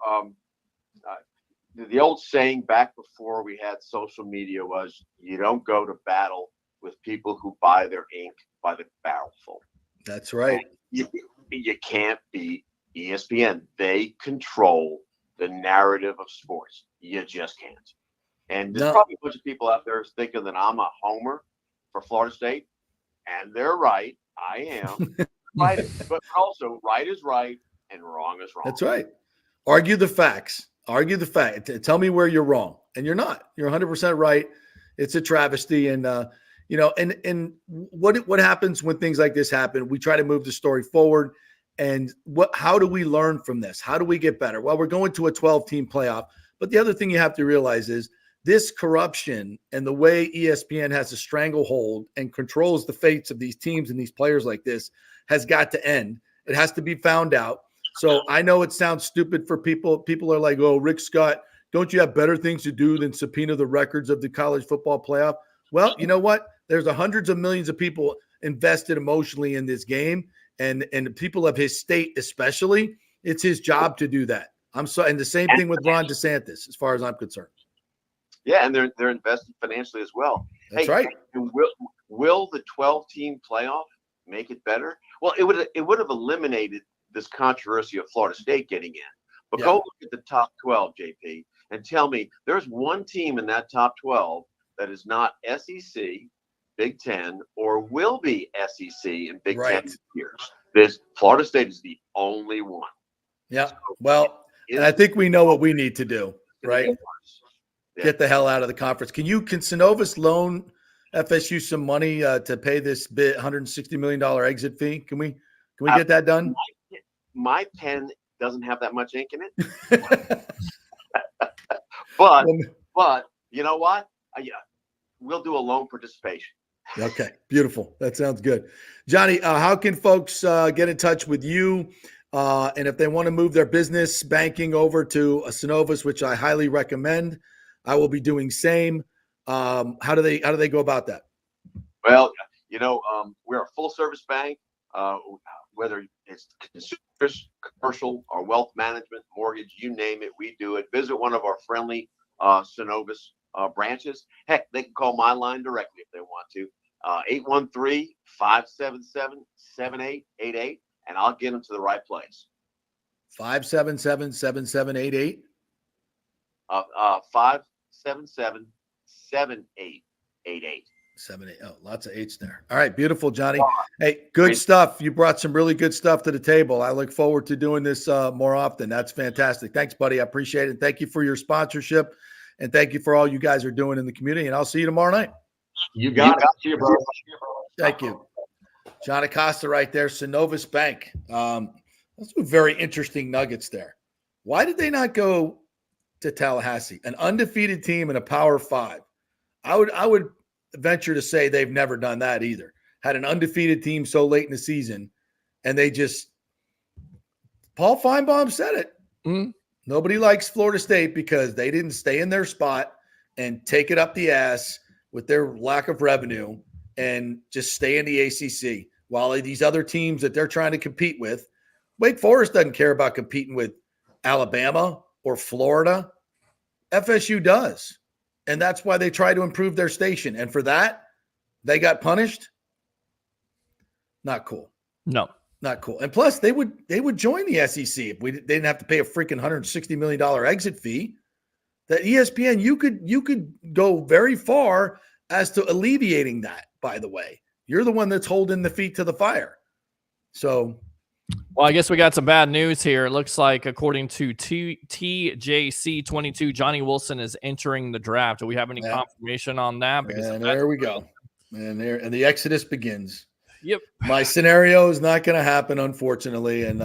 the old saying back before we had social media was, you don't go to battle with people who buy their ink by the barrelful. That's right. You can't beat ESPN. They control the narrative of sports. You just can't. And there's probably a bunch of people out there thinking that I'm a homer for Florida State, and they're right. I am. Right, but also right is right and wrong is wrong. That's right. Argue the facts. Argue the fact. Tell me where you're wrong, and you're not. You're 100% right. It's a travesty, and you know, and what happens when things like this happen? We try to move the story forward, and how do we learn from this? How do we get better? Well, we're going to a 12-team playoff, but the other thing you have to realize is this corruption and the way ESPN has a stranglehold and controls the fates of these teams and these players like this has got to end. It has to be found out. So I know it sounds stupid for people. People are like, oh, Rick Scott, don't you have better things to do than subpoena the records of the college football playoff? Well, you know what? There's hundreds of millions of people invested emotionally in this game, and people of his state especially. It's his job to do that. And the same thing with Ron DeSantis, as far as I'm concerned. Yeah, and they're invested financially as well. That's right. Will the 12-team playoff make it better? Well, it would have eliminated this controversy of Florida State getting in. But go look at the top 12, JP, and tell me there's one team in that top 12 that is not SEC, Big Ten, or will be SEC and Big Ten years. Florida State is the only one. Yeah. Well, and I think we know what we need to do, right? Get the hell out of the conference. Can Synovus loan FSU some money to pay this $160 million exit fee? Can we get that done? My pen doesn't have that much ink in it. but you know what? We'll do a loan participation. Okay, beautiful. That sounds good. Johnny, how can folks get in touch with you? And if they want to move their business banking over to a Synovus, which I highly recommend, I will be doing same. How do they go about that? Well, you know, we're a full service bank, whether it's consumers, commercial, or wealth management, mortgage, you name it, we do it. Visit one of our friendly Synovus branches. Heck, they can call my line directly if they want to. 813-577-7888, and I'll get them to the right place. 577-7788. 577-7888. 78. Oh, lots of eights there. All right, beautiful, Johnny. Hey, good stuff. You brought some really good stuff to the table. I look forward to doing this more often. That's fantastic. Thanks, buddy. I appreciate it. Thank you for your sponsorship, and thank you for all you guys are doing in the community. And I'll see you tomorrow night. You got it. See you, bro. Thank you. John Acosta right there, Synovus Bank. Those were very interesting nuggets there. Why did they not go to Tallahassee, an undefeated team in a Power 5? I would venture to say they've never done that either. Had an undefeated team so late in the season, and they just – Paul Feinbaum said it. Mm-hmm. Nobody likes Florida State because they didn't stay in their spot and take it up the ass with their lack of revenue and just stay in the ACC. While these other teams that they're trying to compete with, Wake Forest doesn't care about competing with Alabama or Florida. FSU does. And that's why they try to improve their station. And for that, they got punished. Not cool. No. Not cool. And plus, they would join the SEC if they didn't have to pay a freaking $160 million exit fee. That ESPN, you could go very far as to alleviating that, by the way. You're the one that's holding the feet to the fire. So, well, I guess we got some bad news here. It looks like, according to TJC22, Johnny Wilson is entering the draft. Do we have any confirmation on that? Because there we go. And the exodus begins. Yep. My scenario is not going to happen, unfortunately. And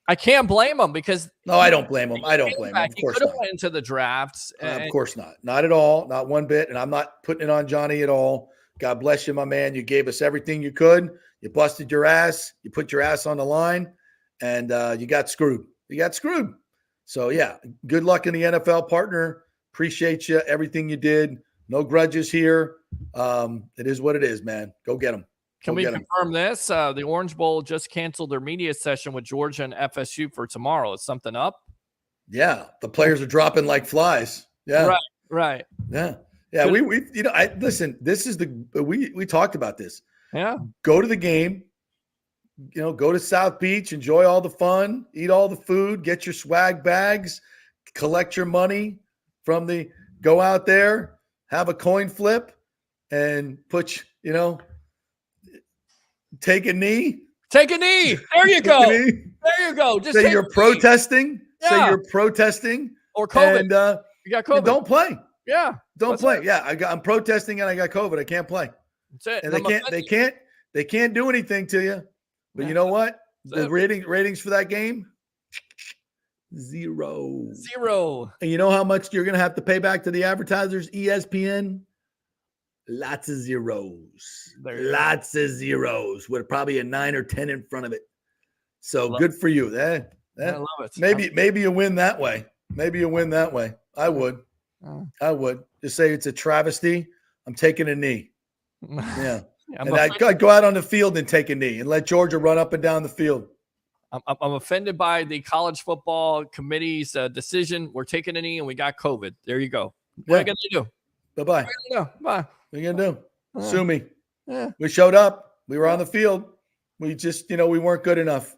I can't blame him because I don't blame him. I don't blame him. Of He course could have not. went into the drafts. Of course not. Not at all. Not one bit. And I'm not putting it on Johnny at all. God bless you, my man. You gave us everything you could. You busted your ass. You put your ass on the line, and you got screwed. You got screwed. So, yeah, good luck in the NFL, partner. Appreciate you, everything you did. No grudges here. It is what it is, man. Go get them. Can we confirm this? The Orange Bowl just canceled their media session with Georgia and FSU for tomorrow. Is something up? Yeah, the players are dropping like flies. Yeah, right. Yeah. We listen. This is we talked about this. Yeah, go to the game. Go to South Beach, enjoy all the fun, eat all the food, get your swag bags, collect your money go out there, have a coin flip, and take a knee. Take a knee. There you go. There you go. Just say you're protesting. Yeah. Say you're protesting. Or COVID. And you got COVID. Don't play. Yeah. Don't play. It. Yeah. I'm protesting and I got COVID. I can't play. That's it. And they can't do anything to you. But you know what? The ratings for that game, 0. And you know how much you're going to have to pay back to the advertisers? ESPN, lots of zeros. Lots of zeros with probably a 9 or 10 in front of it. So good for you. I love it. Maybe you win that way. I would. Just say it's a travesty. I'm taking a knee. Yeah. And I'd go out on the field and take a knee and let Georgia run up and down the field. I'm offended by the college football committee's decision. We're taking a knee and we got COVID. There you go. What are you going to do? Bye-bye. Bye. What are you going to do? Sue me. Yeah. We showed up. We were on the field. We just, we weren't good enough.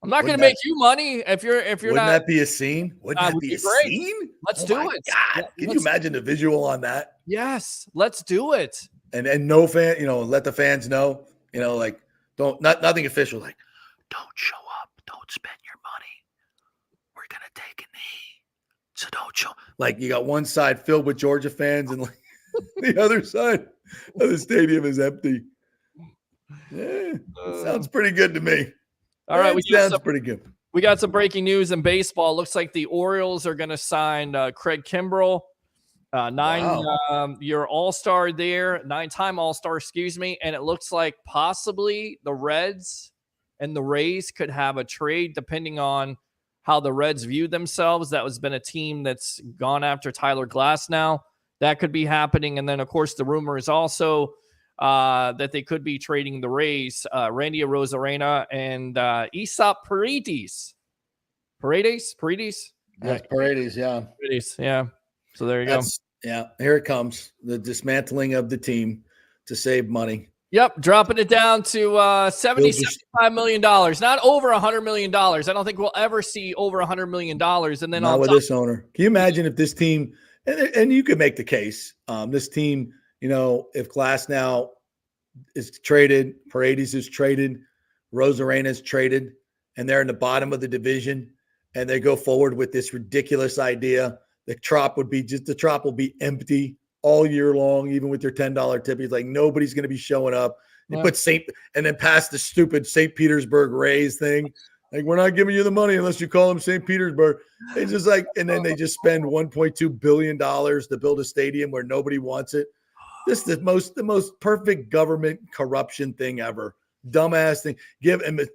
I'm not going to make you money if you're not. Wouldn't that be a scene? Wouldn't that be a scene? Let's do it. God, can you imagine the visual on that? Yes, let's do it. And no fan, let the fans know, nothing official. Like, don't show up, don't spend your money. We're gonna take a knee, so don't show. Like you got one side filled with Georgia fans, and like the other side of the stadium is empty. Yeah, sounds pretty good to me. All right, sounds pretty good. We got some breaking news in baseball. Looks like the Orioles are going to sign Craig Kimbrell, 9-year All-Star there, 9-time All-Star, and it looks like possibly the Reds and the Rays could have a trade depending on how the Reds view themselves. That has been a team that's gone after Tyler Glass now. That could be happening. And then, of course, the rumor is also that they could be trading the Rays, Randy Arozarena and Aesop Paredes. Paredes? Yes, Paredes, yeah. Paredes, yeah. So there you go. Yeah, here it comes. The dismantling of the team to save money. Yep, dropping it down to $75 million. Not over $100 million. I don't think we'll ever see over $100 million. And then not with this owner. Can you imagine if this team, and you could make the case, this team, if Glass now is traded, Paredes is traded, Rosarena is traded, and they're in the bottom of the division, and they go forward with this ridiculous idea, the Trop will be empty all year long, even with their $10 tip. He's like, nobody's going to be showing up. They put and then pass the stupid St. Petersburg Rays thing. Like, we're not giving you the money unless you call them St. Petersburg. It's just like, and then they just spend $1.2 billion to build a stadium where nobody wants it. This is the most perfect government corruption thing ever. Dumbass thing.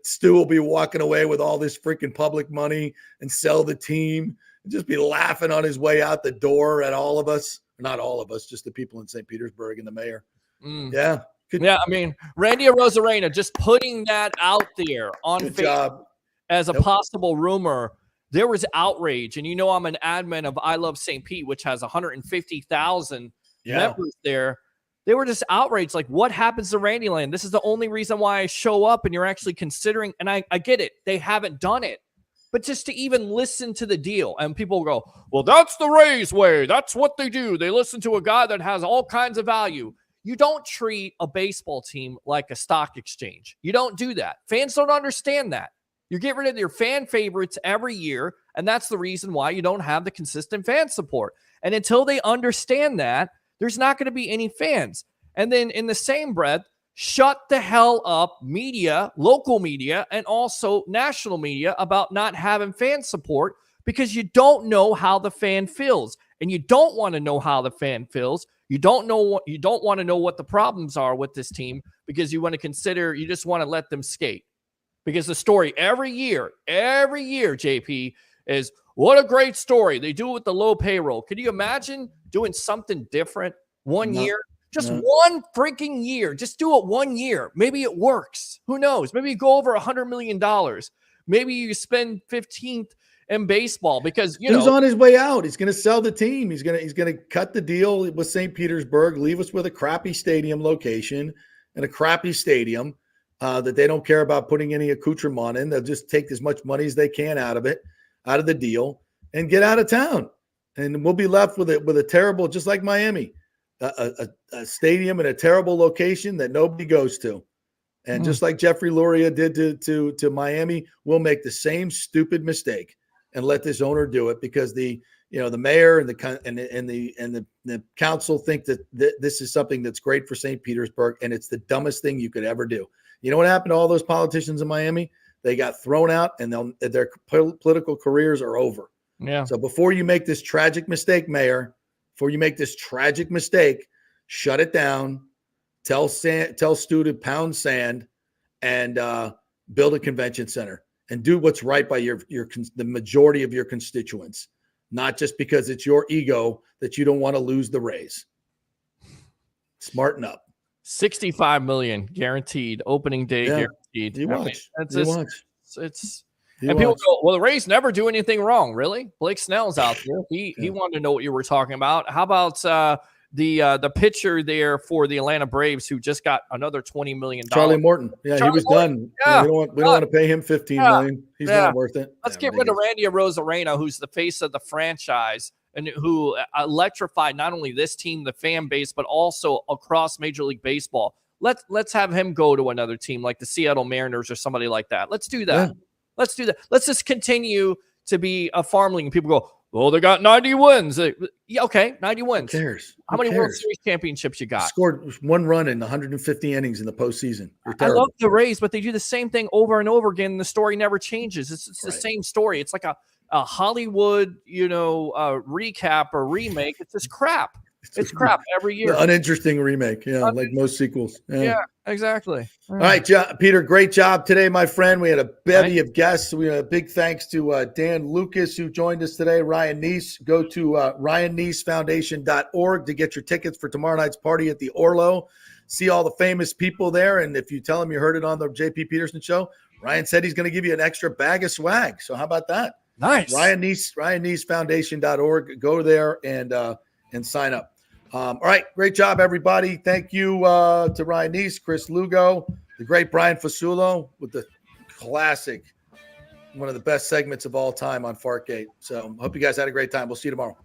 Stu will be walking away with all this freaking public money and sell the team and just be laughing on his way out the door at all of us. Not all of us, just the people in St. Petersburg and the mayor. Yeah. Yeah, I mean, Randy Arozarena, just putting that out there on Facebook as a possible rumor. There was outrage. And I'm an admin of I Love St. Pete, which has 150,000 members there. They were just outraged. Like, what happens to Randy Land? This is the only reason why I show up, and you're actually considering. And I get it. They haven't done it. But just to even listen to the deal, and people go, well, that's the Rays way. That's what they do. They listen to a guy that has all kinds of value. You don't treat a baseball team like a stock exchange. You don't do that. Fans don't understand that. You get rid of your fan favorites every year, and that's the reason why you don't have the consistent fan support. And until they understand that, there's not going to be any fans. And then in the same breath, shut the hell up media, local media, and also national media about not having fan support, because you don't know how the fan feels. And you don't want to know how the fan feels. You don't want to know what the problems are with this team, because you just want to let them skate. Because the story every year, JP, is what a great story. They do it with the low payroll. Could you imagine doing something different one year? Just one freaking year. Just do it 1 year. Maybe it works. Who knows? Maybe you go over $100 million. Maybe you spend 15th in baseball because he's on his way out. He's going to sell the team. He's going to cut the deal with St. Petersburg, leave us with a crappy stadium location and a crappy stadium that they don't care about putting any accoutrement in. They'll just take as much money as they can out of the deal, and get out of town. And we'll be left with a terrible, just like Miami, a stadium in a terrible location that nobody goes to. And just like Jeffrey Luria did to Miami, we'll make the same stupid mistake and let this owner do it because the mayor and the council think that this is something that's great for St. Petersburg, and it's the dumbest thing you could ever do. You know what happened to all those politicians in Miami? They got thrown out, and their political careers are over. Yeah. So before you make this tragic mistake, Mayor, shut it down. Tell Stu to pound sand and build a convention center and do what's right by the majority of your constituents, not just because it's your ego that you don't want to lose the Rays. Smarten up. $65 million guaranteed opening day guaranteed. You watch. People go, well, the Rays never do anything wrong. Really? Blake Snell's out there. He wanted to know what you were talking about. How about the pitcher there for the Atlanta Braves who just got another $20 million? Charlie Morton. Yeah, he was done. Yeah. We don't want to pay him $15 million. He's not worth it. Let's get rid of Randy Arozarena, who's the face of the franchise and who electrified not only this team, the fan base, but also across Major League Baseball. Let's have him go to another team like the Seattle Mariners or somebody like that. Let's do that. Yeah. Let's do that. Let's just continue to be a farm league. And people go, oh, they got 90 wins. Yeah, okay, 90 wins. Who cares? How many World Series championships you got? Scored one run in 150 innings in the postseason. I love the Rays, but they do the same thing over and over again. And the story never changes. It's the same story. It's like a Hollywood, recap or remake. It's just crap. It's crap every year. Uninteresting remake. Yeah, like most sequels. Yeah, exactly. All right, Peter, great job today, my friend. We had a bevy of guests. We had a big thanks to Dan Lucas, who joined us today, Ryan Nece. Go to RyanNeceFoundation.org to get your tickets for tomorrow night's party at the Orlo. See all the famous people there. And if you tell them you heard it on the JP Peterson show, Ryan said he's going to give you an extra bag of swag. So how about that? Nice. RyanNeceFoundation.org. Go there and sign up. All right. Great job, everybody. Thank you to Ryan Nece, Chris Lugo, the great Brian Fasulo with the classic, one of the best segments of all time on Fartgate. So hope you guys had a great time. We'll see you tomorrow.